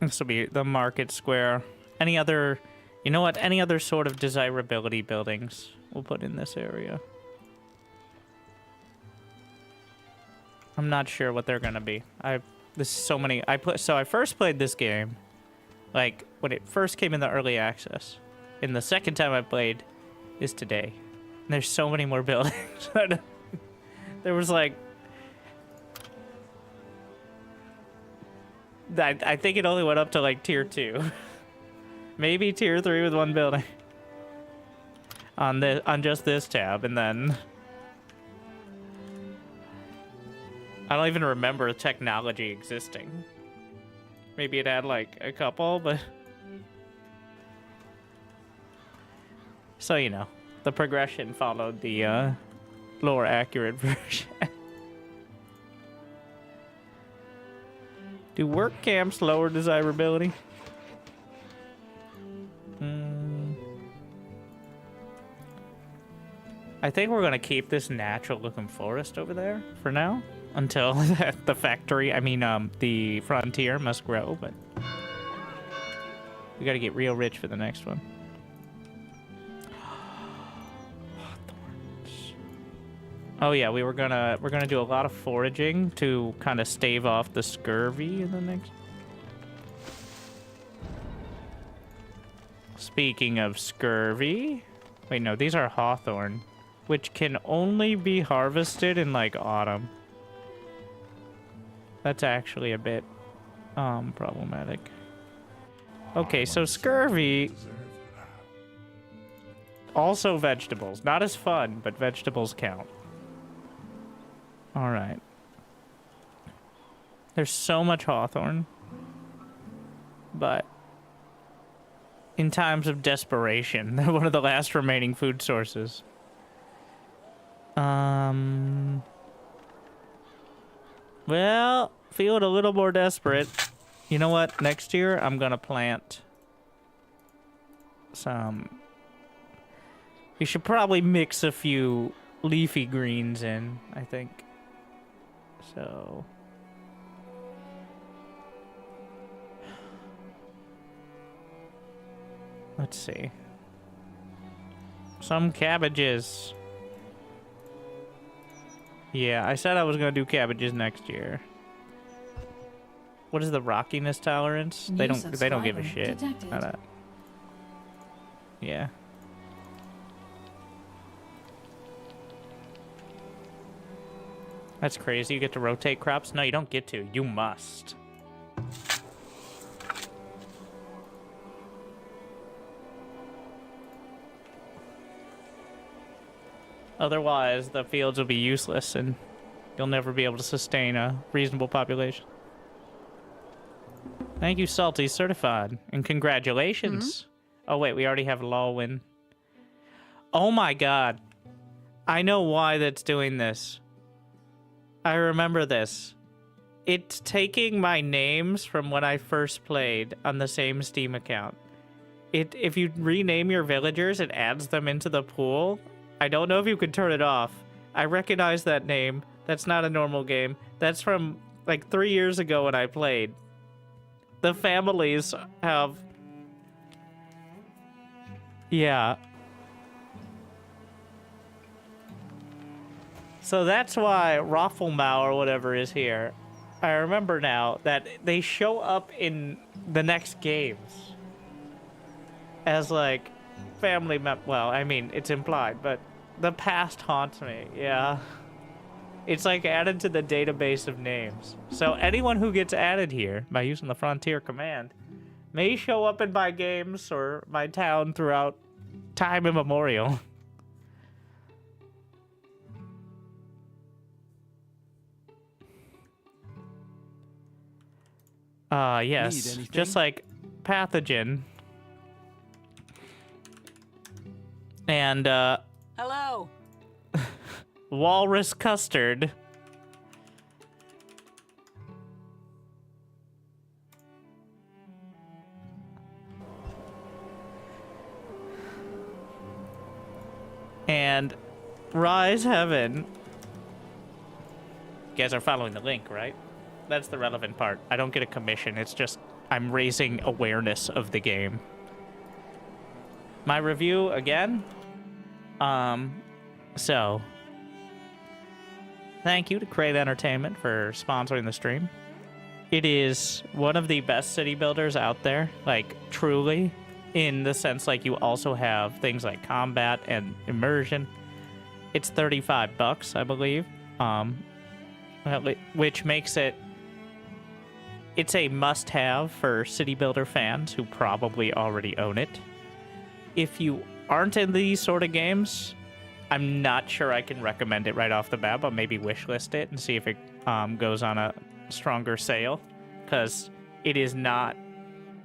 Speaker 1: This will be the market square. Any other, you know what? Any other sort of desirability buildings we'll put in this area. I'm not sure what they're gonna be. This is so many. So I first played this game, like when it first came in the early access, and the second time I played is today. And there's so many more buildings. There was like, I think it only went up to like tier 2. Maybe tier 3 with one building. On just this tab, and then I don't even remember technology existing. Maybe it had like a couple, but so you know, the progression followed the lower accurate version. Do work camps lower desirability? I think we're gonna keep this natural looking forest over there for now until the factory, the frontier must grow, but we gotta get real rich for the next one. Oh yeah, we're gonna do a lot of foraging to kind of stave off the scurvy in the next. Speaking of scurvy, wait, no, these are hawthorn, which can only be harvested in like autumn. That's actually a bit problematic. Okay, so scurvy. Also vegetables, not as fun, but vegetables count. All right. There's so much hawthorn, but in times of desperation, they're one of the last remaining food sources. Well, feeling a little more desperate. You know what? Next year, I'm gonna plant some. We should probably mix a few leafy greens in, I think. So let's see. Some cabbages. Yeah, I said I was gonna do cabbages next year. What is the rockiness tolerance? They don't give a shit. Yeah. That's crazy. You get to rotate crops? No, you don't get to. You must. Otherwise, the fields will be useless and you'll never be able to sustain a reasonable population. Thank you, Salty Certified. And congratulations. Oh, wait, we already have Lawwin. Oh my god. I know why that's doing this. I remember this. It's taking my names from when I first played on the same Steam account. If you rename your villagers, it adds them into the pool. I don't know if you can turn it off. I recognize that name. That's not a normal game. That's from like 3 years ago when I played. The families have... Yeah. So that's why Rafflemau or whatever is here. I remember now that they show up in the next games as like family well, I mean, it's implied, but the past haunts me. Yeah. It's like added to the database of names. So anyone who gets added here by using the Frontier command may show up in my games or my town throughout time immemorial. Yes, just like pathogen. And,
Speaker 3: Hello.
Speaker 1: walrus custard. And Rise Heaven. You guys are following the link, right? That's the relevant part. I don't get a commission. It's just I'm raising awareness of the game. My review again. So thank you to Crave Entertainment for sponsoring the stream. It is one of the best city builders out there, like truly, in the sense like you also have things like combat and immersion. It's $35, I believe, which makes it. It's a must-have for city builder fans who probably already own it. If you aren't in these sort of games, I'm not sure I can recommend it right off the bat, but maybe wishlist it and see if it goes on a stronger sale, because it is not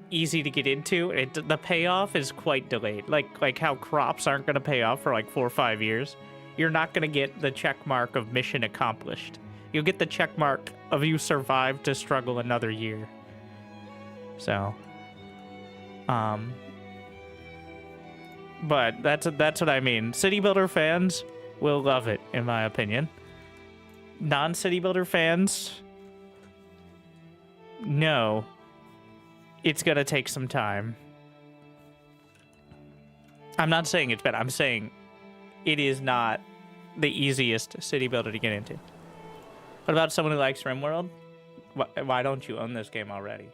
Speaker 1: easy to get into. The payoff is quite delayed. Like how crops aren't going to pay off for like 4 or 5 years. You're not going to get the check mark of mission accomplished. You'll get the check mark of you survived to struggle another year. So, but that's what I mean. City builder fans will love it, in my opinion. Non-city builder fans, no. It's gonna take some time. I'm not saying it's bad. I'm saying it is not the easiest city builder to get into. What about someone who likes RimWorld? Why don't you own this game already?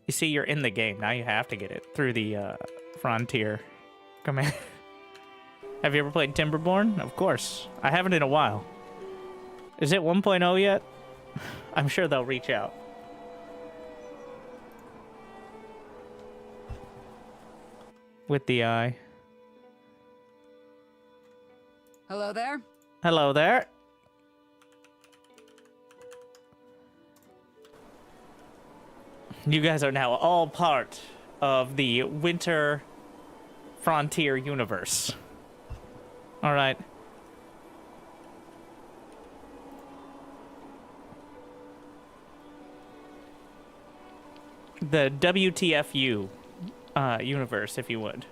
Speaker 1: You see, you're in the game. Now you have to get it through the Frontier command. Have you ever played Timberborn? Of course. I haven't in a while. Is it 1.0 yet? I'm sure they'll reach out. With the eye.
Speaker 3: Hello there.
Speaker 1: Hello there. You guys are now all part of the Winter Frontier universe. All right. The WTFU universe, if you would.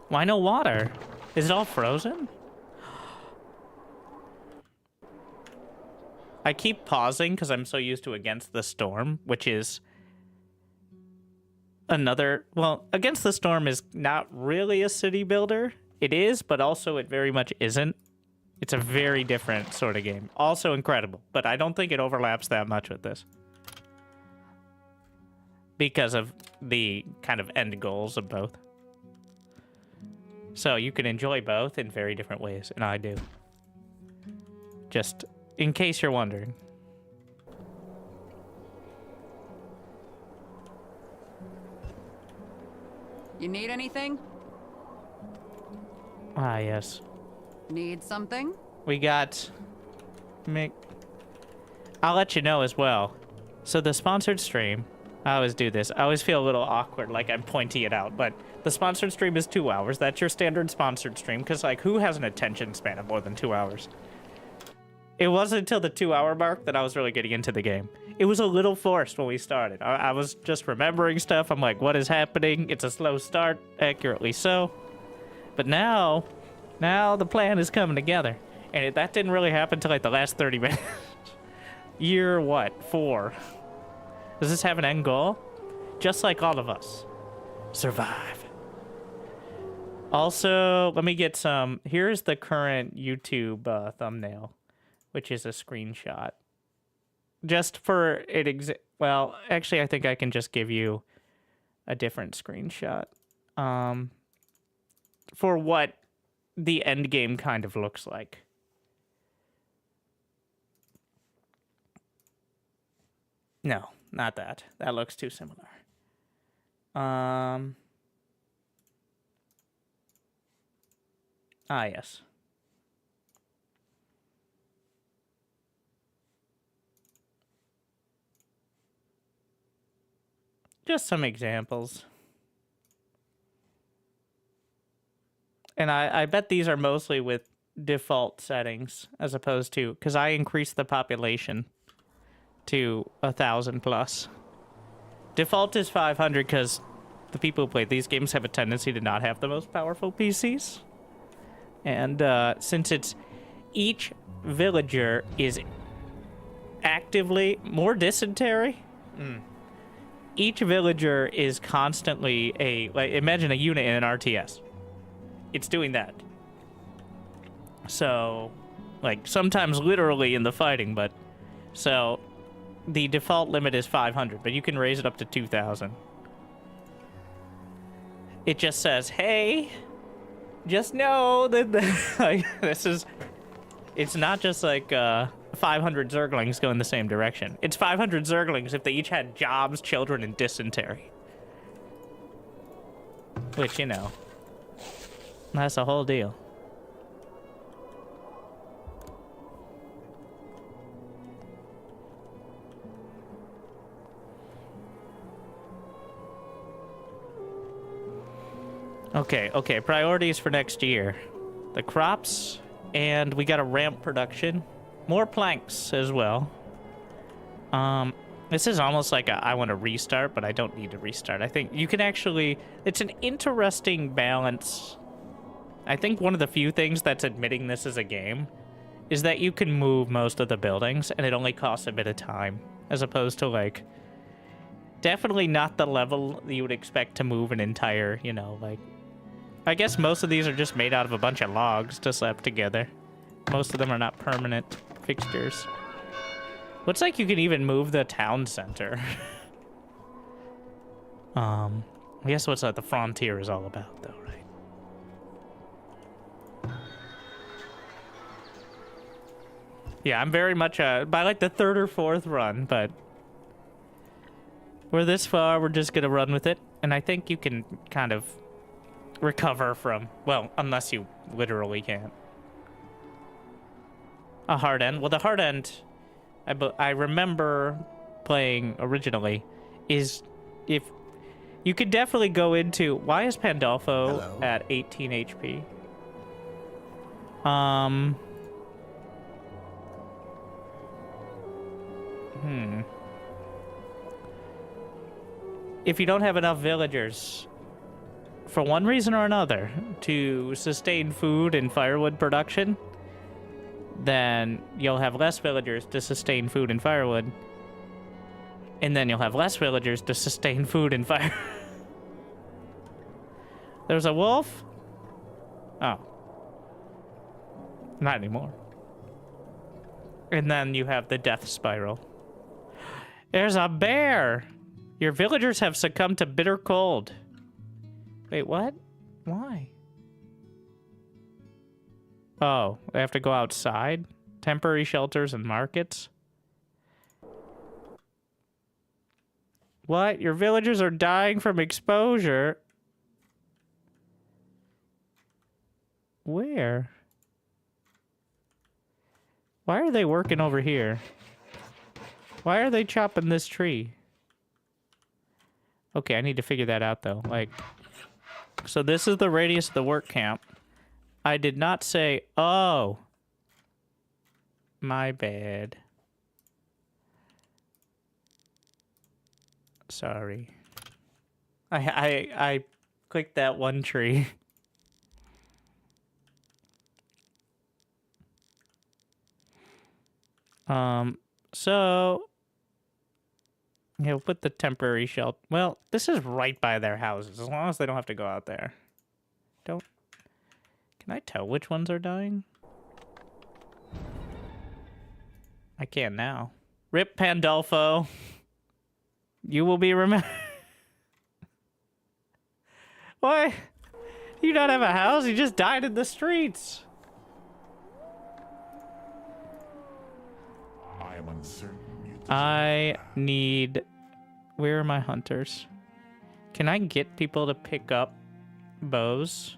Speaker 1: Why no water? Is it all frozen? I keep pausing because I'm so used to Against the Storm, which is another... Well, Against the Storm is not really a city builder. It is, but also it very much isn't. It's a very different sort of game. Also incredible, but I don't think it overlaps that much with this. Because of the kind of end goals of both. So you can enjoy both in very different ways, and I do. Just in case you're wondering.
Speaker 3: You need anything?
Speaker 1: Ah, yes.
Speaker 3: Need something?
Speaker 1: We got... I'll let you know as well. So the sponsored stream... I always do this. I always feel a little awkward, like I'm pointing it out, but the sponsored stream is 2 hours. That's your standard sponsored stream, because, like, who has an attention span of more than 2 hours? It wasn't until the 2-hour mark that I was really getting into the game. It was a little forced when we started. I was just remembering stuff. I'm like, what is happening? It's a slow start, accurately so. But now the plan is coming together. And that didn't really happen until, like, the last 30 minutes. Year, what? 4. Does this have an end goal? Just like all of us. Survive. Also, let me get some... Here's the current YouTube thumbnail, which is a screenshot. Just for it... Well, actually, I think I can just give you a different screenshot. For what the end game kind of looks like. No. Not that. That looks too similar. Ah, yes. Just some examples. And I bet these are mostly with default settings, as opposed to... Because I increased the population to 1,000 plus. Default is 500 because the people who play these games have a tendency to not have the most powerful PCs. And since it's each villager is actively more dysentery. Each villager is constantly imagine a unit in an RTS. It's doing that. So, like, sometimes literally in the fighting, but so the default limit is 500, but you can raise it up to 2,000. It just says, hey, just know that like, it's not just like 500 Zerglings go in the same direction. It's 500 Zerglings if they each had jobs, children, and dysentery. Which, you know, that's a whole deal. Okay, priorities for next year. The crops, and we gotta ramp production. More planks as well. This is almost like I want to restart, but I don't need to restart. I think you can actually... It's an interesting balance. I think one of the few things that's admitting this as a game is that you can move most of the buildings, and it only costs a bit of time, as opposed to, like... Definitely not the level you would expect to move an entire, you know, like... I guess most of these are just made out of a bunch of logs to slap together. Most of them are not permanent fixtures. Looks like you can even move the town center. I guess what's the frontier is all about, though, right? Yeah, I'm very much by like the 3rd or 4th run, but we're this far, we're just gonna run with it. And I think you can kind of recover from, well, unless you literally can't. A hard end. Well, the hard end, I remember playing originally, is if you could definitely go into... Why is Pandolfo
Speaker 5: Hello.
Speaker 1: at 18 HP? If you don't have enough villagers, for one reason or another, to sustain food and firewood production, then you'll have less villagers to sustain food and firewood. And then you'll have less villagers to sustain food and fire. There's a wolf? Oh. Not anymore. And then you have the death spiral. There's a bear! Your villagers have succumbed to bitter cold. Wait, what? Why? Oh, they have to go outside? Temporary shelters and markets? What? Your villagers are dying from exposure? Where? Why are they working over here? Why are they chopping this tree? Okay, I need to figure that out, though. Like, so this is the radius of the work camp. I did not say, oh. My bad. Sorry. I clicked that one tree. So yeah, we'll put the temporary shelter. Well, this is right by their houses, as long as they don't have to go out there. Can I tell which ones are dying? I can now. Rip Pandolfo. You will be remembered. Why? You don't have a house? You just died in the streets.
Speaker 7: I am uncertain you deserve
Speaker 1: I need... Where are my hunters? Can I get people to pick up bows?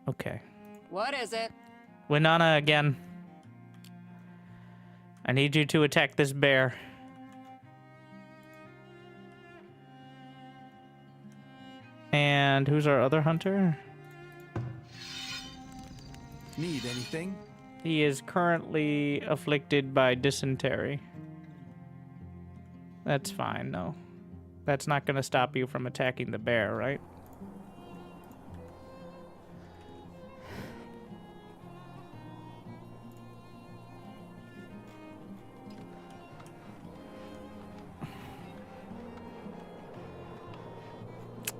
Speaker 1: Okay.
Speaker 3: What is it?
Speaker 1: Winana again. I need you to attack this bear. And who's our other hunter?
Speaker 5: Need anything?
Speaker 1: He is currently afflicted by dysentery. That's fine, no. That's not going to stop you from attacking the bear, right?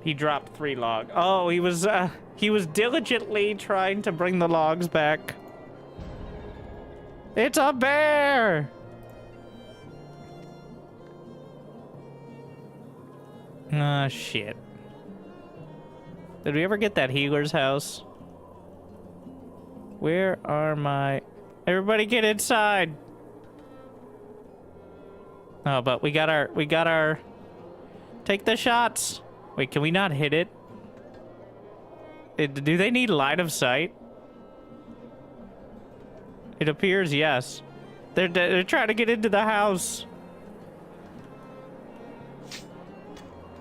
Speaker 1: He dropped 3 logs. Oh, he was diligently trying to bring the logs back. It's a bear! Ah, shit. Did we ever get that healer's house? Where are my... Everybody get inside! Oh, but we got our... Take the shots! Wait, can we not hit it? Do they need line of sight? It appears yes. They're trying to get into the house.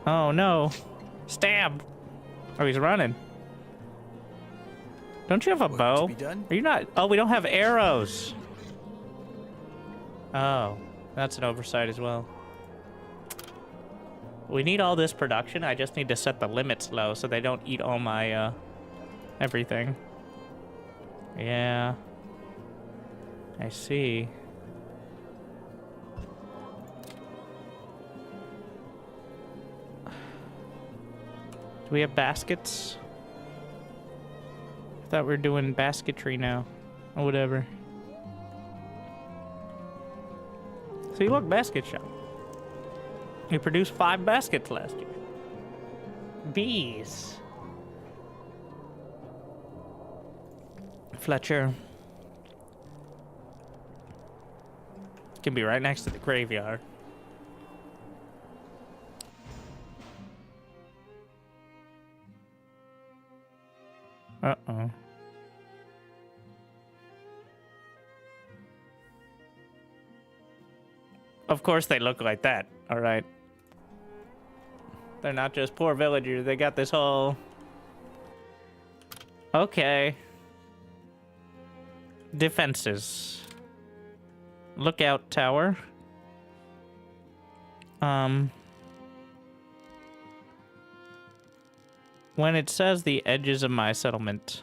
Speaker 1: Oh no. Stab. Oh, he's running. Don't you have a
Speaker 5: Work to
Speaker 1: bow?
Speaker 5: be done?
Speaker 1: Are you not? Oh, we don't have arrows. Oh, that's an oversight as well. We need all this production. I just need to set the limits low so they don't eat all my, everything. Yeah. I see. Do we have baskets? I thought we were doing basketry now. Or whatever. See, look, basket shop. We produced 5 baskets last year. Bees. Fletcher. Can be right next to the graveyard. Uh-oh. Of course they look like that, all right. They're not just poor villagers, they got this whole... Okay. Defenses. Lookout tower. When it says the edges of my settlement...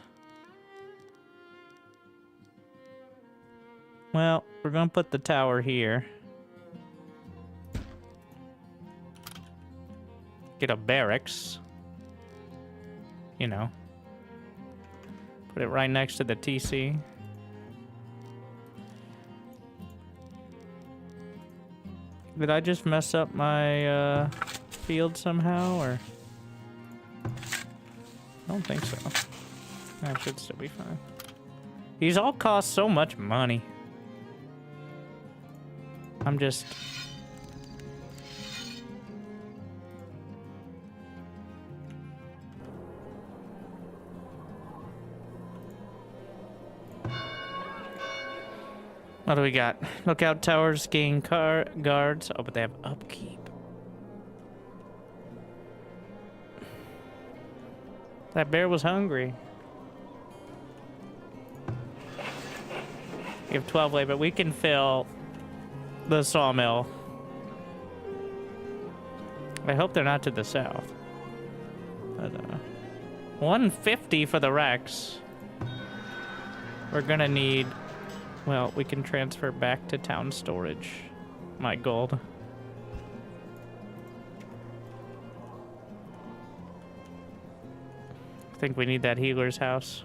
Speaker 1: Well, we're gonna put the tower here. Get a barracks. You know. Put it right next to the TC. Did I just mess up my field somehow, or? I don't think so. That should still be fine. These all cost so much money. I'm just... What do we got? Lookout towers gain guards. Oh, but they have upkeep. That bear was hungry. We have 12 labor. We can fill the sawmill. I hope they're not to the south. But, 150 for the Rex. We're gonna need... Well, we can transfer back to town storage. My gold. I think we need that healer's house.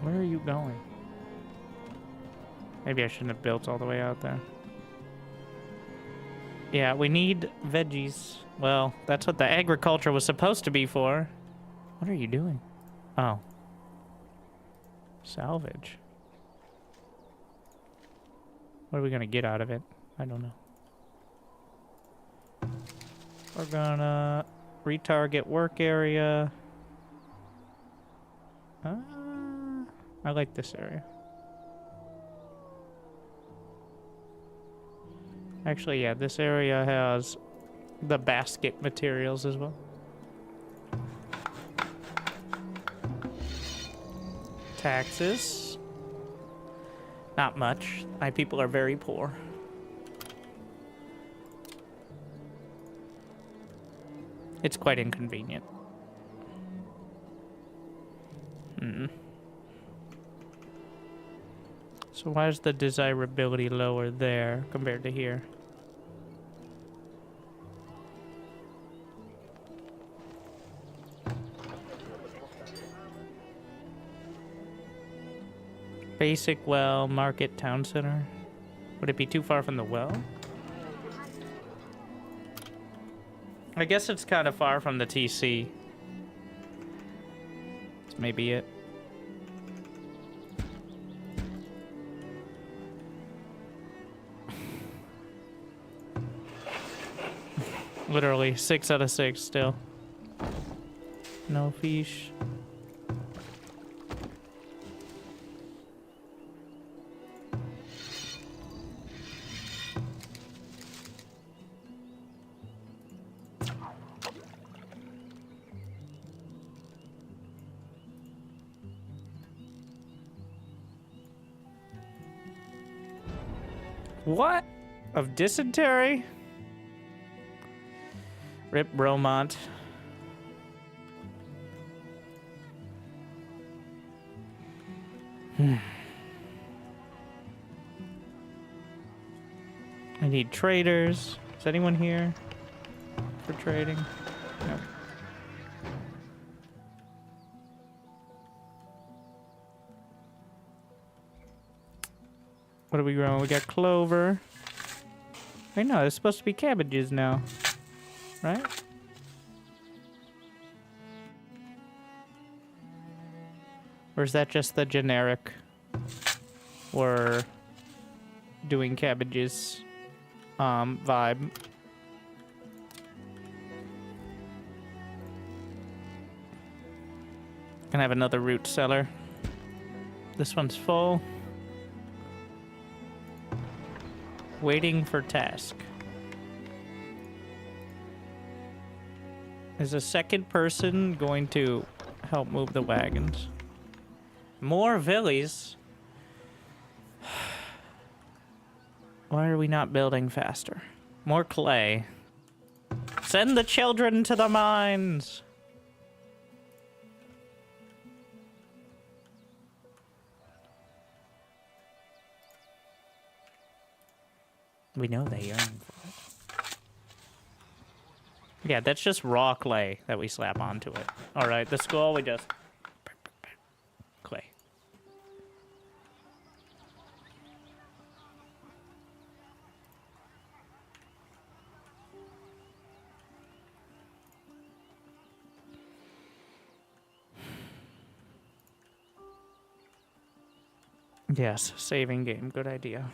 Speaker 1: Where are you going? Maybe I shouldn't have built all the way out there. Yeah, we need veggies. Well, that's what the agriculture was supposed to be for. What are you doing? Oh. Salvage. What are we gonna get out of it? I don't know. We're gonna retarget work area. I like this area. Actually, yeah, this area has the basket materials as well. Taxes. Not much. My people are very poor. It's quite inconvenient. So why is the desirability lower there compared to here? Basic well, market, town center. Would it be too far from the well? I guess it's kind of far from the TC. That's maybe it. Literally 6 out of 6 still. No fish. What? Of dysentery? Rip Bromont. I need traders. Is anyone here for trading? No. What are we growing? We got clover. Wait, no, it's supposed to be cabbages now. Right? Or is that just the generic? We're doing cabbages vibe. Can have another root cellar. This one's full. Waiting for task. Is a second person going to help move the wagons? More villies. Why are we not building faster? More clay. Send the children to the mines. We know they yearn for it. Yeah, that's just raw clay that we slap onto it. All right, the skull we just clay. Yes, saving game, good idea.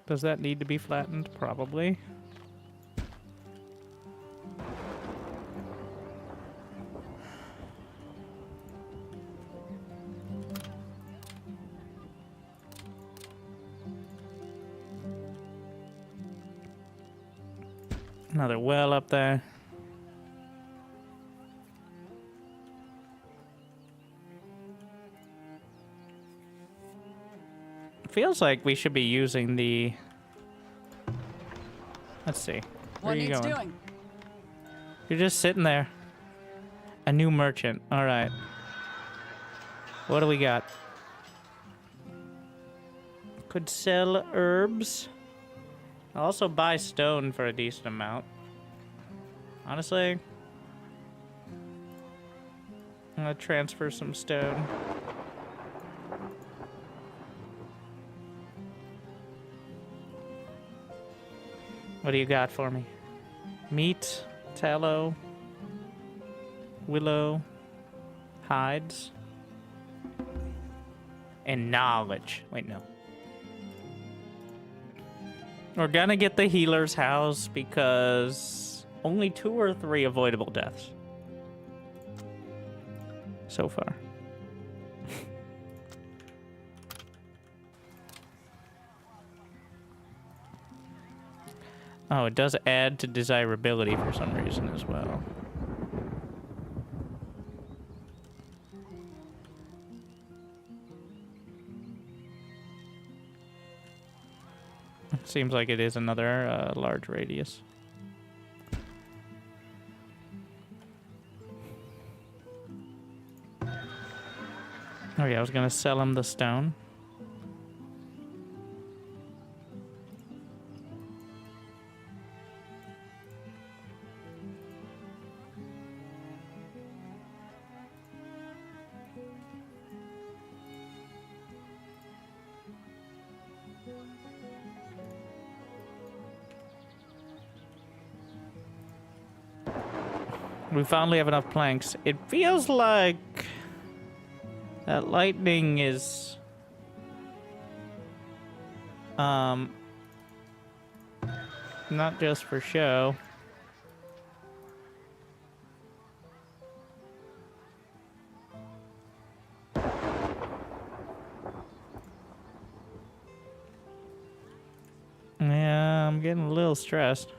Speaker 1: Does that need to be flattened? Probably. Another well up there. Feels like we should be using the... Let's see. Where
Speaker 3: What
Speaker 1: are you
Speaker 3: needs
Speaker 1: going?
Speaker 3: doing?
Speaker 1: You're just sitting there. A new merchant. All right. What do we got? Could sell herbs. I'll also buy stone for a decent amount. Honestly, I'm gonna transfer some stone. What do you got for me? Meat, tallow, willow, hides, and knowledge. Wait, no. We're gonna get the healer's house because only 2 or 3 avoidable deaths so far. Oh, it does add to desirability for some reason as well. Seems like it is another large radius. Oh yeah, I was gonna sell him the stone. We finally have enough planks. It feels like that lightning is not just for show. Yeah, I'm getting a little stressed.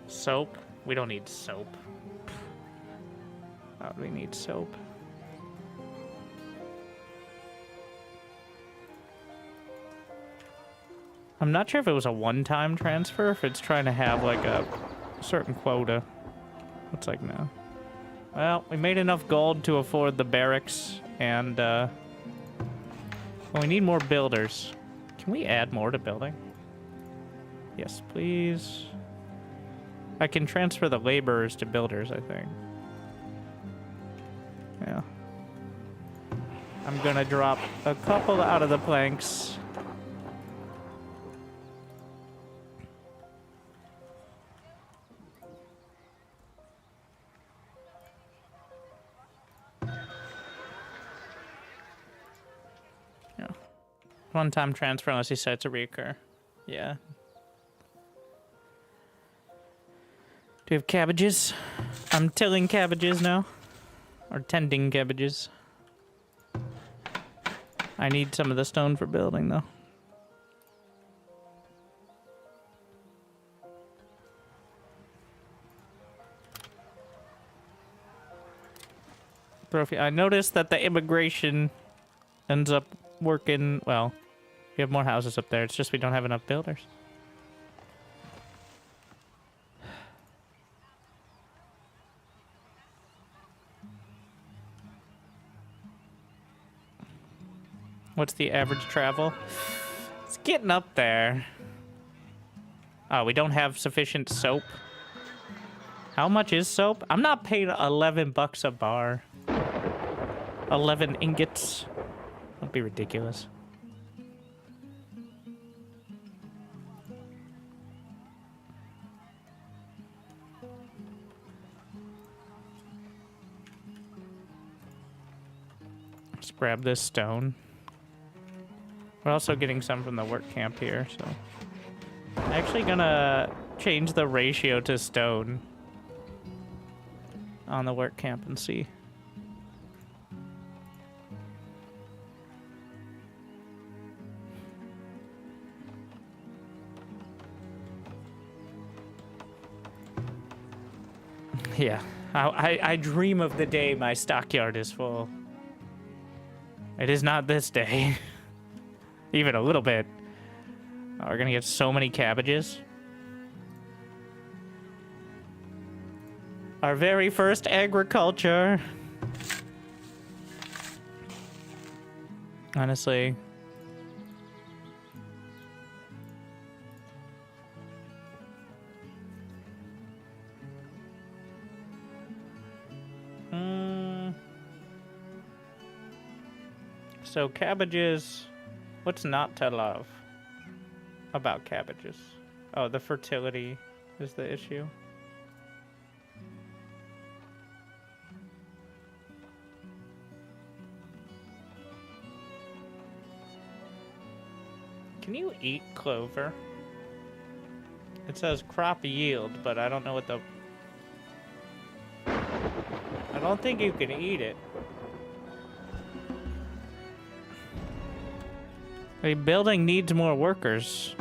Speaker 1: Soap? We don't need soap. Why would we need soap? I'm not sure if it was a one-time transfer, if it's trying to have like a certain quota. Looks like no. Well, we made enough gold to afford the barracks, and well, we need more builders. Can we add more to building? Yes, please. I can transfer the laborers to builders, I think. Yeah. I'm gonna drop a couple out of the planks. Yeah. One-time transfer unless he said to reoccur. Yeah. Do you have cabbages? I'm tilling cabbages now. Or tending cabbages. I need some of the stone for building, though. I noticed that the immigration ends up working well. We have more houses up there. It's just we don't have enough builders. What's the average travel? It's getting up there. Oh, we don't have sufficient soap. How much is soap? I'm not paying 11 bucks a bar. 11 ingots. That'd be ridiculous. Let's grab this stone. We're also getting some from the work camp here, so... I'm actually gonna change the ratio to stone on the work camp and see. Yeah, I dream of the day my stockyard is full. It is not this day. Even a little bit. Oh, we're gonna get so many cabbages. Our very first agriculture. Honestly. So cabbages, what's not to love about cabbages? Oh, the fertility is the issue. Can you eat clover? It says crop yield, but I don't know what the... I don't think you can eat it. A building needs more workers.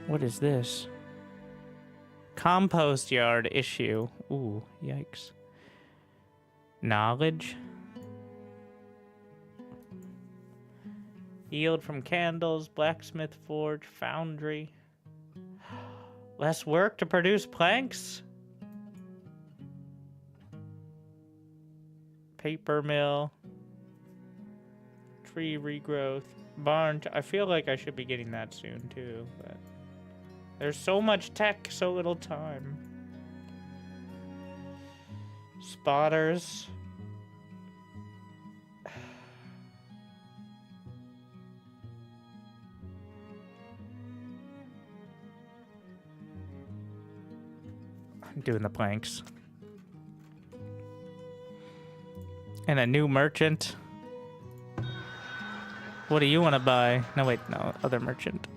Speaker 1: What is this? Compost yard issue. Ooh, yikes. Knowledge. Yield from candles, blacksmith forge, foundry. Less work to produce planks? Paper mill. Tree regrowth. Barn. I feel like I should be getting that soon too, but there's so much tech, so little time. Spotters. I'm doing the planks. And a new merchant. What do you want to buy? No, wait, no, other merchant.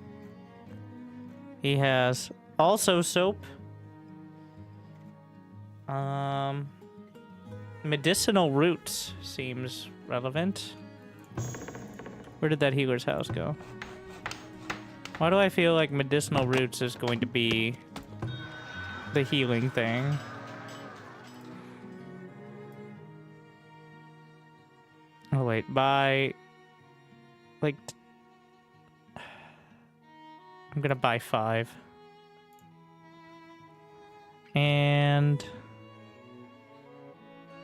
Speaker 1: He has also soap. Medicinal roots seems relevant. Where did that healer's house go? Why do I feel like medicinal roots is going to be the healing thing? Oh, wait, buy... Like... I'm gonna buy 5. And...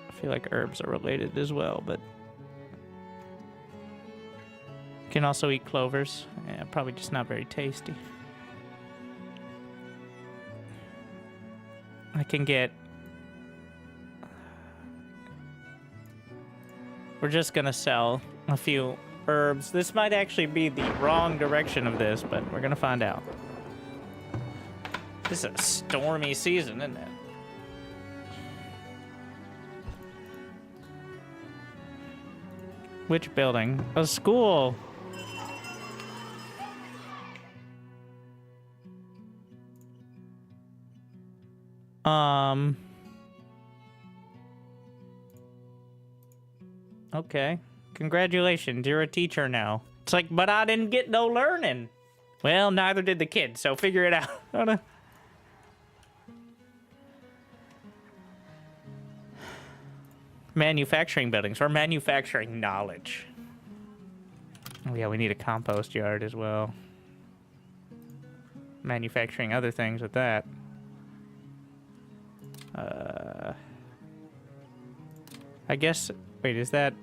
Speaker 1: I feel like herbs are related as well, but... You can also eat clovers. Yeah, probably just not very tasty. I can get... We're just gonna sell a few herbs. This might actually be the wrong direction of this, but we're gonna find out. This is a stormy season, isn't it? Which building? A school. Okay. Congratulations, you're a teacher now. It's like, but I didn't get no learning. Well, neither did the kids, so figure it out. manufacturing buildings. We're manufacturing knowledge. Oh yeah, we need a compost yard as well. Manufacturing other things with that. I guess... Wait, is that...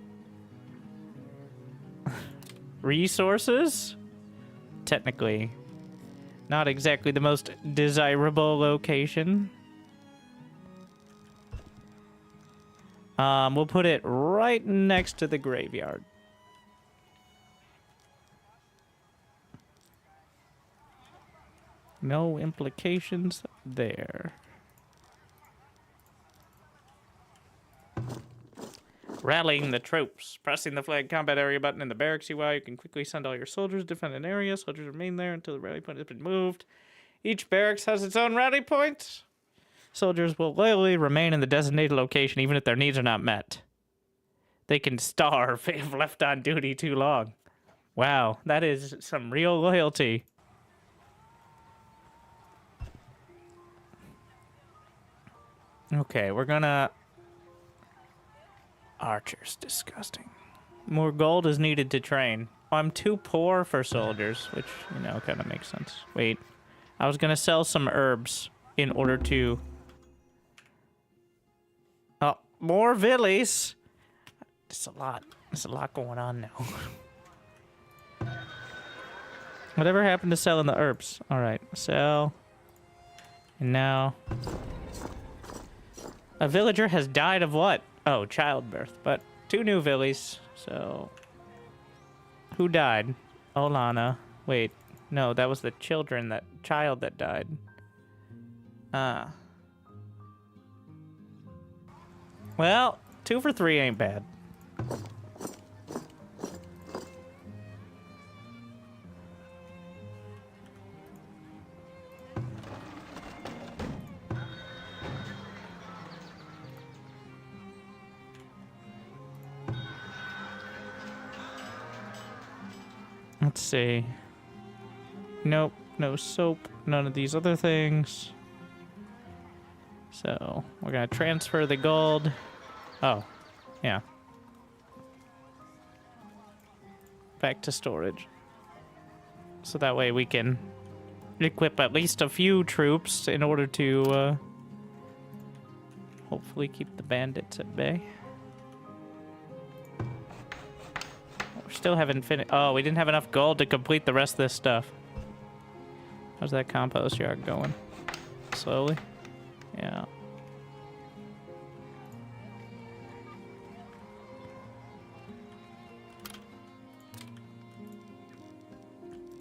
Speaker 1: resources? Technically. Not exactly the most desirable location. We'll put it right next to the graveyard. No implications there. Rallying the troops. Pressing the flag combat area button in the barracks UI, you can quickly send all your soldiers to defend an area. Soldiers remain there until the rally point has been moved. Each barracks has its own rally point. Soldiers will loyally remain in the designated location even if their needs are not met. They can starve if left on duty too long. Wow, that is some real loyalty. Okay, we're gonna... Archers, disgusting. More gold is needed to train. I'm too poor for soldiers, which, you know, kind of makes sense. Wait, I was gonna sell some herbs in order to... Oh, more villies! There's a lot. There's a lot going on now. Whatever happened to selling the herbs? Alright, sell. And now... A villager has died of what? Oh, childbirth. But 2 new villies, so... Who died? Olana. Wait, no, that was the child that died. Ah. Well, 2 for 3 ain't bad. Let's see. Nope, no soap, none of these other things. So, we're gonna transfer the gold. Oh, yeah. Back to storage. So that way we can equip at least a few troops in order to hopefully keep the bandits at bay. Still haven't finished. Oh, we didn't have enough gold to complete the rest of this stuff. How's that compost yard going? Slowly? Yeah.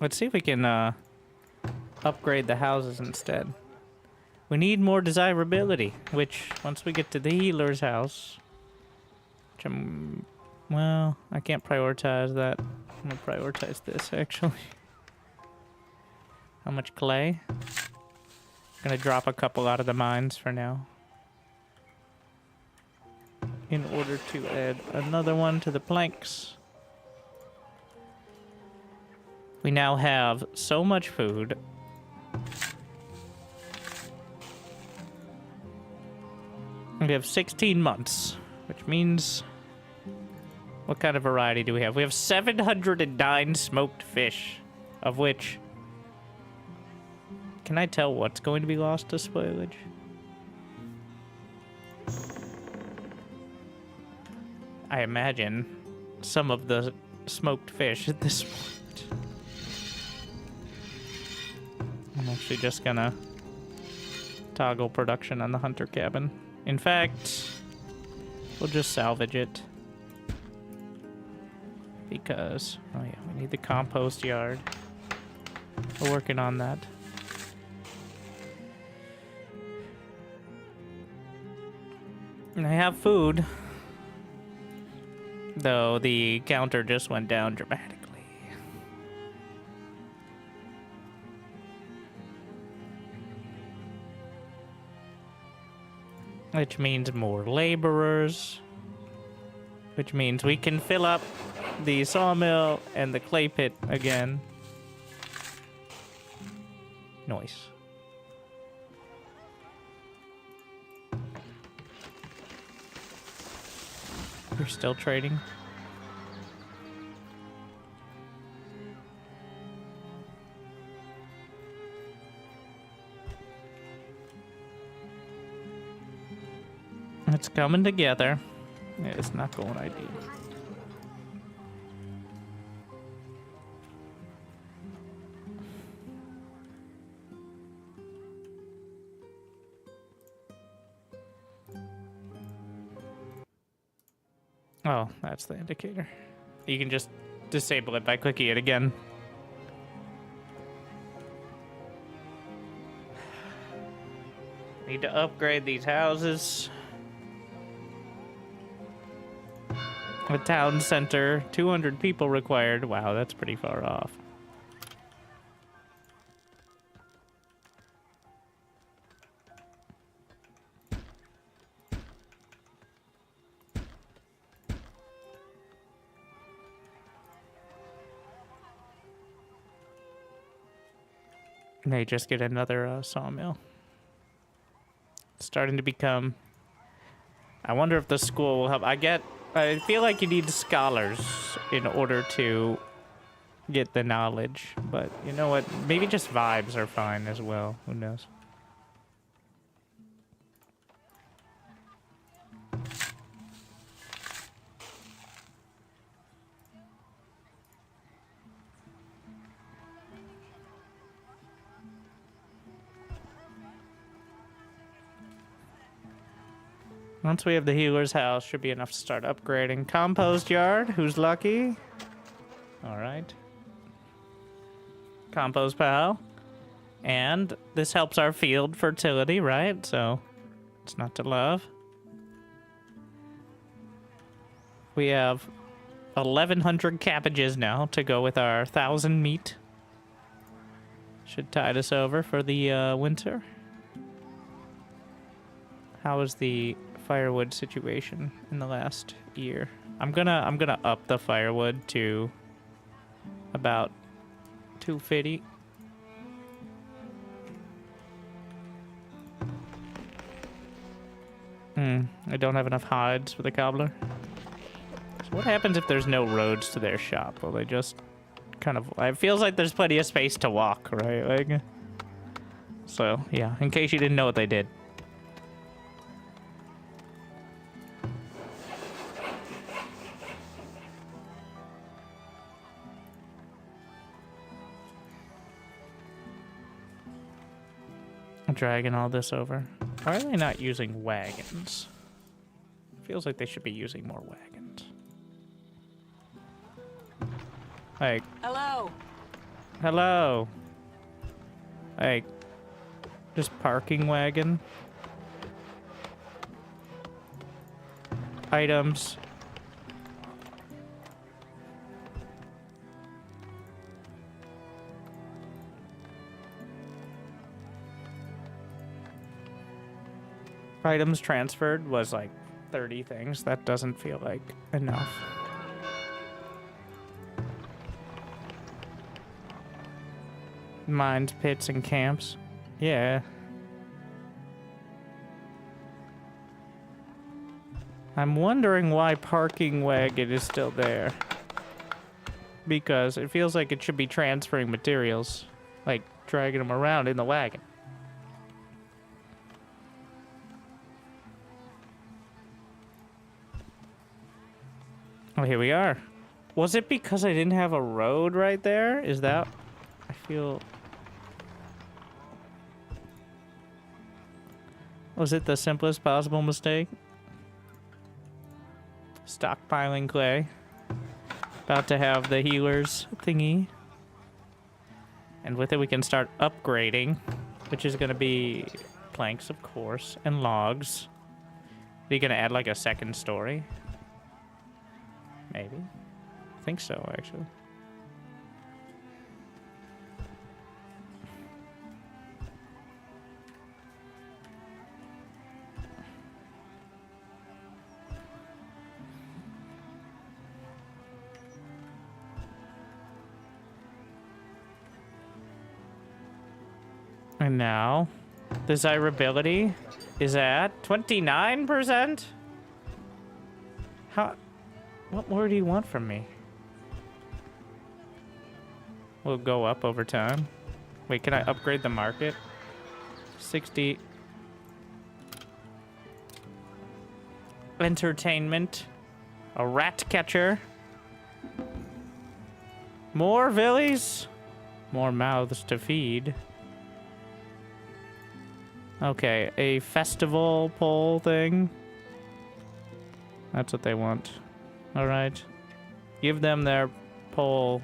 Speaker 1: Let's see if we can upgrade the houses instead. We need more desirability, which once we get to the healer's house, which I'm... Well, I can't prioritize that. I'm gonna prioritize this, actually. How much clay? Gonna drop a couple out of the mines for now. In order to add another one to the planks. We now have so much food. We have 16 months, which means... What kind of variety do we have? We have 709 smoked fish, of which... Can I tell what's going to be lost to spoilage? I imagine some of the smoked fish at this point. I'm actually just gonna toggle production on the hunter cabin. In fact, we'll just salvage it. Because, oh yeah, we need the compost yard. We're working on that. And I have food. Though the counter just went down dramatically. Which means more laborers. Which means we can fill up the sawmill and the clay pit again. Nice. We're still trading. It's coming together. Yeah, it's not going ideal. Oh, that's the indicator. You can just disable it by clicking it again. Need to upgrade these houses. A town center, 200 people required. Wow, that's pretty far off. They just get another sawmill. It's starting to become... I wonder if the school will help. I feel like you need scholars in order to get the knowledge. But you know what? Maybe just vibes are fine as well. Who knows? Once we have the healer's house, should be enough to start upgrading. Compost yard, who's lucky? Alright. Compost pile. And this helps our field fertility, right? So, it's not to love. We have 1,100 cabbages now to go with our 1,000 meat. Should tide us over for the winter. How is the firewood situation in the last year? I'm gonna up the firewood to about 250. I don't have enough hides for the cobbler. So what happens if there's no roads to their shop? Will they just kind of... It feels like there's plenty of space to walk, right? Like, so, yeah, in case you didn't know what they did. Dragging all this over. Why are they not using wagons? Feels like they should be using more wagons. Like,
Speaker 3: Hello.
Speaker 1: hello. Like, just parking wagon. Items. Items transferred was like 30 things. That doesn't feel like enough. Mines, pits, and camps. Yeah. I'm wondering why parking wagon is still there. Because it feels like it should be transferring materials. Like dragging them around in the wagon. Oh, here we are. Was it because I didn't have a road right there? Is that... I feel... Was it the simplest possible mistake? Stockpiling clay. About to have the healer's thingy. And with it we can start upgrading. Which is going to be planks, of course, and logs. Are you going to add like a second story? Maybe. I think so, actually. And now, desirability is at 29%? What more do you want from me? Will go up over time. Wait, can I upgrade the market? 60. Entertainment. A rat catcher. More villies. More mouths to feed. Okay, a festival pole thing. That's what they want. Alright. Give them their pole.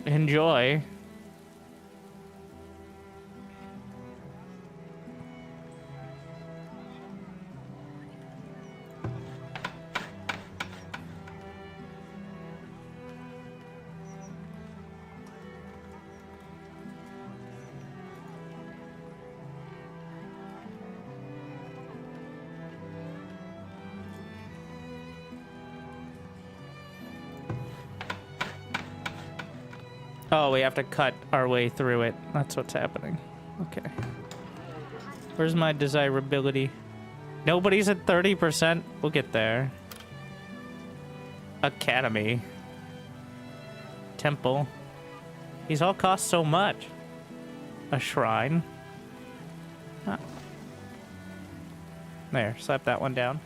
Speaker 1: Enjoy. Oh, we have to cut our way through it. That's what's happening. Okay. Where's my desirability? Nobody's at 30%. We'll get there. Academy. Temple. These all cost so much. A shrine. Huh. There, slap that one down.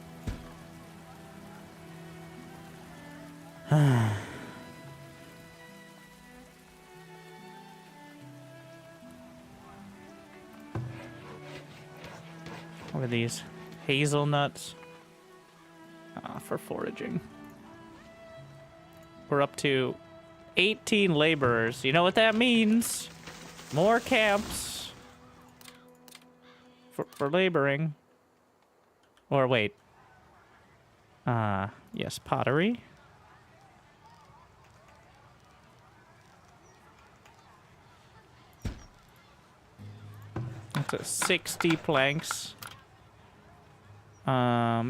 Speaker 1: What are these? Hazelnuts. For foraging. We're up to 18 laborers. You know what that means? More camps. For laboring. Or wait. Yes, pottery. That's a 60 planks.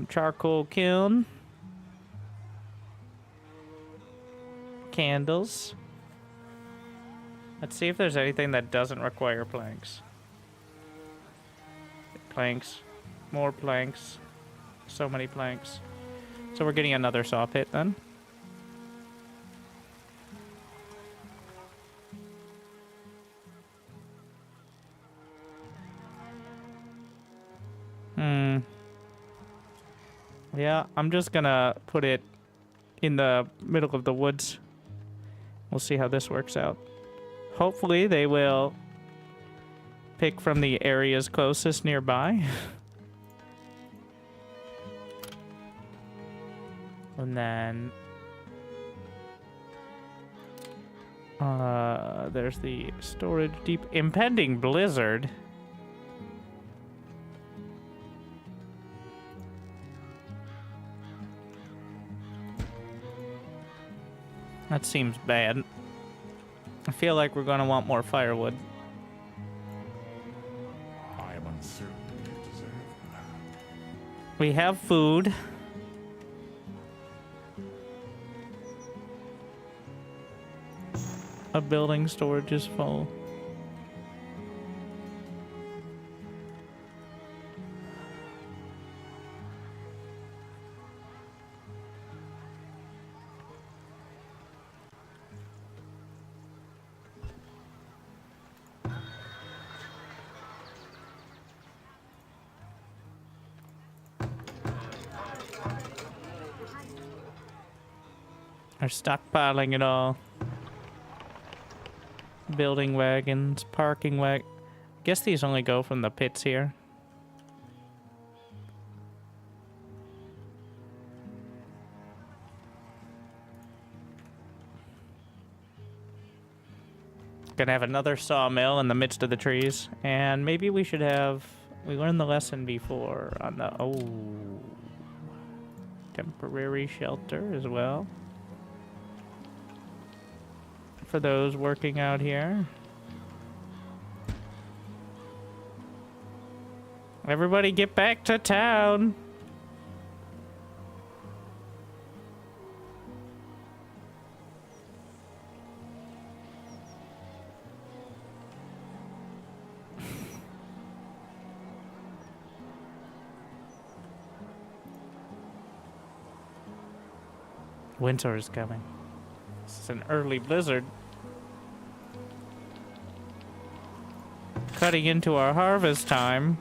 Speaker 1: Charcoal kiln. Candles. Let's see if there's anything that doesn't require planks. Planks. More planks. So many planks. So we're getting another saw pit then. Yeah, I'm just gonna put it in the middle of the woods. We'll see how this works out. Hopefully they will pick from the areas closest nearby. And then there's the storage deep impending blizzard. That seems bad. I feel like we're gonna want more firewood.
Speaker 7: I am uncertain you deserve that.
Speaker 1: We have food. A building storage is full. They're stockpiling it all. Building wagons, parking Guess these only go from the pits here. Gonna have another sawmill in the midst of the trees. And maybe we should have... We learned the lesson before on the... Oh. Temporary shelter as well. For those working out here. Everybody get back to town. Winter is coming. This is an early blizzard. Cutting into our harvest time.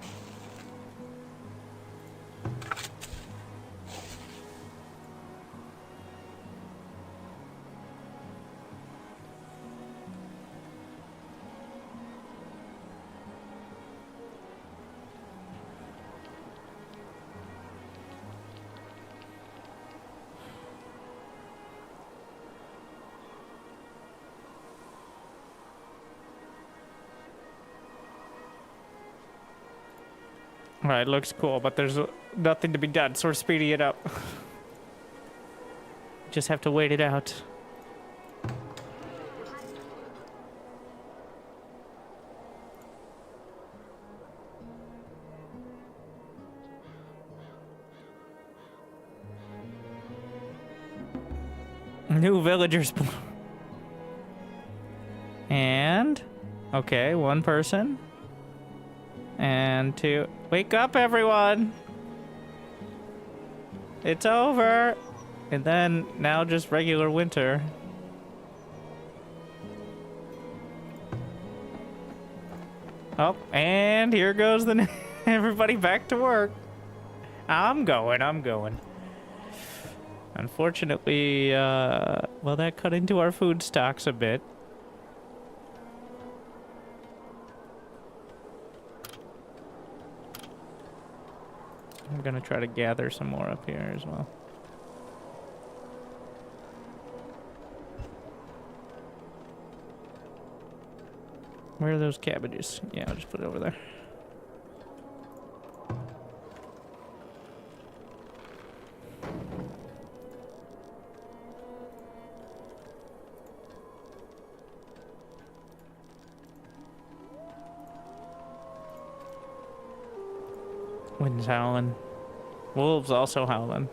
Speaker 1: Alright, looks cool, but there's nothing to be done, so we're speeding it up. Just have to wait it out. New villagers. And okay, one person. And two. Wake up, everyone! It's over! And then, now just regular winter. Oh, and here goes the... everybody back to work. I'm going. Unfortunately, well, that cut into our food stocks a bit. I'm gonna try to gather some more up here as well. Where are those cabbages? Yeah, I'll just put it over there. Wind's howling. Wolves also howling.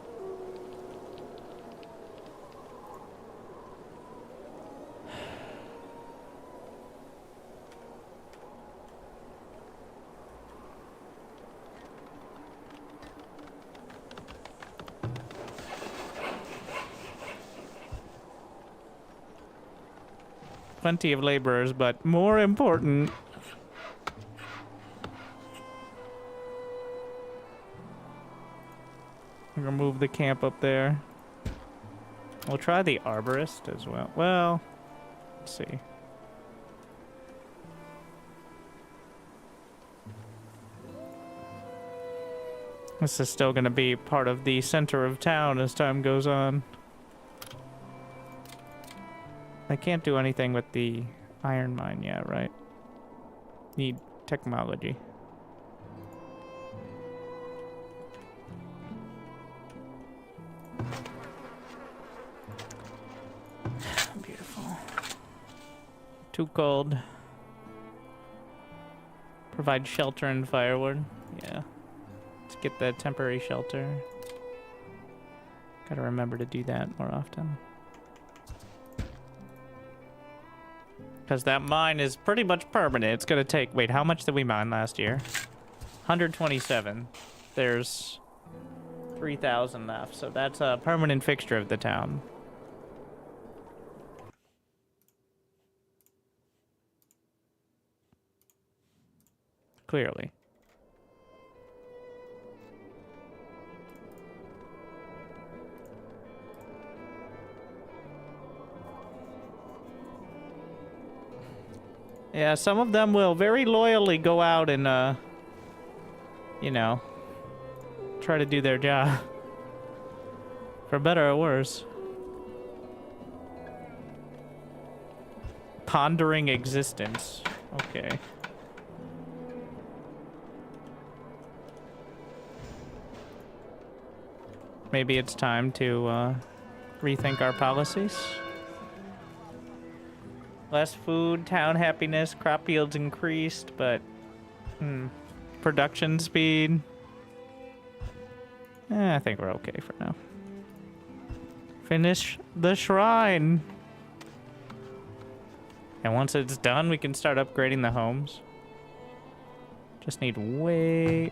Speaker 1: Plenty of laborers, but more important, I'm gonna move the camp up there. We'll try the arborist as well. Well, let's see. This is still gonna be part of the center of town as time goes on. I can't do anything with the iron mine yet, right? Need technology. Beautiful. Too cold. Provide shelter and firewood. Yeah. Let's get the temporary shelter. Gotta remember to do that more often. Because that mine is pretty much permanent. It's gonna take... Wait, how much did we mine last year? 127. There's 3,000 left, so that's a permanent fixture of the town. Clearly. Yeah, some of them will very loyally go out and, you know, try to do their job. For better or worse. Pondering existence. Okay. Maybe it's time to, rethink our policies. Less food, town happiness, crop yields increased, but production speed. I think we're okay for now. Finish the shrine. And once it's done, we can start upgrading the homes. Just need way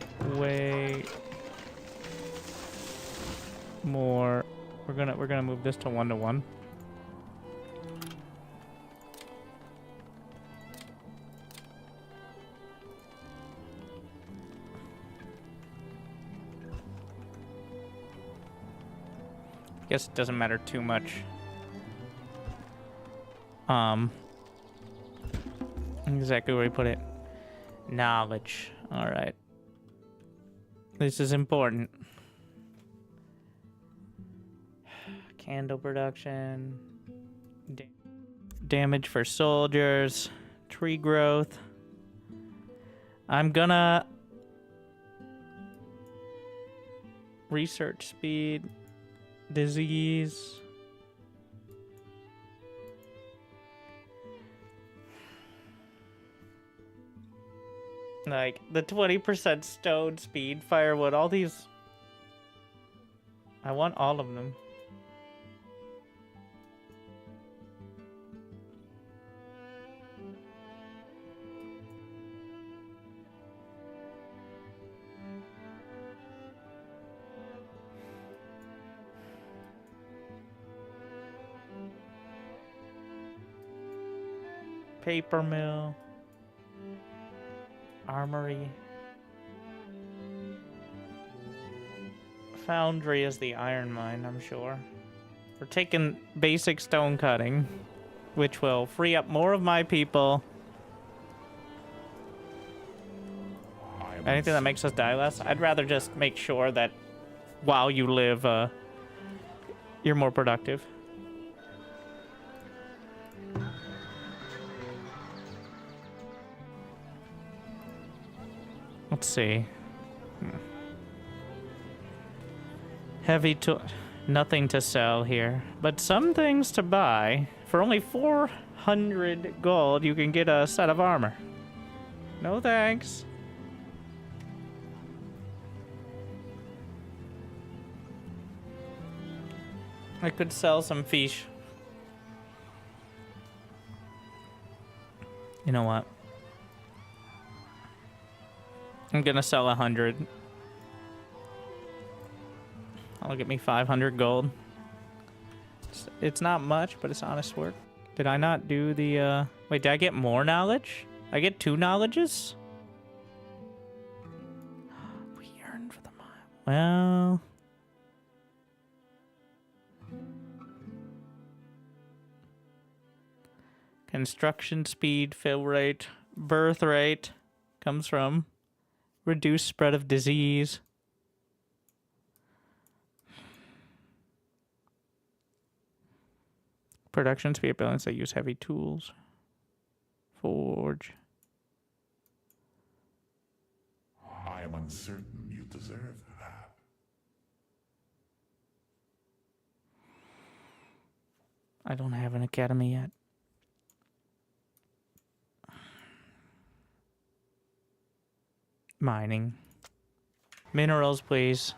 Speaker 1: more. We're gonna move this to 1-to-1. Guess it doesn't matter too much. Exactly where we put it. Knowledge. All right. This is important. Candle production. Damage for soldiers. Tree growth. I'm gonna research speed. Disease. Like, the 20% stone speed, firewood, all these. I want all of them. Paper mill. Armory. Foundry is the iron mine, I'm sure. We're taking basic stone cutting, which will free up more of my people. Anything that makes us die less? I'd rather just make sure that while you live, you're more productive. Let's see. Heavy to... Nothing to sell here. But some things to buy. For only 400 gold, you can get a set of armor. No thanks. I could sell some fish. You know what? I'm gonna sell 100. That'll get me 500 gold. It's not much, but it's honest work. Did I not do the, Wait, did I get more knowledge? I get 2 knowledges? We earned for the mile. Well... Construction speed, fill rate, birth rate comes from reduced spread of disease. Production speed balance, I use heavy tools. Forge.
Speaker 7: I am uncertain you deserve that.
Speaker 1: I don't have an academy yet. Mining. Minerals, please.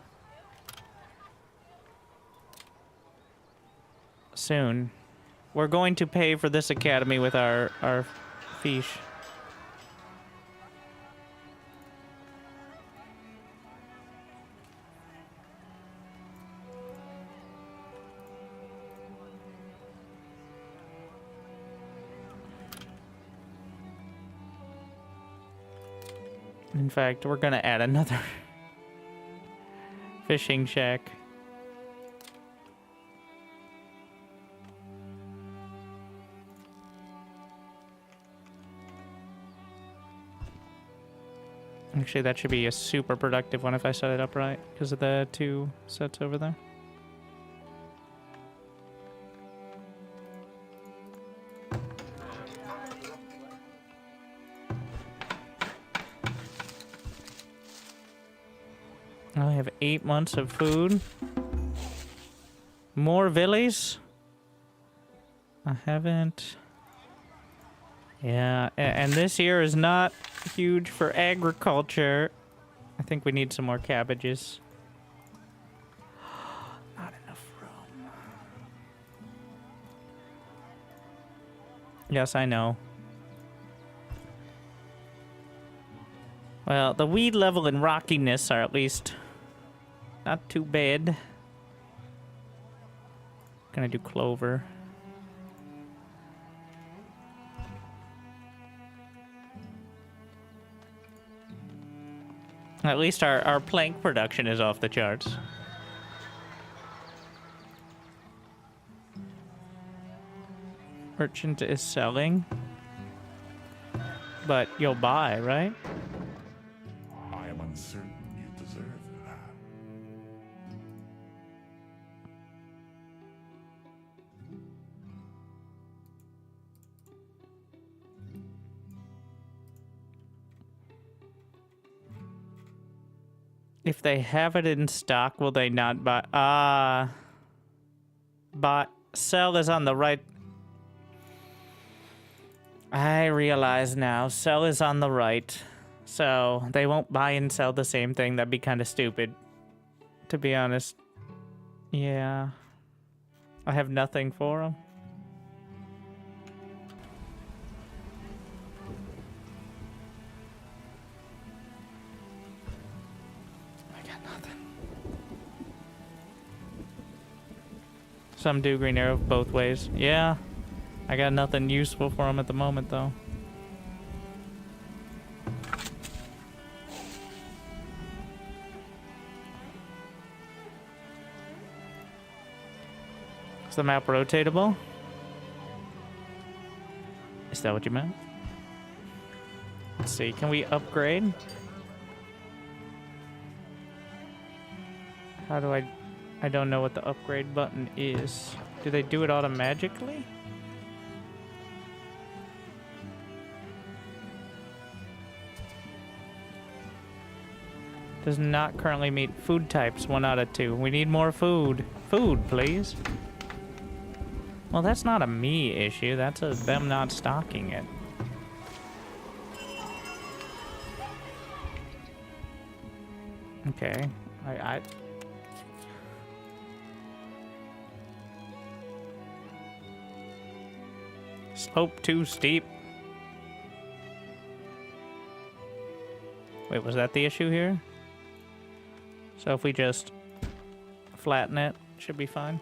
Speaker 1: Soon. We're going to pay for this academy with our fish. In fact, we're gonna add another fishing shack. Actually, that should be a super productive one if I set it up right, because of the 2 sets over there. I have 8 months of food. More villas? I haven't... Yeah, and this year is not huge for agriculture. I think we need some more cabbages. Not enough room. Yes, I know. Well, the weed level and rockiness are at least not too bad. Gonna do clover. At least our plank production is off the charts. Merchant is selling. But you'll buy, right?
Speaker 7: I am uncertain you deserve that.
Speaker 1: If they have it in stock, will they not buy? But sell is on the right. I realize now, sell is on the right. So they won't buy and sell the same thing. That'd be kind of stupid, to be honest. Yeah. I have nothing for them. I got nothing. Some do green arrow both ways. Yeah. I got nothing useful for them at the moment, though. Is the map rotatable? Is that what you meant? Let's see, can we upgrade? How do I don't know what the upgrade button is. Do they do it automatically? Does not currently meet food types, 1 out of 2. We need more food. Food, please. Well, that's not a me issue. That's a them not stocking it. Okay. I Slope too steep. Wait, was that the issue here? So if we just flatten it, should be fine.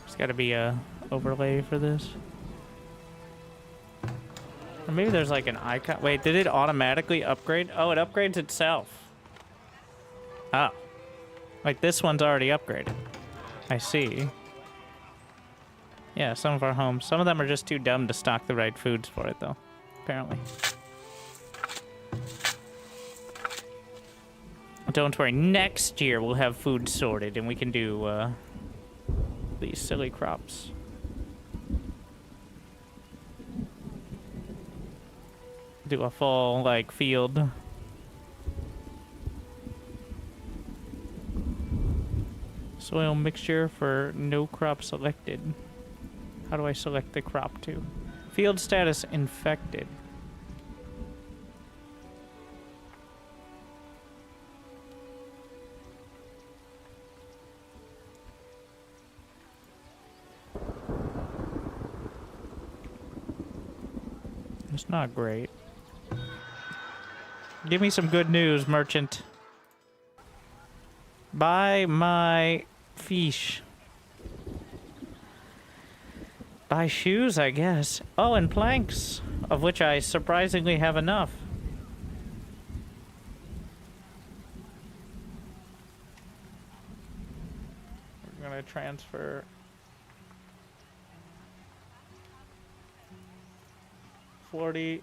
Speaker 1: There's got to be a overlay for this. Or maybe there's like an icon. Wait, did it automatically upgrade? Oh, it upgrades itself. Oh. Like this one's already upgraded. I see. Yeah, some of our homes. Some of them are just too dumb to stock the right foods for it, though. Apparently. Don't worry. Next year we'll have food sorted and we can do these silly crops. Do a full, like, field. Soil mixture for no crop selected. How do I select the crop to? Field status infected. It's not great. Give me some good news, merchant. Buy my fish. Buy shoes, I guess. Oh, and planks, of which I surprisingly have enough. We're gonna transfer 40.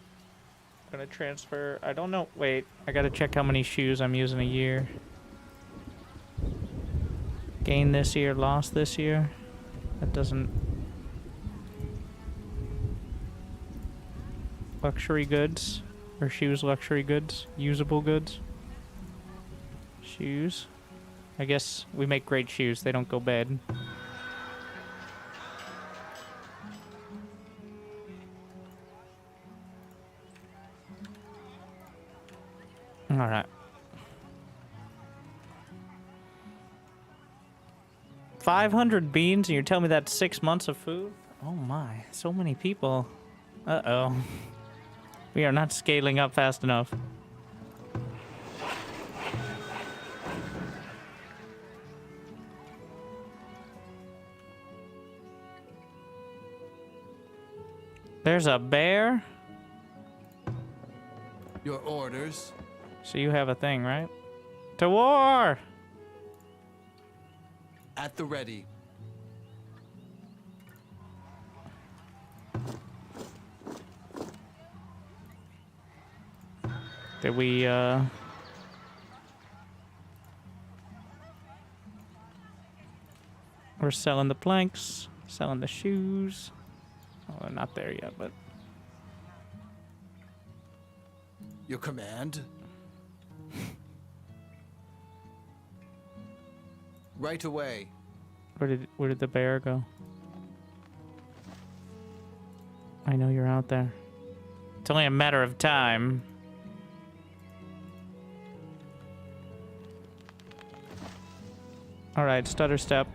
Speaker 1: I'm gonna transfer, I don't know, wait, I gotta check how many shoes I'm using a year. Gain this year, lost this year. That doesn't... Luxury goods, or shoes, luxury goods, usable goods. Shoes. I guess we make great shoes, they don't go bad. All right. 500 beans, and you're telling me that's 6 months of food? Oh my, so many people. Uh-oh. We are not scaling up fast enough. There's a bear?
Speaker 5: Your orders?
Speaker 1: So you have a thing, right? To war!
Speaker 5: At the ready.
Speaker 1: Did we, We're selling the planks, selling the shoes. Oh, they're not there yet, but...
Speaker 5: Your command? Right away.
Speaker 1: Where did the bear go? I know you're out there. It's only a matter of time. All right, stutter step.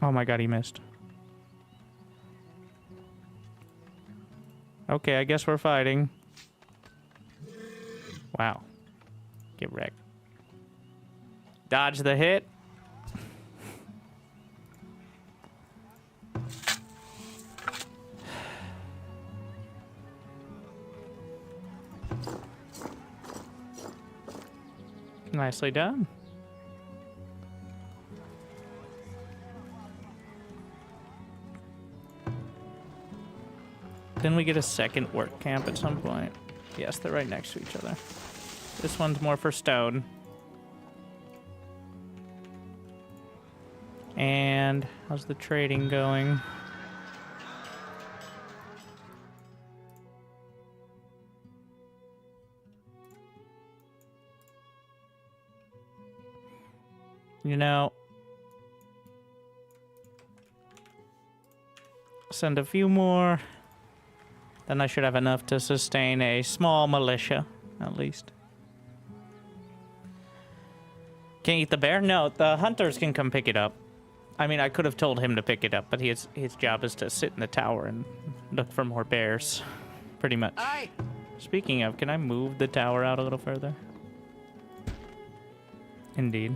Speaker 1: Oh my god, he missed. Okay, I guess we're fighting. Wow. Get wrecked. Dodge the hit. Nicely done. Then we get a second work camp at some point. Yes, they're right next to each other. This one's more for stone. And how's the trading going? You know, send a few more. Then I should have enough to sustain a small militia, at least. Can't eat the bear? No, the hunters can come pick it up. I mean, I could have told him to pick it up, but his job is to sit in the tower and look for more bears, pretty much.
Speaker 3: Aye.
Speaker 1: Speaking of, can I move the tower out a little further? Indeed.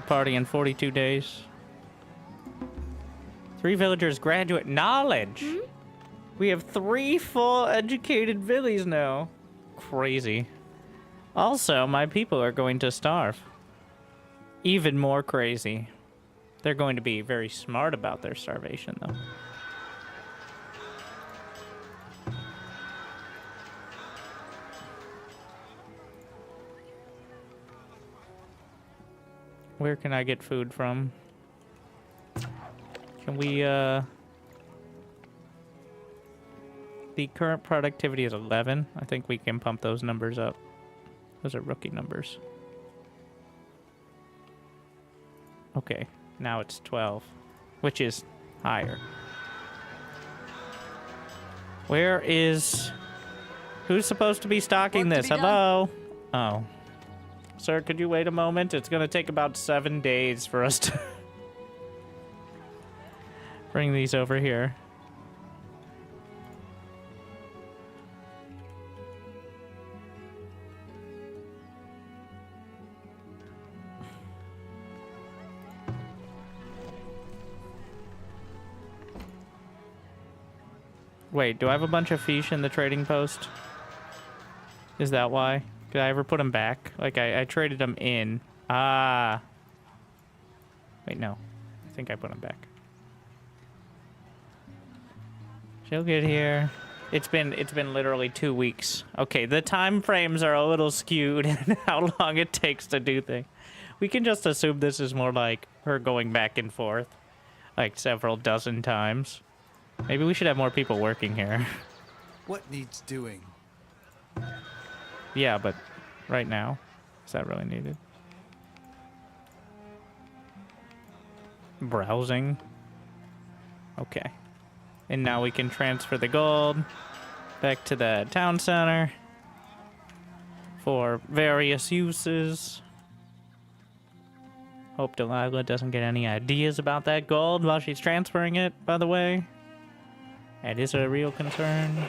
Speaker 1: Party in 42 days. 3 villagers graduate knowledge. We have 3 full educated villies now. Crazy. Also, my people are going to starve. Even more crazy. They're going to be very smart about their starvation, though. Where can I get food from? Can we, The current productivity is 11. I think we can pump those numbers up. Those are rookie numbers. Okay, now it's 12, which is higher. Where is... Who's supposed to be stocking this? Hello? Oh. Sir, could you wait a moment? It's gonna take about 7 days for us to bring these over here. Wait, do I have a bunch of fish in the trading post? Is that why? Did I ever put them back? Like, I traded them in. Ah. Wait, no. I think I put them back. She'll get here. It's been literally 2 weeks. Okay, the time frames are a little skewed in how long it takes to do things. We can just assume this is more like her going back and forth. Like, several dozen times. Maybe we should have more people working here.
Speaker 5: What needs doing?
Speaker 1: Yeah, but right now, is that really needed? Browsing. Okay. And now we can transfer the gold back to the town center for various uses. Hope Delilah doesn't get any ideas about that gold while she's transferring it, by the way. That is a real concern.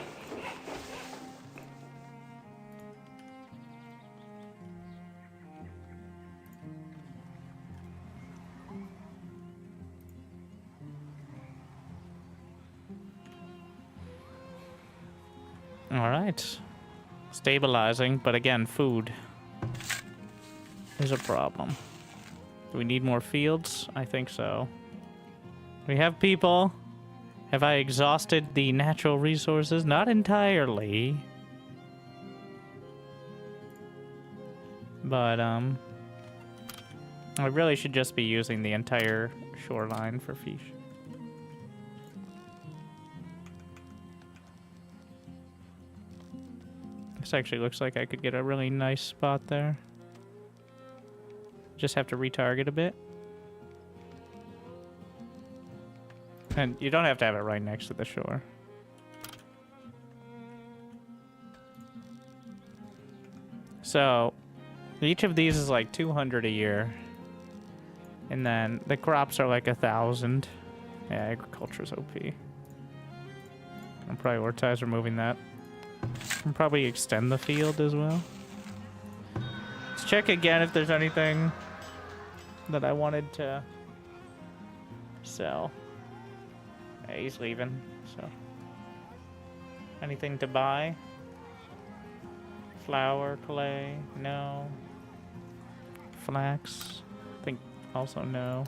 Speaker 1: All right. Stabilizing, but again, food is a problem. Do we need more fields? I think so. We have people. Have I exhausted the natural resources? Not entirely. But, I really should just be using the entire shoreline for fish. This actually looks like I could get a really nice spot there. Just have to retarget a bit. And you don't have to have it right next to the shore. So, each of these is like 200 a year. And then the crops are like 1,000. Yeah, agriculture's OP. I'll prioritize removing that. And probably extend the field as well. Let's check again if there's anything that I wanted to sell. Yeah, he's leaving, so. Anything to buy? Flour, clay, no. Flax, I think also no.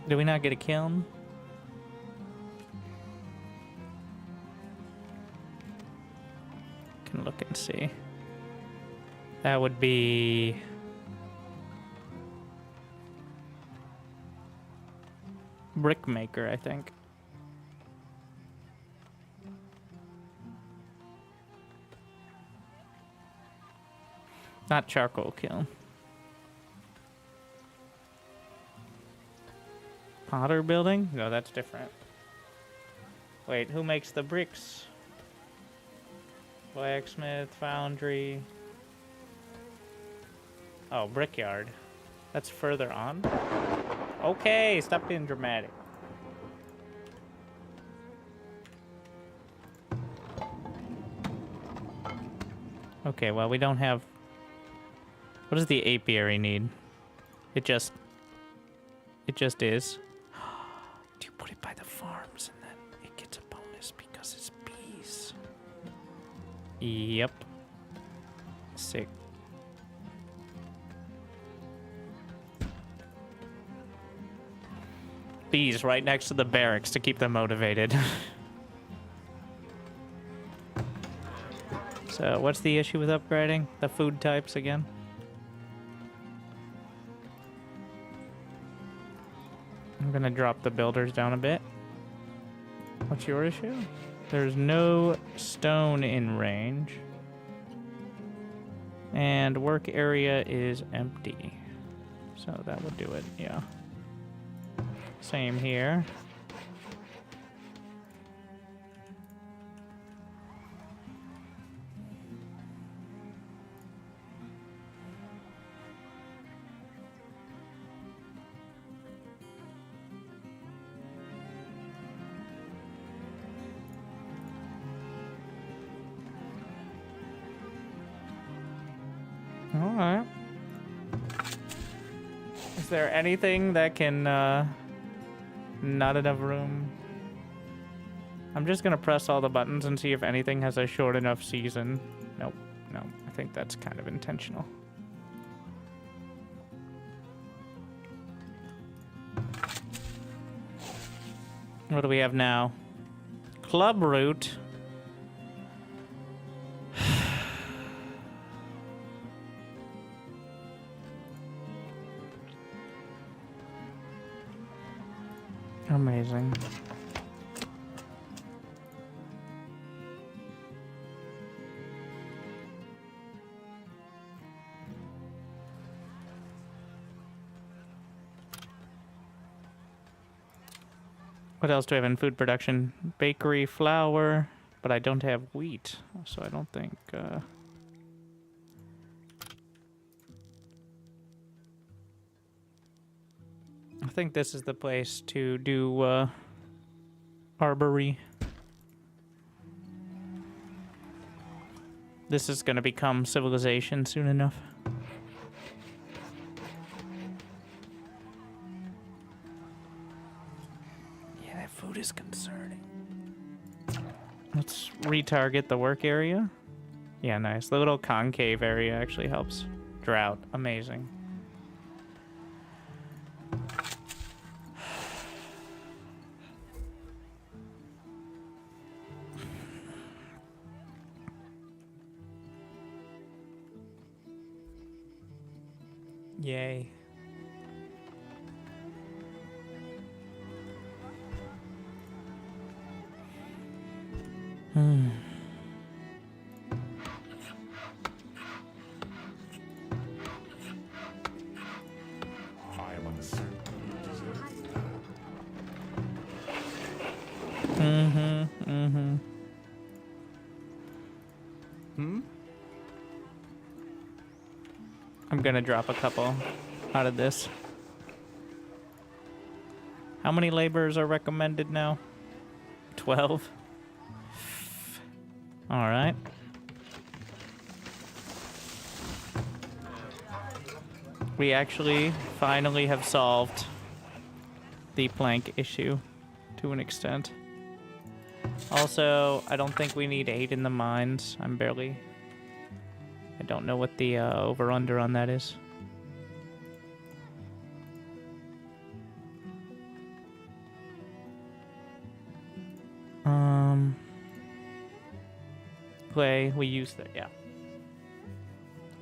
Speaker 1: Do we not get a kiln? Can look and see. That would be brickmaker, I think. Not charcoal kiln. Potter building? No, that's different. Wait, who makes the bricks? Blacksmith, foundry. Oh, brickyard. That's further on. Okay, stop being dramatic. Okay, well, we don't have... What does the apiary need? It just is. Do you put it by the farms and then it gets a bonus because it's bees? Yep. Sick. Bees right next to the barracks to keep them motivated. So, what's the issue with upgrading? The food types again? I'm gonna drop the builders down a bit. What's your issue? There's no stone in range. And work area is empty. So that would do it, yeah. Same here. All right. Is there anything that can, not enough room? I'm just gonna press all the buttons and see if anything has a short enough season. Nope, no, I think that's kind of intentional. What do we have now? Club route. Amazing. What else do we have in food production? Bakery, flour, but I don't have wheat, so I don't think... I think this is the place to do arbory. This is going to become civilization soon enough. Yeah, that food is concerning. Let's retarget the work area. Yeah, nice. The little concave area actually helps. Drought. Amazing. Yay.
Speaker 7: I am uncertain you deserve that.
Speaker 1: I'm gonna drop a couple out of this. How many laborers are recommended now? 12. All right. We actually finally have solved the plank issue to an extent. Also, I don't think we need 8 in the mines. I don't know what the over-under on that is. Clay, we use that, yeah.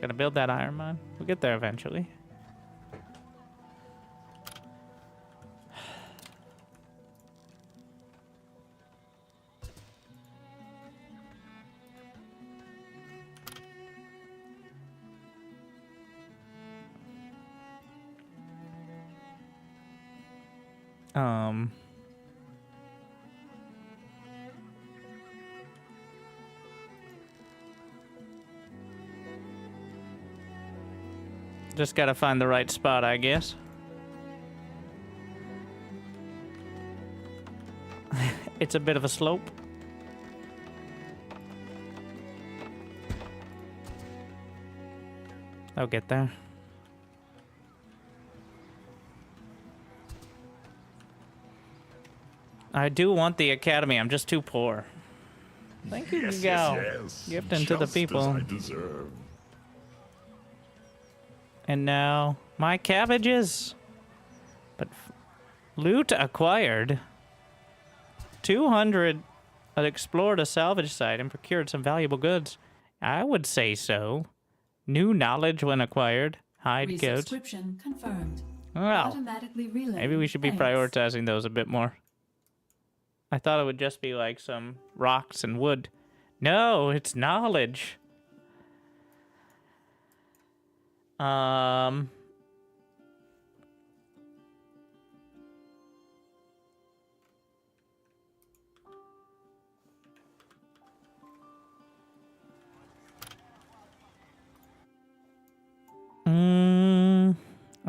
Speaker 1: Gotta build that iron mine. We'll get there eventually. Just gotta find the right spot, I guess. It's a bit of a slope. I'll get there. I do want the academy. I'm just too poor. Thank you,
Speaker 7: Yes,
Speaker 1: Gal.
Speaker 7: yes.
Speaker 1: Gifting to the
Speaker 7: Just
Speaker 1: people.
Speaker 7: as I deserve.
Speaker 1: And now, my cabbages. But loot acquired. 200 explored a salvage site and procured some valuable goods. I would say so. New knowledge when acquired. Hide goats.
Speaker 4: Resubscription confirmed.
Speaker 1: Well,
Speaker 4: Automatically relayed.
Speaker 1: maybe we should be
Speaker 4: Thanks.
Speaker 1: prioritizing those a bit more. I thought it would just be like some rocks and wood. No, it's knowledge. I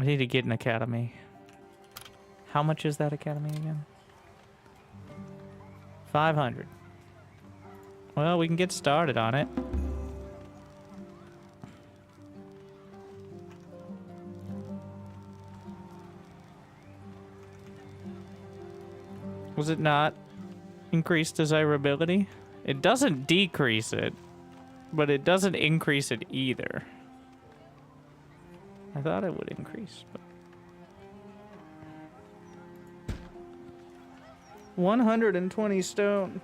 Speaker 1: need to get an academy. How much is that academy again? 500. Well, we can get started on it. Was it not increase desirability? It doesn't decrease it, but it doesn't increase it either. I thought it would increase, but 120 stone.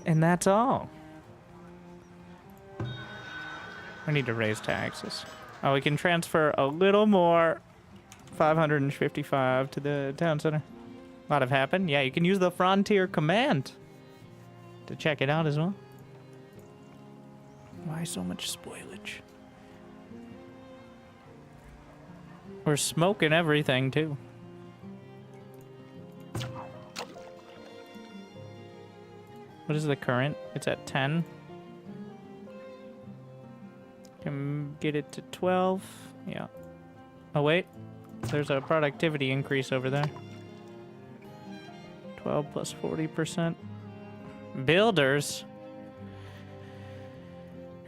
Speaker 1: And that's all. We need to raise taxes. Oh, we can transfer a little more. 555 to the town center. Might have happened. Yeah, you can use the Frontier command to check it out as well. Why so much spoilage? We're smoking everything, too. What is the current? It's at 10. Can get it to 12. Yeah. Oh, wait. There's a productivity increase over there. 12 plus 40%. Builders?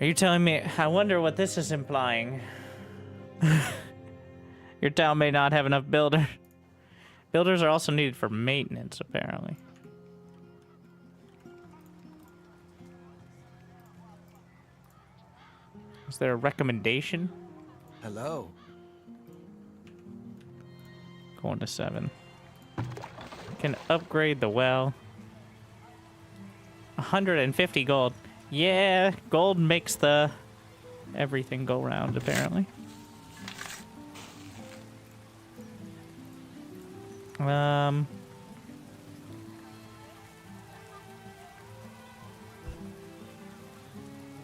Speaker 1: Are you telling me? I wonder what this is implying. Your town may not have enough builders. Builders are also needed for maintenance, apparently. Is there a recommendation?
Speaker 5: Hello.
Speaker 1: Going to 7. Can upgrade the well. 150 gold. Yeah, gold makes the everything go round, apparently.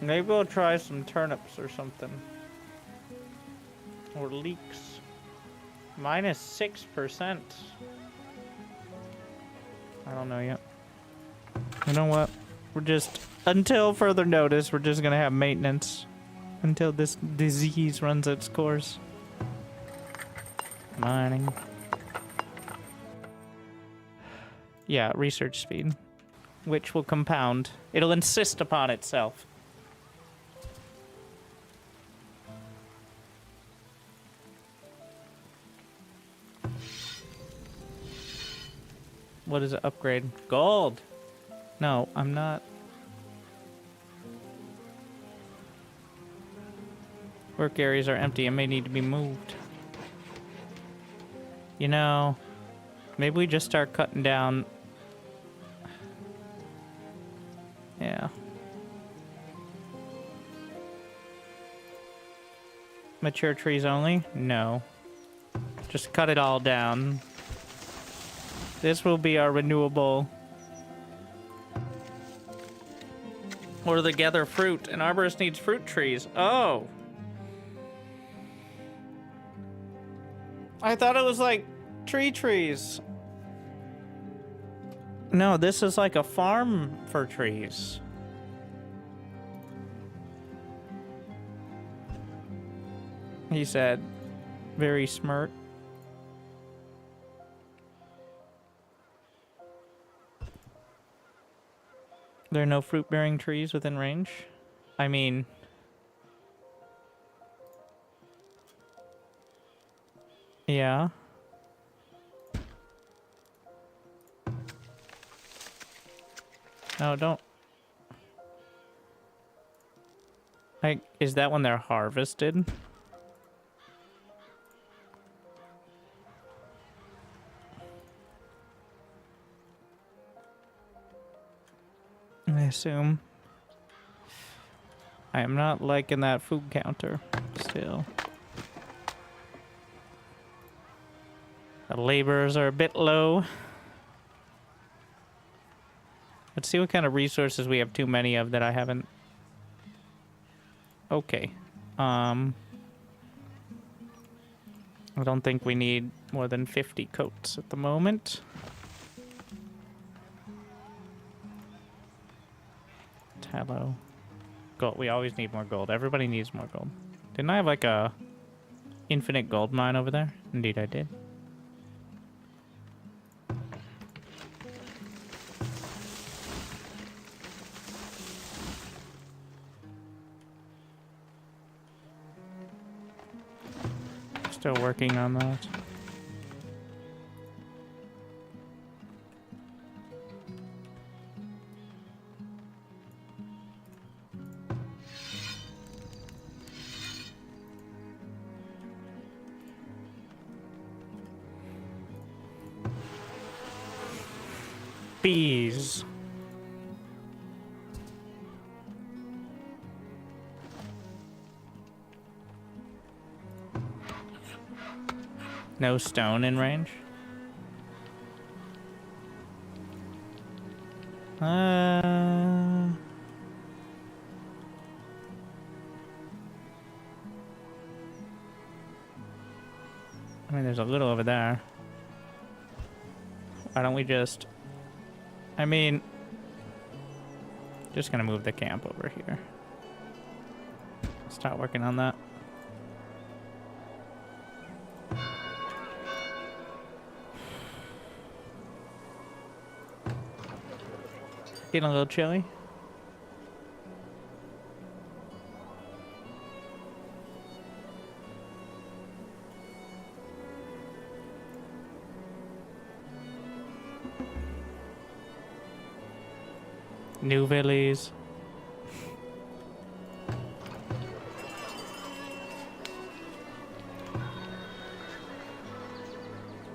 Speaker 1: Maybe we'll try some turnips or something. Or leeks. Minus 6%. I don't know yet. You know what? We're just, until further notice, we're just gonna have maintenance. Until this disease runs its course. Mining. Yeah, research speed. Which will compound. It'll insist upon itself. What is it? Upgrade? Gold! No, I'm not. Work areas are empty and may need to be moved. You know, maybe we just start cutting down. Yeah. Mature trees only? No. Just cut it all down. This will be our renewable. Or the gather fruit. An arborist needs fruit trees. Oh. I thought it was like trees. No, this is like a farm for trees. He said, very smart. There are no fruit-bearing trees within range? I mean... yeah. No, don't... like, is that when they're harvested? I assume. I am not liking that food counter still. The laborers are a bit low. Let's see what kind of resources we have too many of that I haven't. Okay. I don't think we need more than 50 coats at the moment. Tallow. Gold. We always need more gold. Everybody needs more gold. Didn't I have like a infinite gold mine over there? Indeed I did. Still working on that. Bees. No stone in range? I mean, there's a little over there. Why don't we just... I mean... Just gonna move the camp over here. Start working on that. Getting a little chilly. New villies.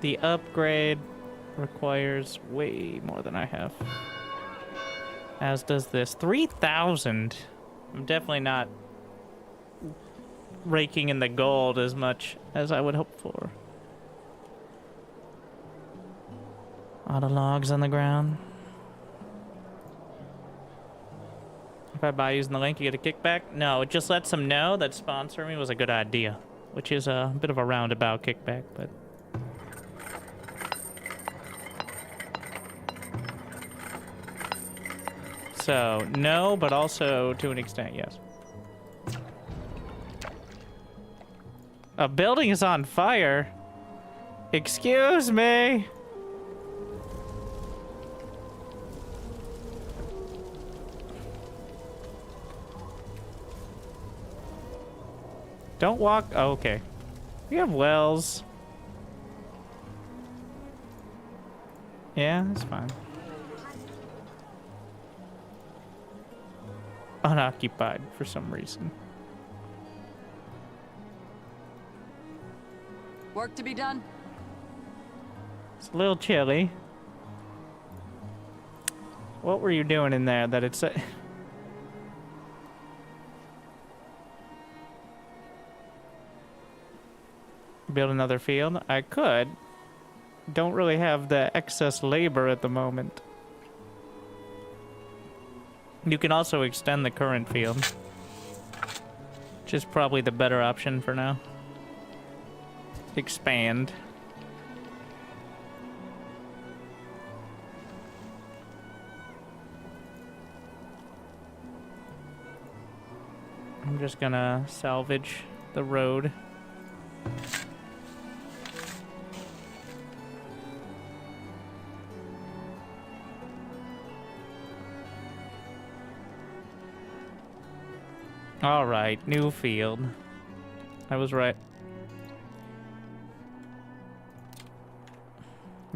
Speaker 1: The upgrade requires way more than I have. As does this. 3,000. I'm definitely not raking in the gold as much as I would hope for. A lot of logs on the ground. If I buy using the link, you get a kickback? No, it just lets them know that sponsoring me was a good idea, which is a bit of a roundabout kickback, but... So, no, but also to an extent, yes. A building is on fire? Excuse me? Don't walk. Oh, okay. We have wells. Yeah, that's fine. Unoccupied for some reason.
Speaker 3: Work to be done?
Speaker 1: It's a little chilly. What were you doing in there that it's... Build another field? I could. Don't really have the excess labor at the moment. You can also extend the current field, which is probably the better option for now. Expand. I'm just gonna salvage the road. All right, new field. I was right.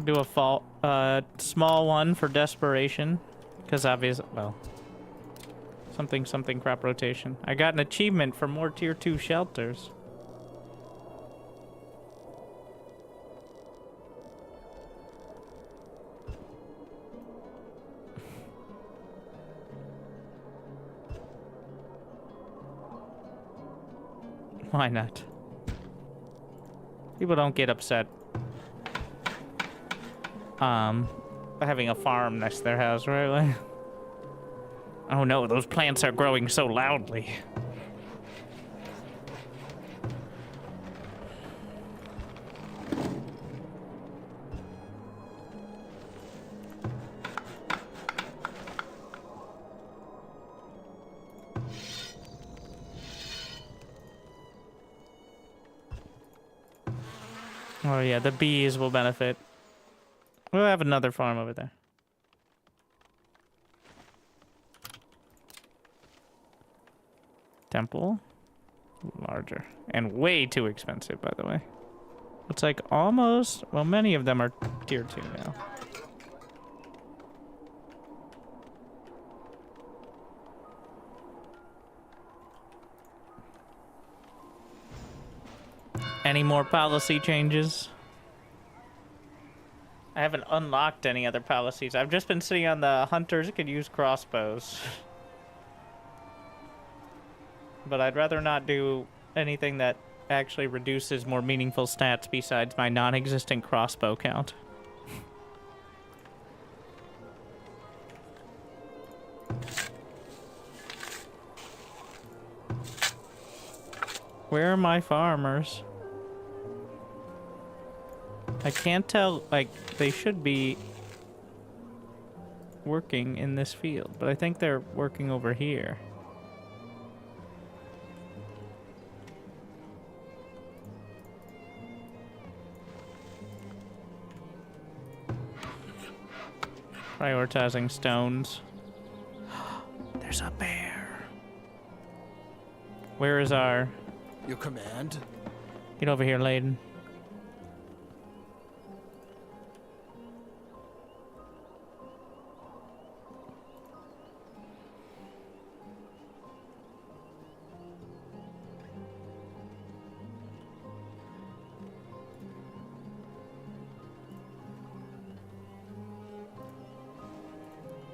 Speaker 1: Do a small one for desperation, because obviously, well, something crop rotation. I got an achievement for more tier 2 shelters. Why not? People don't get upset. Having a farm next to their house, right? Like, oh no, those plants are growing so loudly. Oh yeah, the bees will benefit. We'll have another farm over there. Temple. Larger. And way too expensive, by the way. It's like almost... Well, many of them are tier 2 now. Any more policy changes? I haven't unlocked any other policies. I've just been sitting on the hunters could use crossbows. But I'd rather not do anything that actually reduces more meaningful stats besides my non-existent crossbow count. Where are my farmers? I can't tell, like, they should be... working in this field, but I think they're working over here. Prioritizing stones. There's a bear. Where is our...
Speaker 5: Your command?
Speaker 1: Get over here, Layden.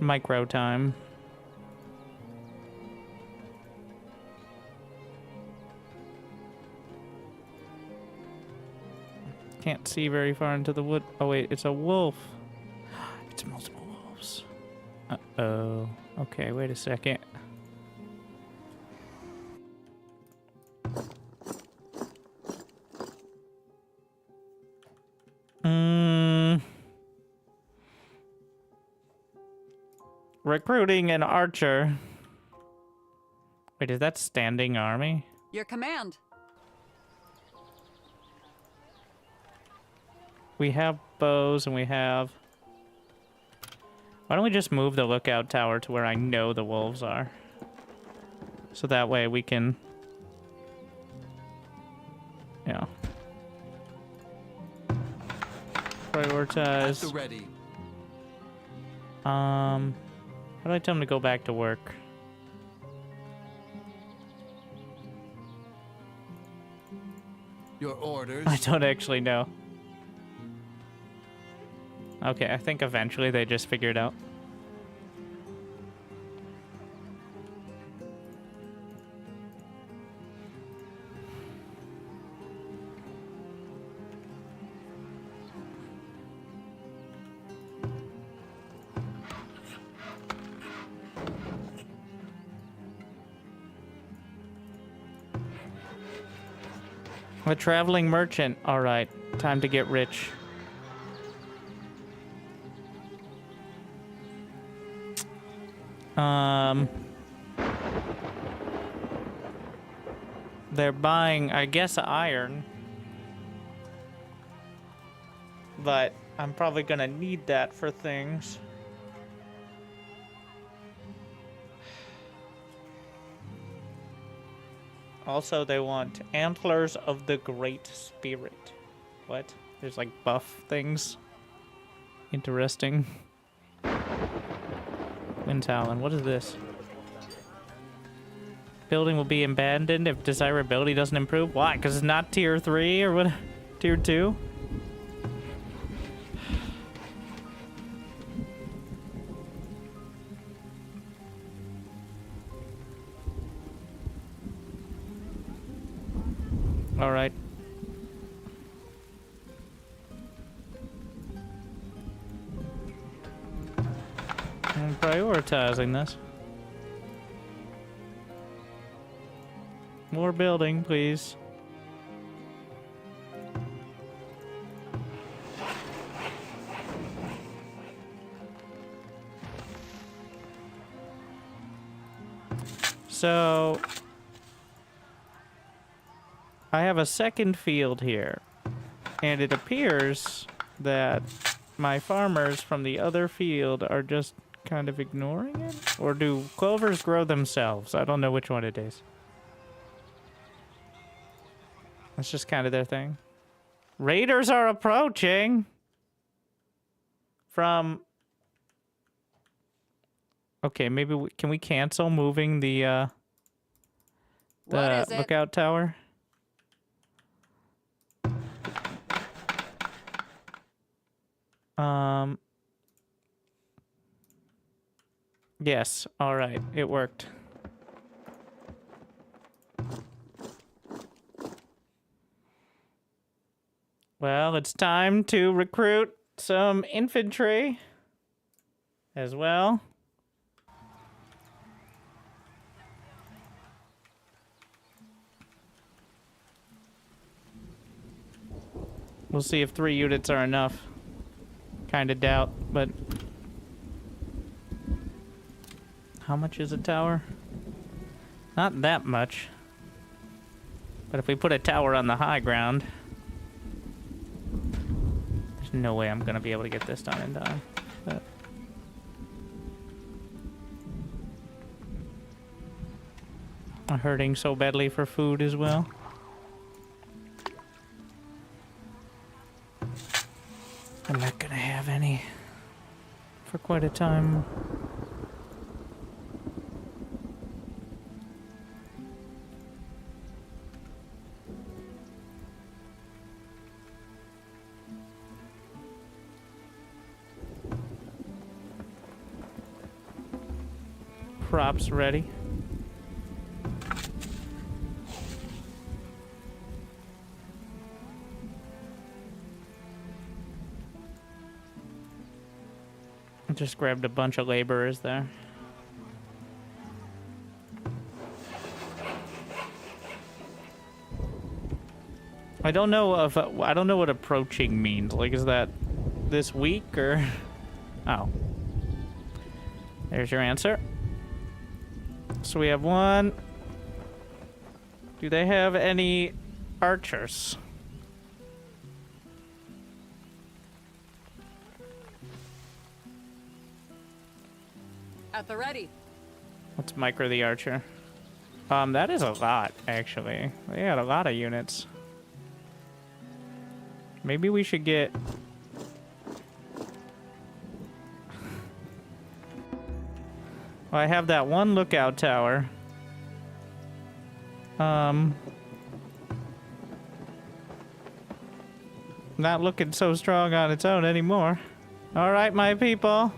Speaker 1: Micro time. Can't see very far into the wood. Oh wait, it's a wolf. It's multiple wolves. Uh-oh. Okay, wait a second. Recruiting an archer. Wait, is that standing army?
Speaker 3: Your command.
Speaker 1: We have bows and we have... Why don't we just move the lookout tower to where I know the wolves are? So that way we can... Yeah. Prioritize...
Speaker 5: At the ready.
Speaker 1: How do I tell them to go back to work?
Speaker 5: Your orders?
Speaker 1: I don't actually know. Okay, I think eventually they just figure it out. A traveling merchant. All right, time to get rich. They're buying, I guess, iron. But I'm probably gonna need that for things. Also, they want antlers of the Great Spirit. What? There's like buff things. Interesting. Wind Talon, what is this? Building will be abandoned if desirability doesn't improve. Why? Because it's not tier 3 or what? Tier 2? All right. I'm prioritizing this. More building, please. So I have a second field here, and it appears that my farmers from the other field are just kind of ignoring it? Or do clovers grow themselves? I don't know which one it is. That's just kind of their thing. Raiders are approaching from... Okay, maybe can we cancel moving the lookout tower? Yes, all right, it worked. Well, it's time to recruit some infantry as well. We'll see if 3 units are enough. Kind of doubt, but How much is a tower? Not that much. But if we put a tower on the high ground, there's no way I'm gonna be able to get this done in time. But I'm hurting so badly for food as well. I'm not gonna have any for quite a time. Crops ready. I just grabbed a bunch of laborers there. I don't know what approaching means. Like, is that this week or? Oh, there's your answer. So we have one. Do they have any archers?
Speaker 3: At the ready.
Speaker 1: Let's micro the archer. That is a lot, actually. They got a lot of units. Maybe we should get... Well, I have that one lookout tower. Not looking so strong on its own anymore. All right, my people.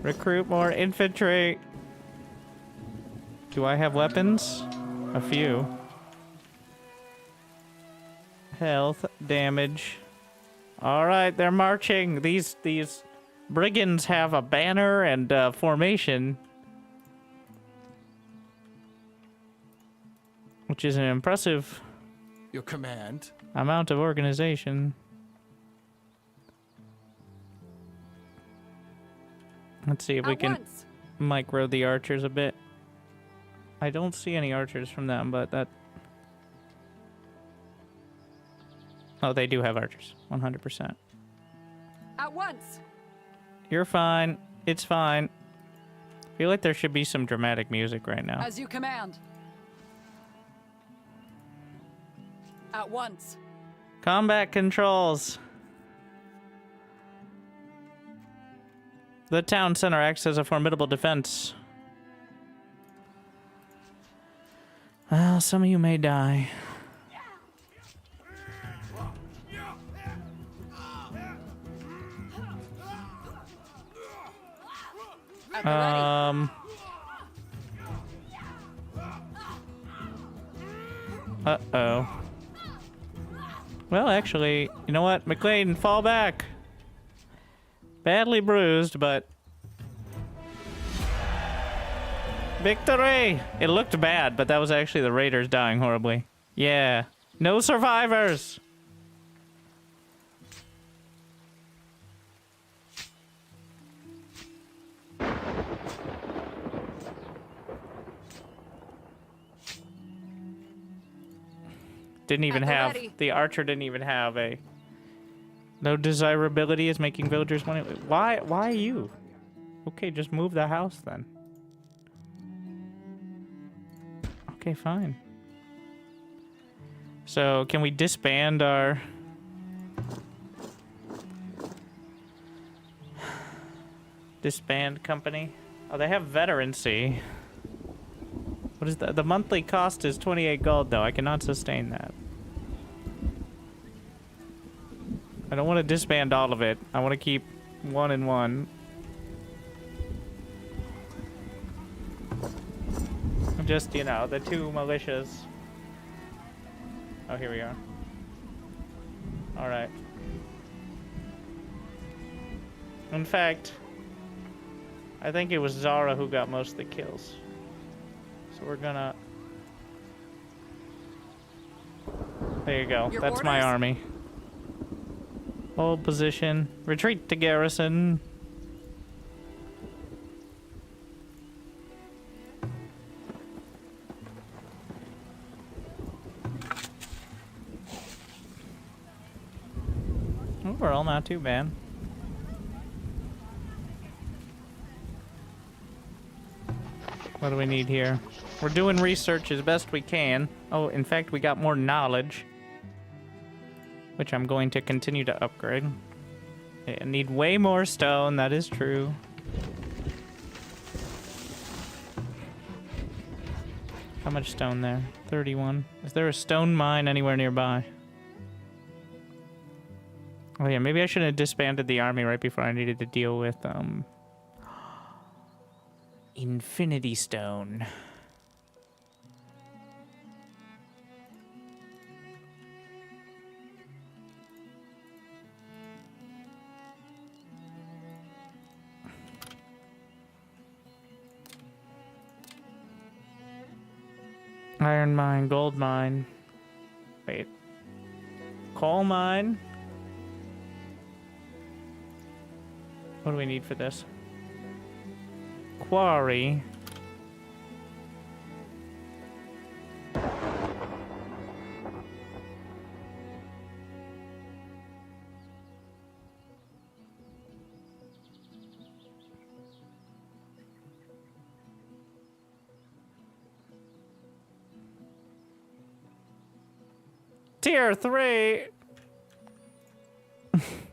Speaker 1: Recruit more infantry. Do I have weapons? A few. Health, damage. All right, they're marching. These brigands have a banner and formation, which is an impressive
Speaker 5: Your command.
Speaker 1: amount of organization. Let's see if we can micro the archers a bit. I don't see any archers from them, but that... Oh, they do have archers. 100%.
Speaker 3: At once.
Speaker 1: You're fine. It's fine. I feel like there should be some dramatic music right now.
Speaker 3: As you command. At once.
Speaker 1: Combat controls. The town center acts as a formidable defense. Well, some of you may die.
Speaker 3: At the ready.
Speaker 1: Uh-oh. Well, actually, you know what? McLean, fall back. Badly bruised, but... Victory! It looked bad, but that was actually the raiders dying horribly. Yeah. No survivors! Didn't even have... The archer didn't even have a... No desirability is making villagers money. Why you? Okay, just move the house then. Okay, fine. So, can we disband our... Disband company? Oh, they have veterancy. What is that? The monthly cost is 28 gold, though. I cannot sustain that. I don't want to disband all of it. I want to keep 1 and 1. Just, you know, the 2 militias. Oh, here we are. Alright. In fact, I think it was Zara who got most of the kills. So we're gonna... There you go.
Speaker 3: Your
Speaker 1: That's my
Speaker 3: orders?
Speaker 1: army. Hold position. Retreat to garrison. Overall, not too bad. What do we need here? We're doing research as best we can. Oh, in fact, we got more knowledge, which I'm going to continue to upgrade. I need way more stone, that is true. How much stone there? 31. Is there a stone mine anywhere nearby? Oh yeah, maybe I should have disbanded the army right before I needed to deal with, Infinity Stone. Iron mine, gold mine. Wait. Coal mine? What do we need for this? Quarry. Tier 3!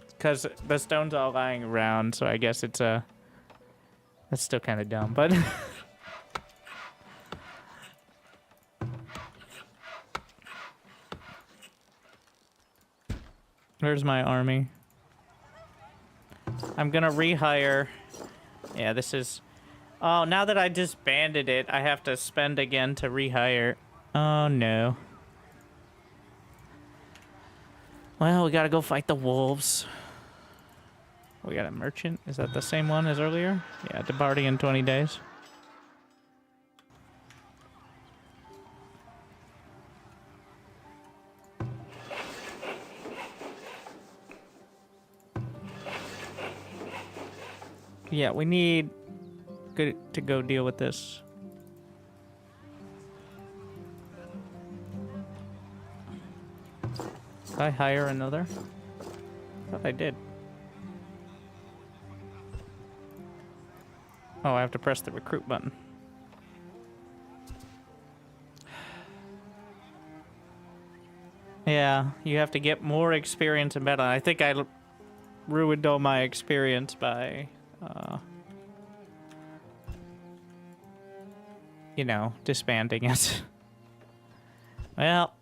Speaker 1: Because the stone's all lying around, so I guess it's a... That's still kind of dumb, but... Where's my army? I'm gonna rehire... Yeah, this is... Oh, now that I disbanded it, I have to spend again to rehire. Oh, no. Well, we gotta go fight the wolves. We got a merchant. Is that the same one as earlier? Yeah, departing in 20 days. Yeah, we need to go deal with this. Did I hire another? I thought I did. Oh, I have to press the recruit button. Yeah, you have to get more experience in battle. I think I ruined all my experience by, you know, disbanding it. Well,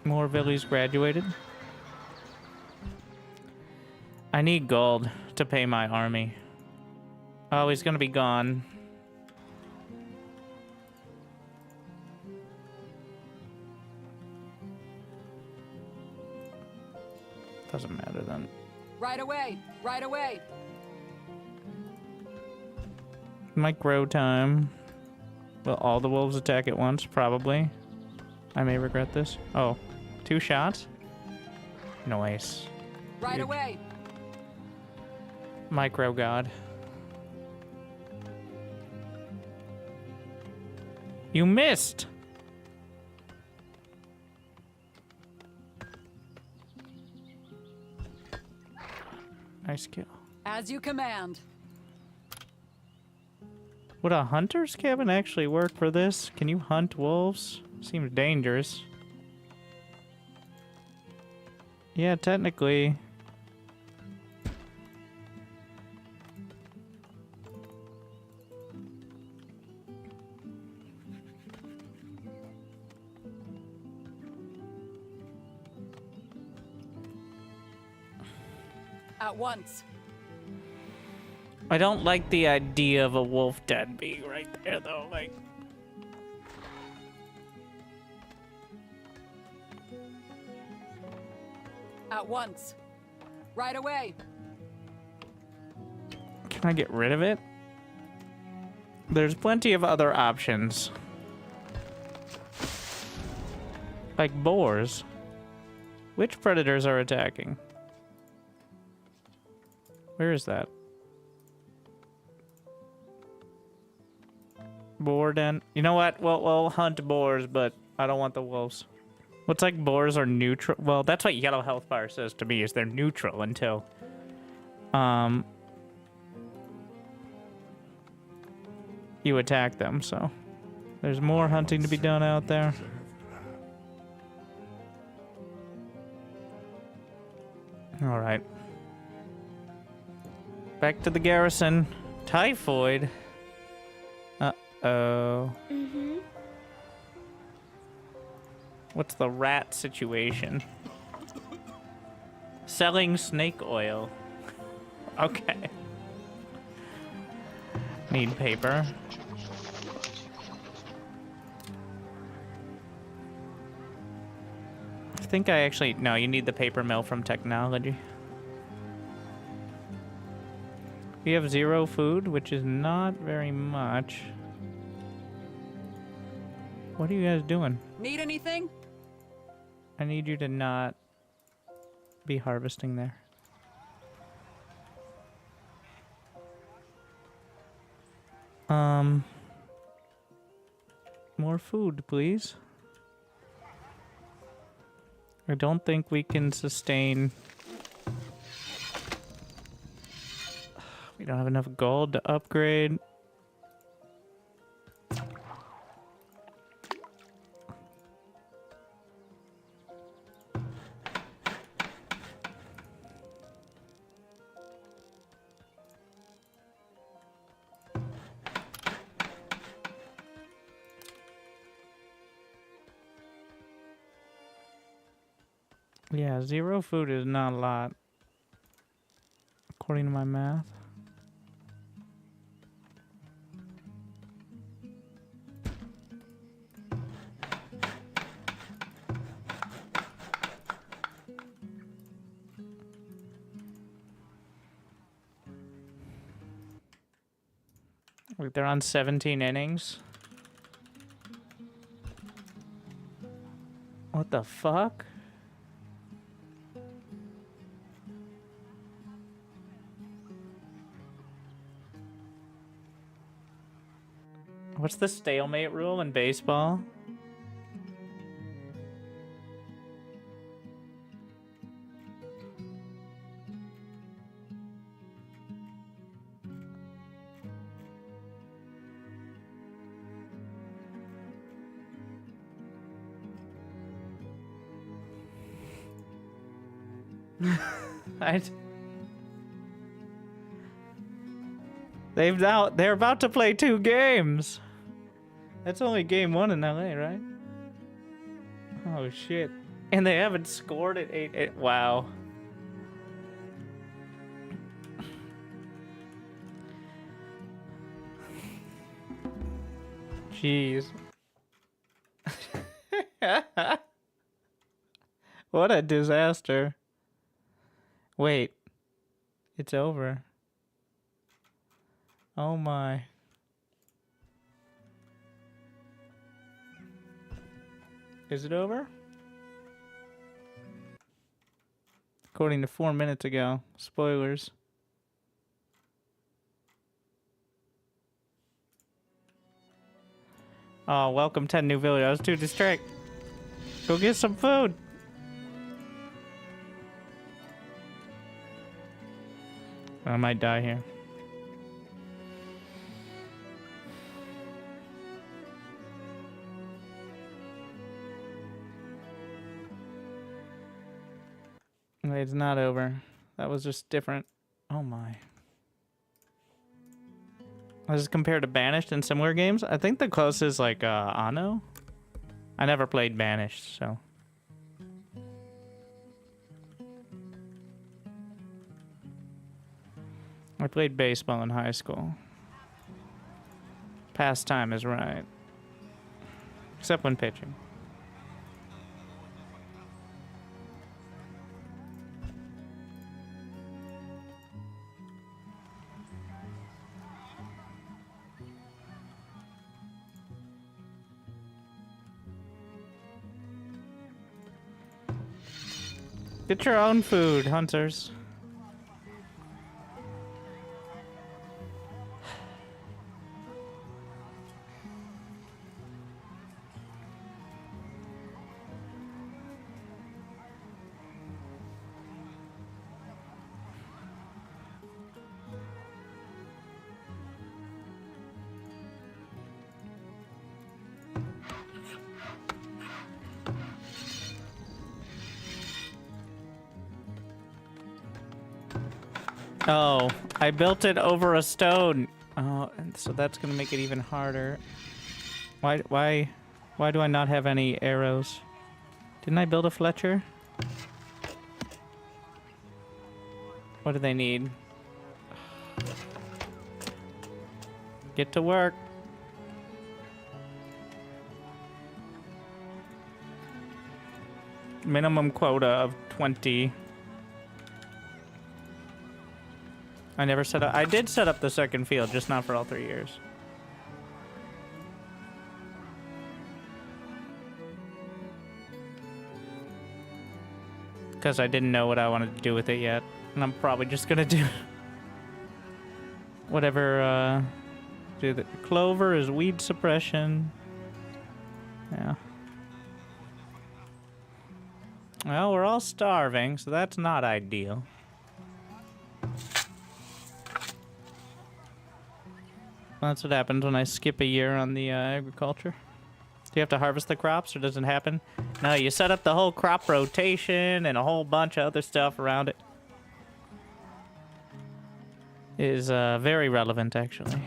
Speaker 1: more villies graduated. I need gold to pay my army. Oh, he's gonna be gone. Doesn't matter then.
Speaker 3: Right away! Right away!
Speaker 1: Micro time. Will all the wolves attack at once? Probably. I may regret this. Oh, 2 shots? Nice.
Speaker 3: Right
Speaker 1: Dude.
Speaker 3: away!
Speaker 1: Micro god. You missed! Nice kill.
Speaker 3: As you command.
Speaker 1: Would a hunter's cabin actually work for this? Can you hunt wolves? Seems dangerous. Yeah, technically.
Speaker 3: At once.
Speaker 1: I don't like the idea of a wolf den being right there, though. Like,
Speaker 3: At once. Right away.
Speaker 1: can I get rid of it? There's plenty of other options. Like boars. Which predators are attacking? Where is that? Boar den. You know what? Well, we'll hunt boars, but I don't want the wolves. Looks like boars are neutral. Well, that's what Yellow Health Bar says to me, is they're neutral until... you attack them, so... There's more hunting to be done out there. Alright. Back to the garrison. Typhoid? Uh-oh. What's the rat situation? Selling snake oil. Okay. Need paper. I think I actually... No, you need the paper mill from technology. We have 0 food, which is not very much. What are you guys doing?
Speaker 3: Need anything?
Speaker 1: I need you to not be harvesting there. More food, please. I don't think we can sustain... We don't have enough gold to upgrade. Yeah, 0 food is not a lot, according to my math. Wait, they're on 17 innings? What the fuck? What's the stalemate rule in baseball? They're about to play 2 games. That's only game 1 in LA, right? Oh shit. And they haven't scored at 8. Wow. Jeez. What a disaster. Wait. It's over. Oh my. Is it over? According to 4 minutes ago. Spoilers. Oh, welcome 10 new villagers. I was too distracted. Go get some food. I might die here. Wait, it's not over. That was just different. Oh my. This is compared to Banished in similar games. I think the closest is like Anno. I never played Banished, so. I played baseball in high school. Pastime is right. Except when pitching. Get your own food, hunters. Oh, I built it over a stone. Oh, and so that's gonna make it even harder. Why do I not have any arrows? Didn't I build a Fletcher? What do they need? Get to work. Minimum quota of 20. I never set up. I did set up the second field, just not for all 3 years. Because I didn't know what I wanted to do with it yet. And I'm probably just gonna do whatever, do the clover is weed suppression. Yeah. Well, we're all starving, so that's not ideal. That's what happens when I skip a year on the agriculture. Do you have to harvest the crops, or does it happen? No, you set up the whole crop rotation and a whole bunch of other stuff around it. It is very relevant, actually.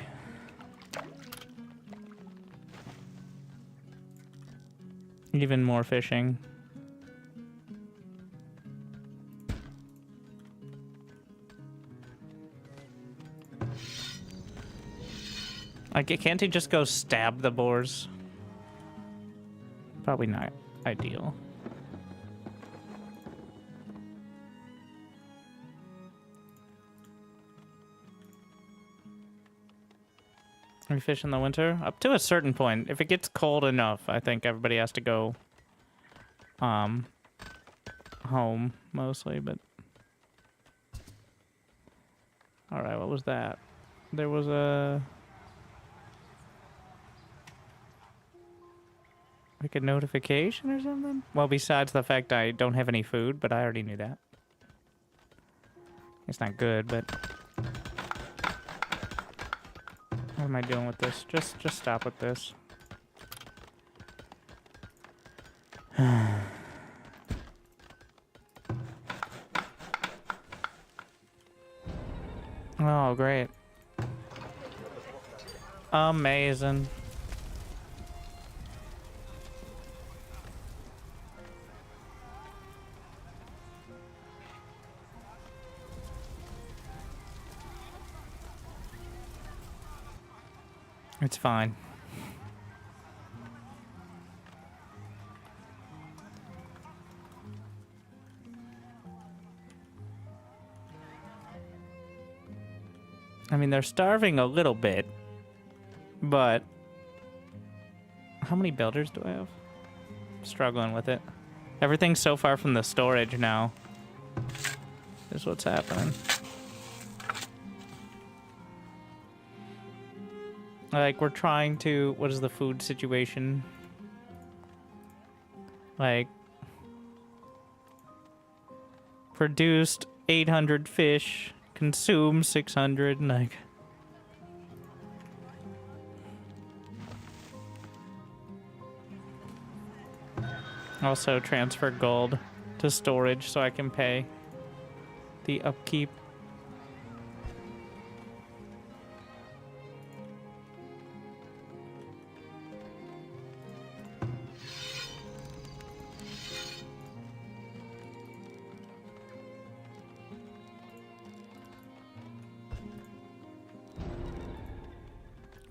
Speaker 1: Even more fishing. Like, can't he just go stab the boars? Probably not ideal. We fish in the winter? Up to a certain point. If it gets cold enough, I think everybody has to go home mostly, but alright, what was that? There was a like a notification or something? Well, besides the fact I don't have any food, but I already knew that. It's not good, but what am I doing with this? Just stop with this. Oh, great. Amazing. It's fine. I mean, they're starving a little bit, but how many builders do I have? Struggling with it. Everything's so far from the storage now. Is what's happening. Like, we're trying to... What is the food situation? Like... Produced 800 fish. Consumed 600. Like... Also transfer gold to storage so I can pay the upkeep.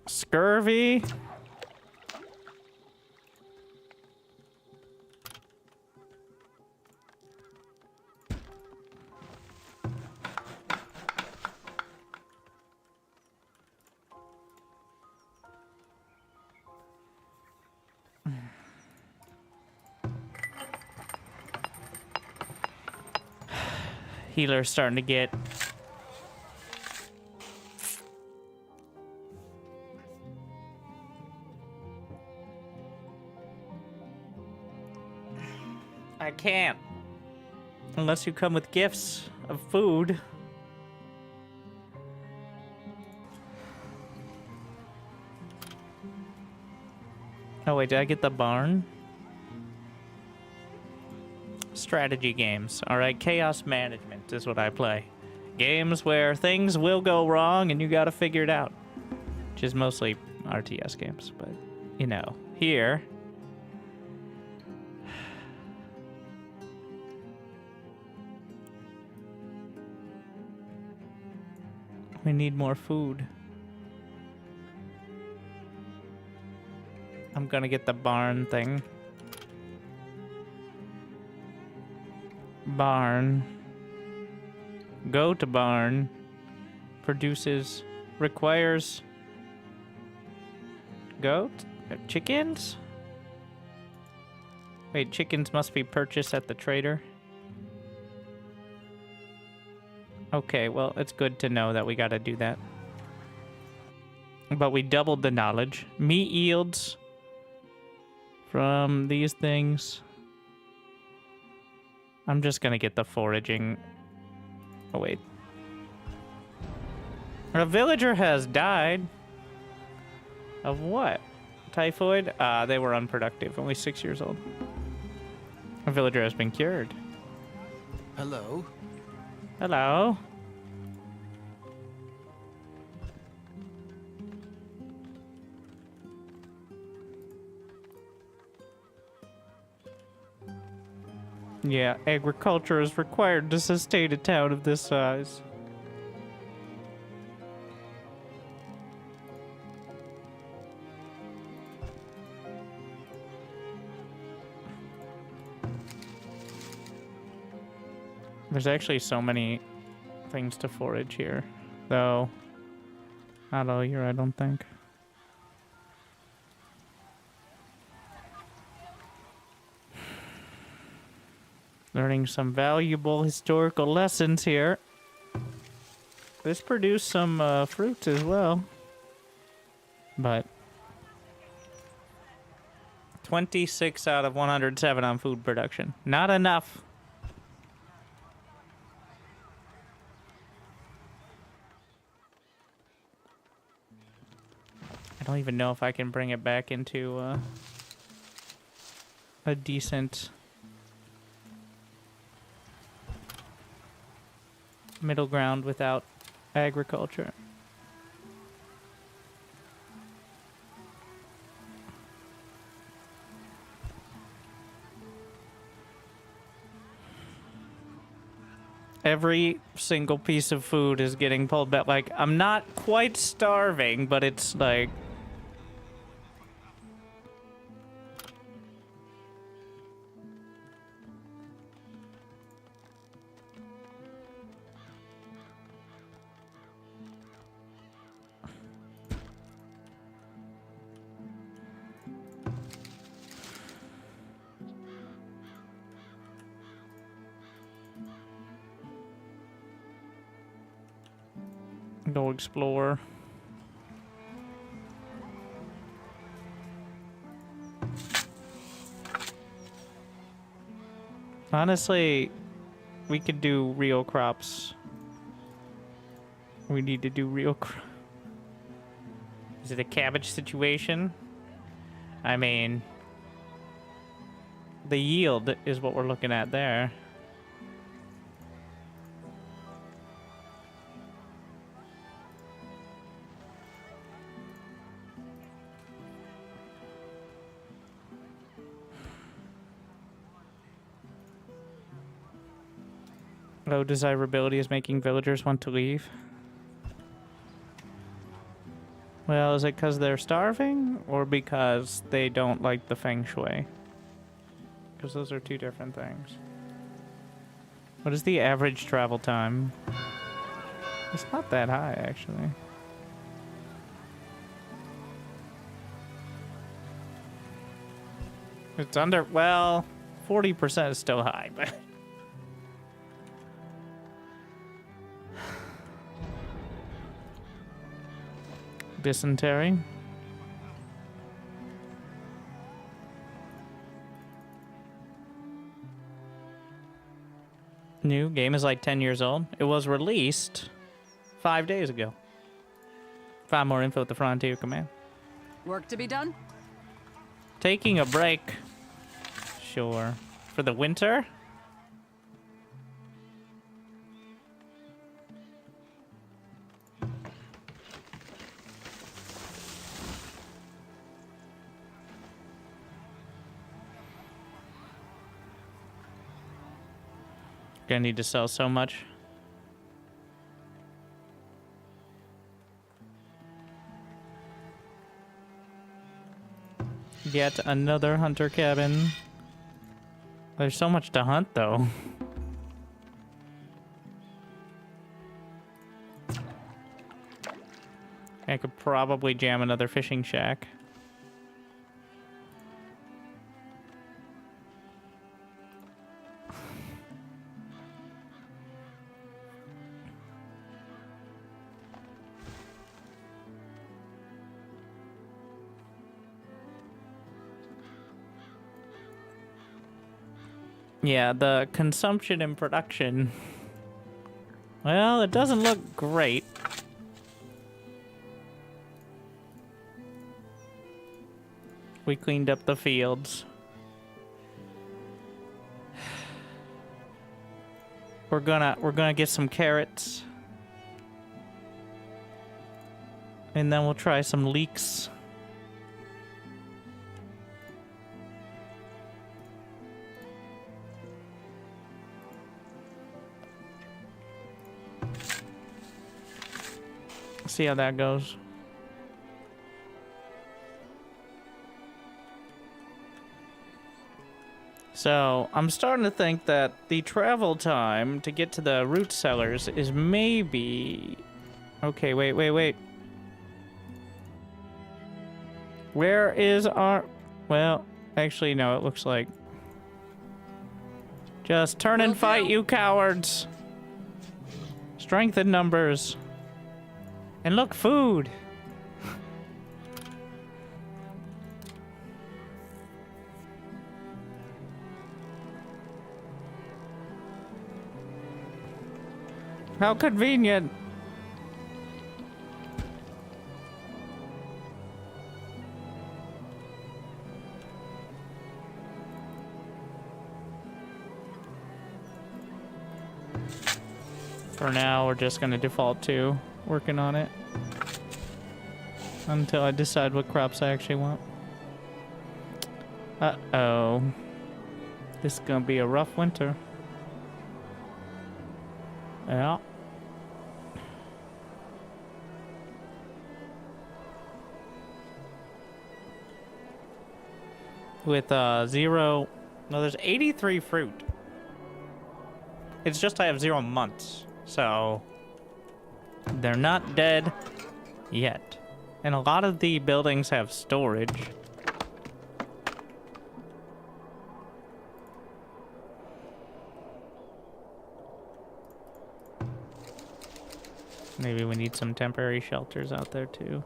Speaker 1: Scurvy. Healer's starting to get... I can't. Unless you come with gifts of food. Oh wait, did I get the barn? Strategy games. Alright, chaos management is what I play. Games where things will go wrong and you gotta figure it out. Which is mostly RTS games, but you know, here... we need more food. I'm gonna get the barn thing. Barn. Go to barn. Produces. Requires. Goat? Chickens? Wait, chickens must be purchased at the trader. Okay, well, it's good to know that we gotta do that. But we doubled the knowledge. Meat yields from these things. I'm just gonna get the foraging. Oh, wait. A villager has died. Of what? Typhoid? They were unproductive. Only 6 years old. A villager has been cured.
Speaker 5: Hello?
Speaker 1: Hello. Yeah, agriculture is required to sustain a town of this size. There's actually so many things to forage here, though not all year, I don't think. Learning some valuable historical lessons here. This produced some fruits as well, but 26 out of 107 on food production. Not enough. I don't even know if I can bring it back into a decent middle ground without agriculture. Every single piece of food is getting pulled back. Like, I'm not quite starving, but it's like... Go explore. Honestly, we could do real crops. We need to do real crops. Is it a cabbage situation? I mean, the yield is what we're looking at there. Low desirability is making villagers want to leave. Well, is it because they're starving or because they don't like the feng shui? Because those are two different things. What is the average travel time? It's not that high, actually. It's under, well, 40% is still high, but... Dysentery. New game is like 10 years old. It was released 5 days ago. Find more info at the Frontier Command.
Speaker 3: Work to be done?
Speaker 1: Taking a break. Sure. For the winter? Gonna need to sell so much. Yet another hunter cabin. There's so much to hunt, though. I could probably jam another fishing shack. Yeah, the consumption and production. Well, it doesn't look great. We cleaned up the fields. We're gonna get some carrots. And then we'll try some leeks. See how that goes. So, I'm starting to think that the travel time to get to the root cellars is maybe... Okay, wait. Where is our... Well, actually, no, it looks like... Just turn and fight, you cowards! Strength in numbers. And look, food! How convenient! For now, we're just gonna default to working on it until I decide what crops I actually want. Uh-oh. This is gonna be a rough winter. Yeah. With zero... No, there's 83 fruit. It's just I have 0 months, so... They're not dead yet. And a lot of the buildings have storage. Maybe we need some temporary shelters out there too.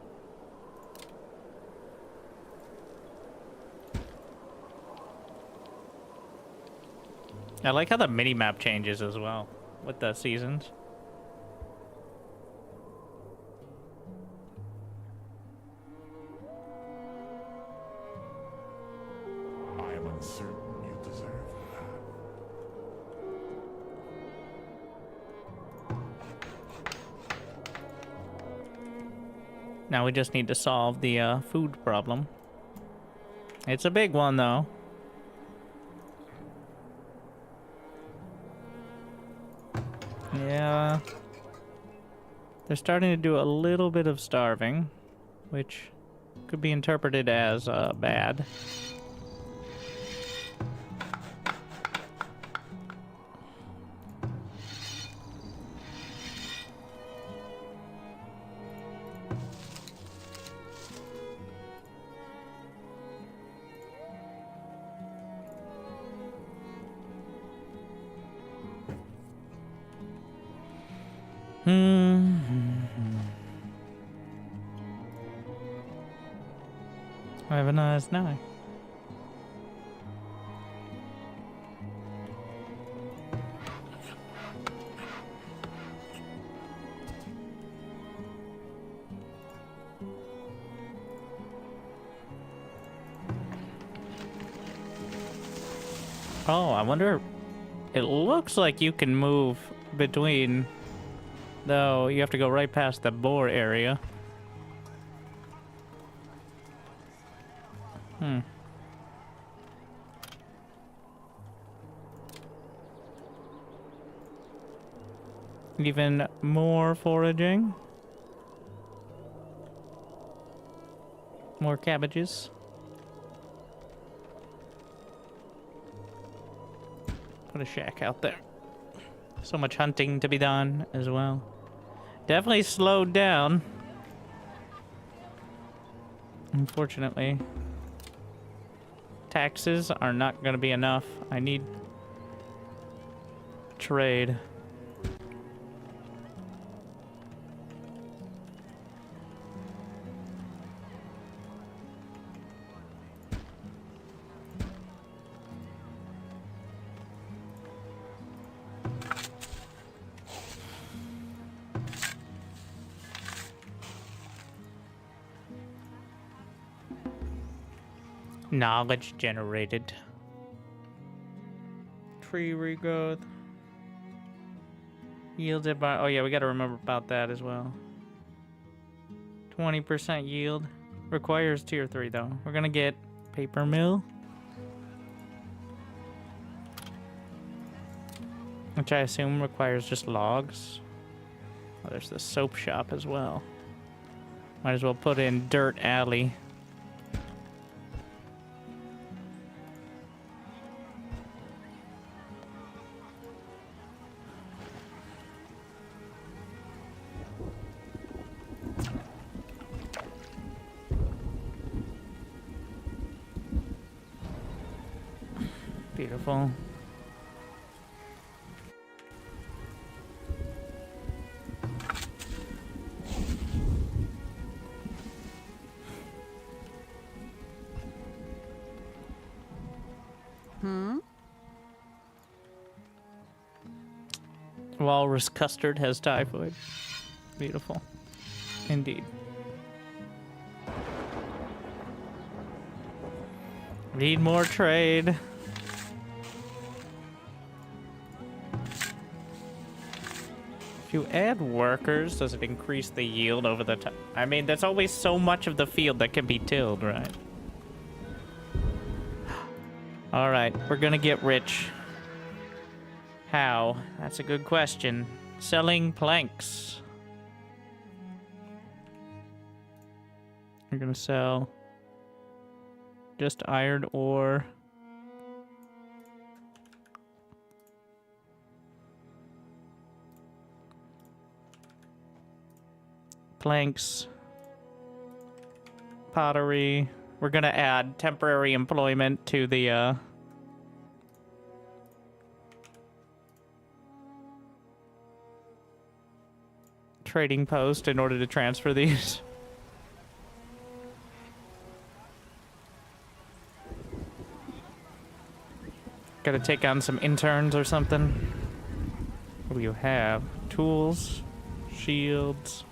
Speaker 1: I like how the mini-map changes as well with the seasons.
Speaker 7: I am uncertain you deserve that.
Speaker 1: Now we just need to solve the food problem. It's a big one though. Yeah. They're starting to do a little bit of starving, which could be interpreted as bad. Have a nice night. Oh, I wonder. It looks like you can move between, though you have to go right past the boar area. Even more foraging. More cabbages. Put a shack out there. So much hunting to be done as well. Definitely slowed down. Unfortunately. Taxes are not going to be enough. I need trade. Knowledge generated. Tree regrowth. Yielded by... Oh yeah, we gotta remember about that as well. 20% yield. Requires tier 3 though. We're gonna get paper mill. Which I assume requires just logs. Oh, there's the soap shop as well. Might as well put in Dirt Alley. Beautiful. Walrus custard has typhoid. Beautiful. Indeed. Need more trade. If you add workers, does it increase the yield over the time? I mean, there's always so much of the field that can be tilled, right? Alright, we're gonna get rich. How? That's a good question. Selling planks. We're gonna sell just iron ore. Planks. Pottery. We're gonna add temporary employment to the trading post in order to transfer these. Gotta take on some interns or something. What do you have? Tools, shields.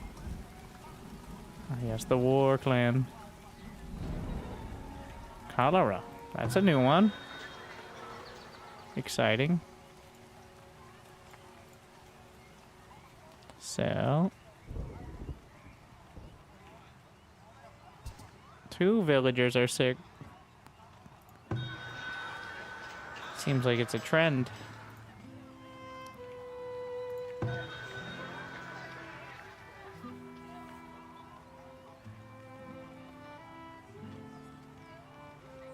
Speaker 1: Ah, yes, the war clan. Cholera. That's a new one. Exciting. Sell. 2 villagers are sick. Seems like it's a trend.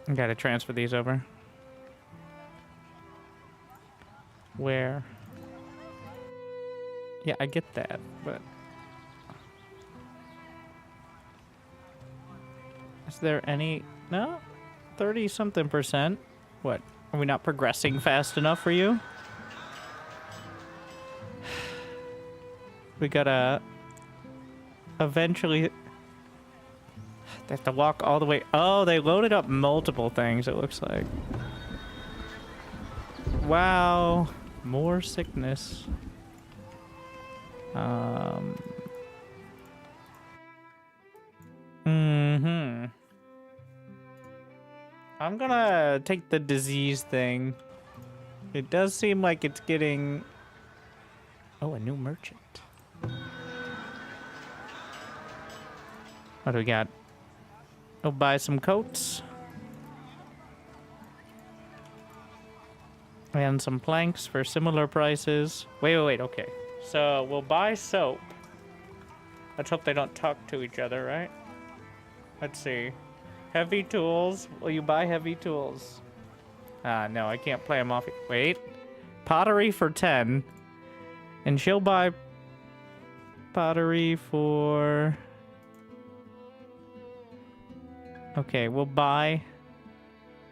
Speaker 1: I gotta transfer these over. Where? Yeah, I get that, but... Is there any... No? 30-something%? What? Are we not progressing fast enough for you? We gotta... Eventually... They have to walk all the way. Oh, they loaded up multiple things, it looks like. Wow. More sickness. I'm gonna take the disease thing. It does seem like it's getting... Oh, a new merchant. What do we got? I'll buy some coats. And some planks for similar prices. Wait, okay. So, we'll buy soap. Let's hope they don't talk to each other, right? Let's see. Heavy tools. Will you buy heavy tools? No, I can't play them off. Wait. Pottery for 10. And she'll buy pottery for... Okay, we'll buy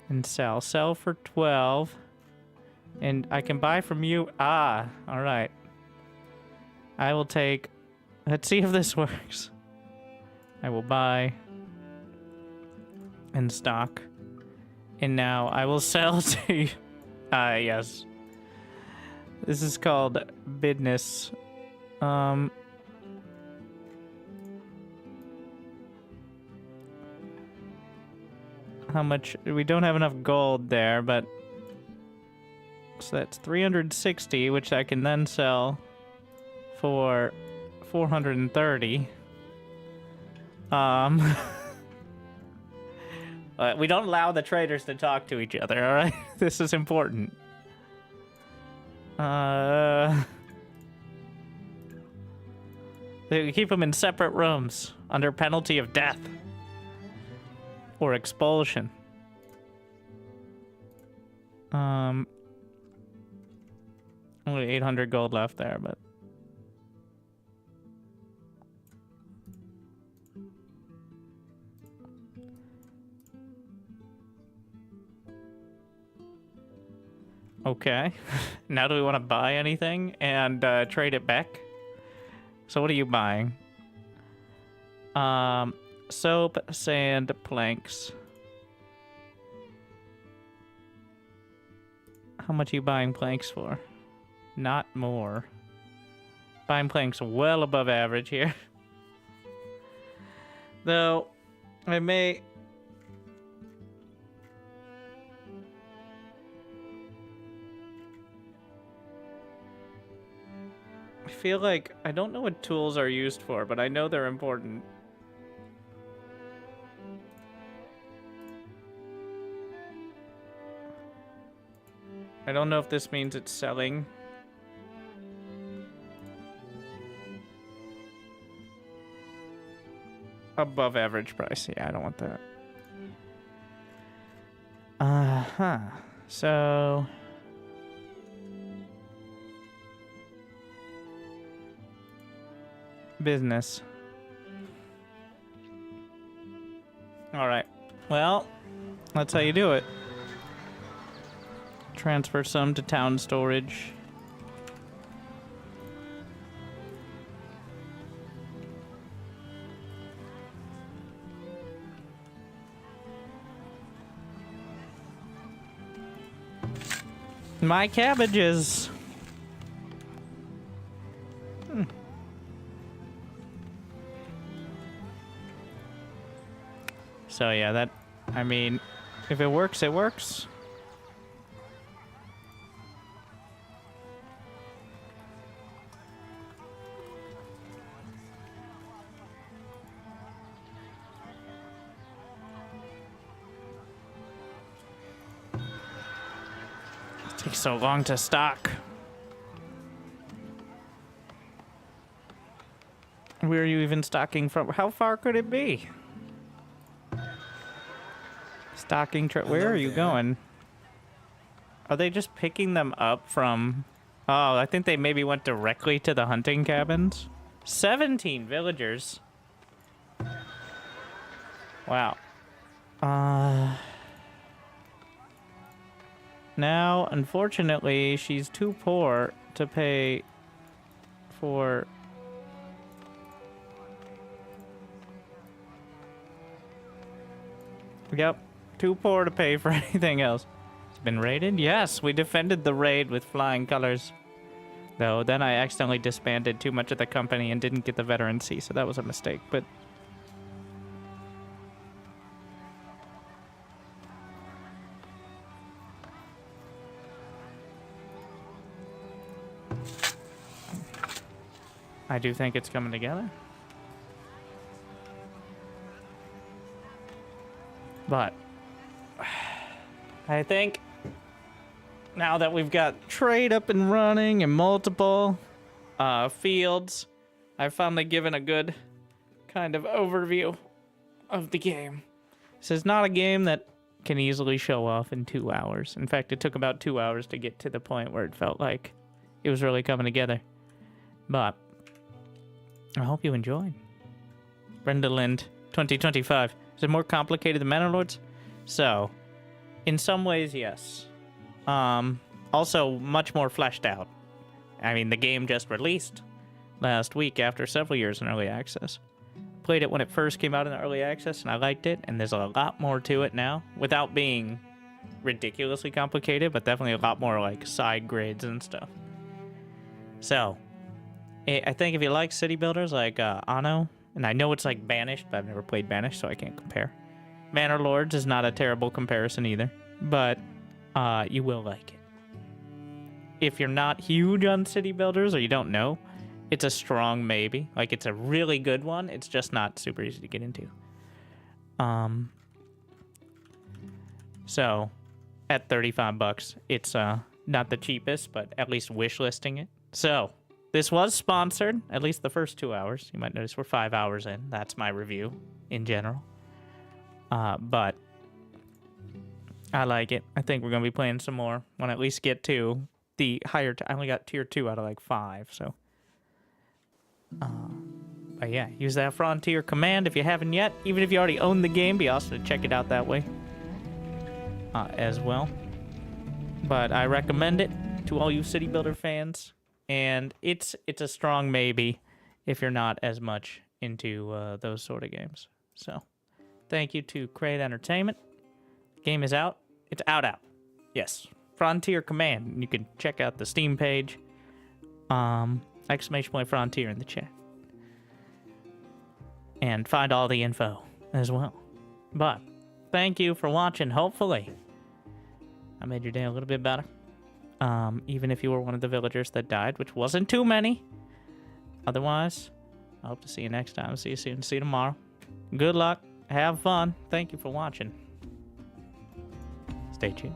Speaker 1: and sell. Sell for 12. And I can buy from you. Ah, all right. I will take... Let's see if this works. I will buy and stock. And now I will sell to you. Yes. This is called business. How much? We don't have enough gold there, but... So that's 360, which I can then sell for 430. We don't allow the traders to talk to each other, alright? This is important. They keep them in separate rooms under penalty of death or expulsion. Only 800 gold left there, but... Okay. Now do we want to buy anything and trade it back? So what are you buying? Soap, sand, planks. How much are you buying planks for? Not more. Buying planks well above average here. Though, I may... I feel like... I don't know what tools are used for, but I know they're important. I don't know if this means it's selling. Above average price. Yeah, I don't want that. So... Business. Alright. Well, that's how you do it. Transfer some to town storage. My cabbages. So yeah, that, I mean, if it works, it works. It takes so long to stock. Where are you even stocking from? How far could it be? Stocking trip. Where are you going? Are they just picking them up from... Oh, I think they maybe went directly to the hunting cabins. 17 villagers. Wow. Now, unfortunately, she's too poor to pay for... Yep. Too poor to pay for anything else. It's been raided? Yes, we defended the raid with flying colors. Though, then I accidentally disbanded too much of the company and didn't get the veterancy, so that was a mistake, but... I do think it's coming together. But I think now that we've got trade up and running and multiple fields, I've finally given a good kind of overview of the game. This is not a game that can easily show off in 2 hours. In fact, it took about 2 hours to get to the point where it felt like it was really coming together. But I hope you enjoyed. Brenda Lind, 2025. Is it more complicated than Manor-Lords? So, in some ways, yes. Also, much more fleshed out. I mean, the game just released last week after several years in early access. Played it when it first came out in early access, and I liked it, and there's a lot more to it now, without being ridiculously complicated, but definitely a lot more, like, side grids and stuff. So, I think if you like city builders like Anno, and I know it's like Banished, but I've never played Banished, so I can't compare. Manor Lords is not a terrible comparison either, but you will like it. If you're not huge on city builders or you don't know, it's a strong maybe. Like, it's a really good one. It's just not super easy to get into. So, at $35, it's not the cheapest, but at least wish listing it. So, this was sponsored, at least the first 2 hours. You might notice we're 5 hours in. That's my review in general. But I like it. I think we're going to be playing some more. Want to at least get to the higher... I only got tier 2 out of like 5, so... but yeah, use that Frontier command if you haven't yet. Even if you already own the game, be awesome to check it out that way. As well. But I recommend it to all you city builder fans. And it's a strong maybe if you're not as much into those sort of games. So, thank you to Crate Entertainment. Game is out. It's out. Yes. Frontier Command. You can check out the Steam page. Exclamation point Frontier in the chat. And find all the info as well. But, thank you for watching. Hopefully, I made your day a little bit better. Even if you were one of the villagers that died, which wasn't too many. Otherwise, I hope to see you next time. See you soon. See you tomorrow. Good luck. Have fun. Thank you for watching. Stay tuned.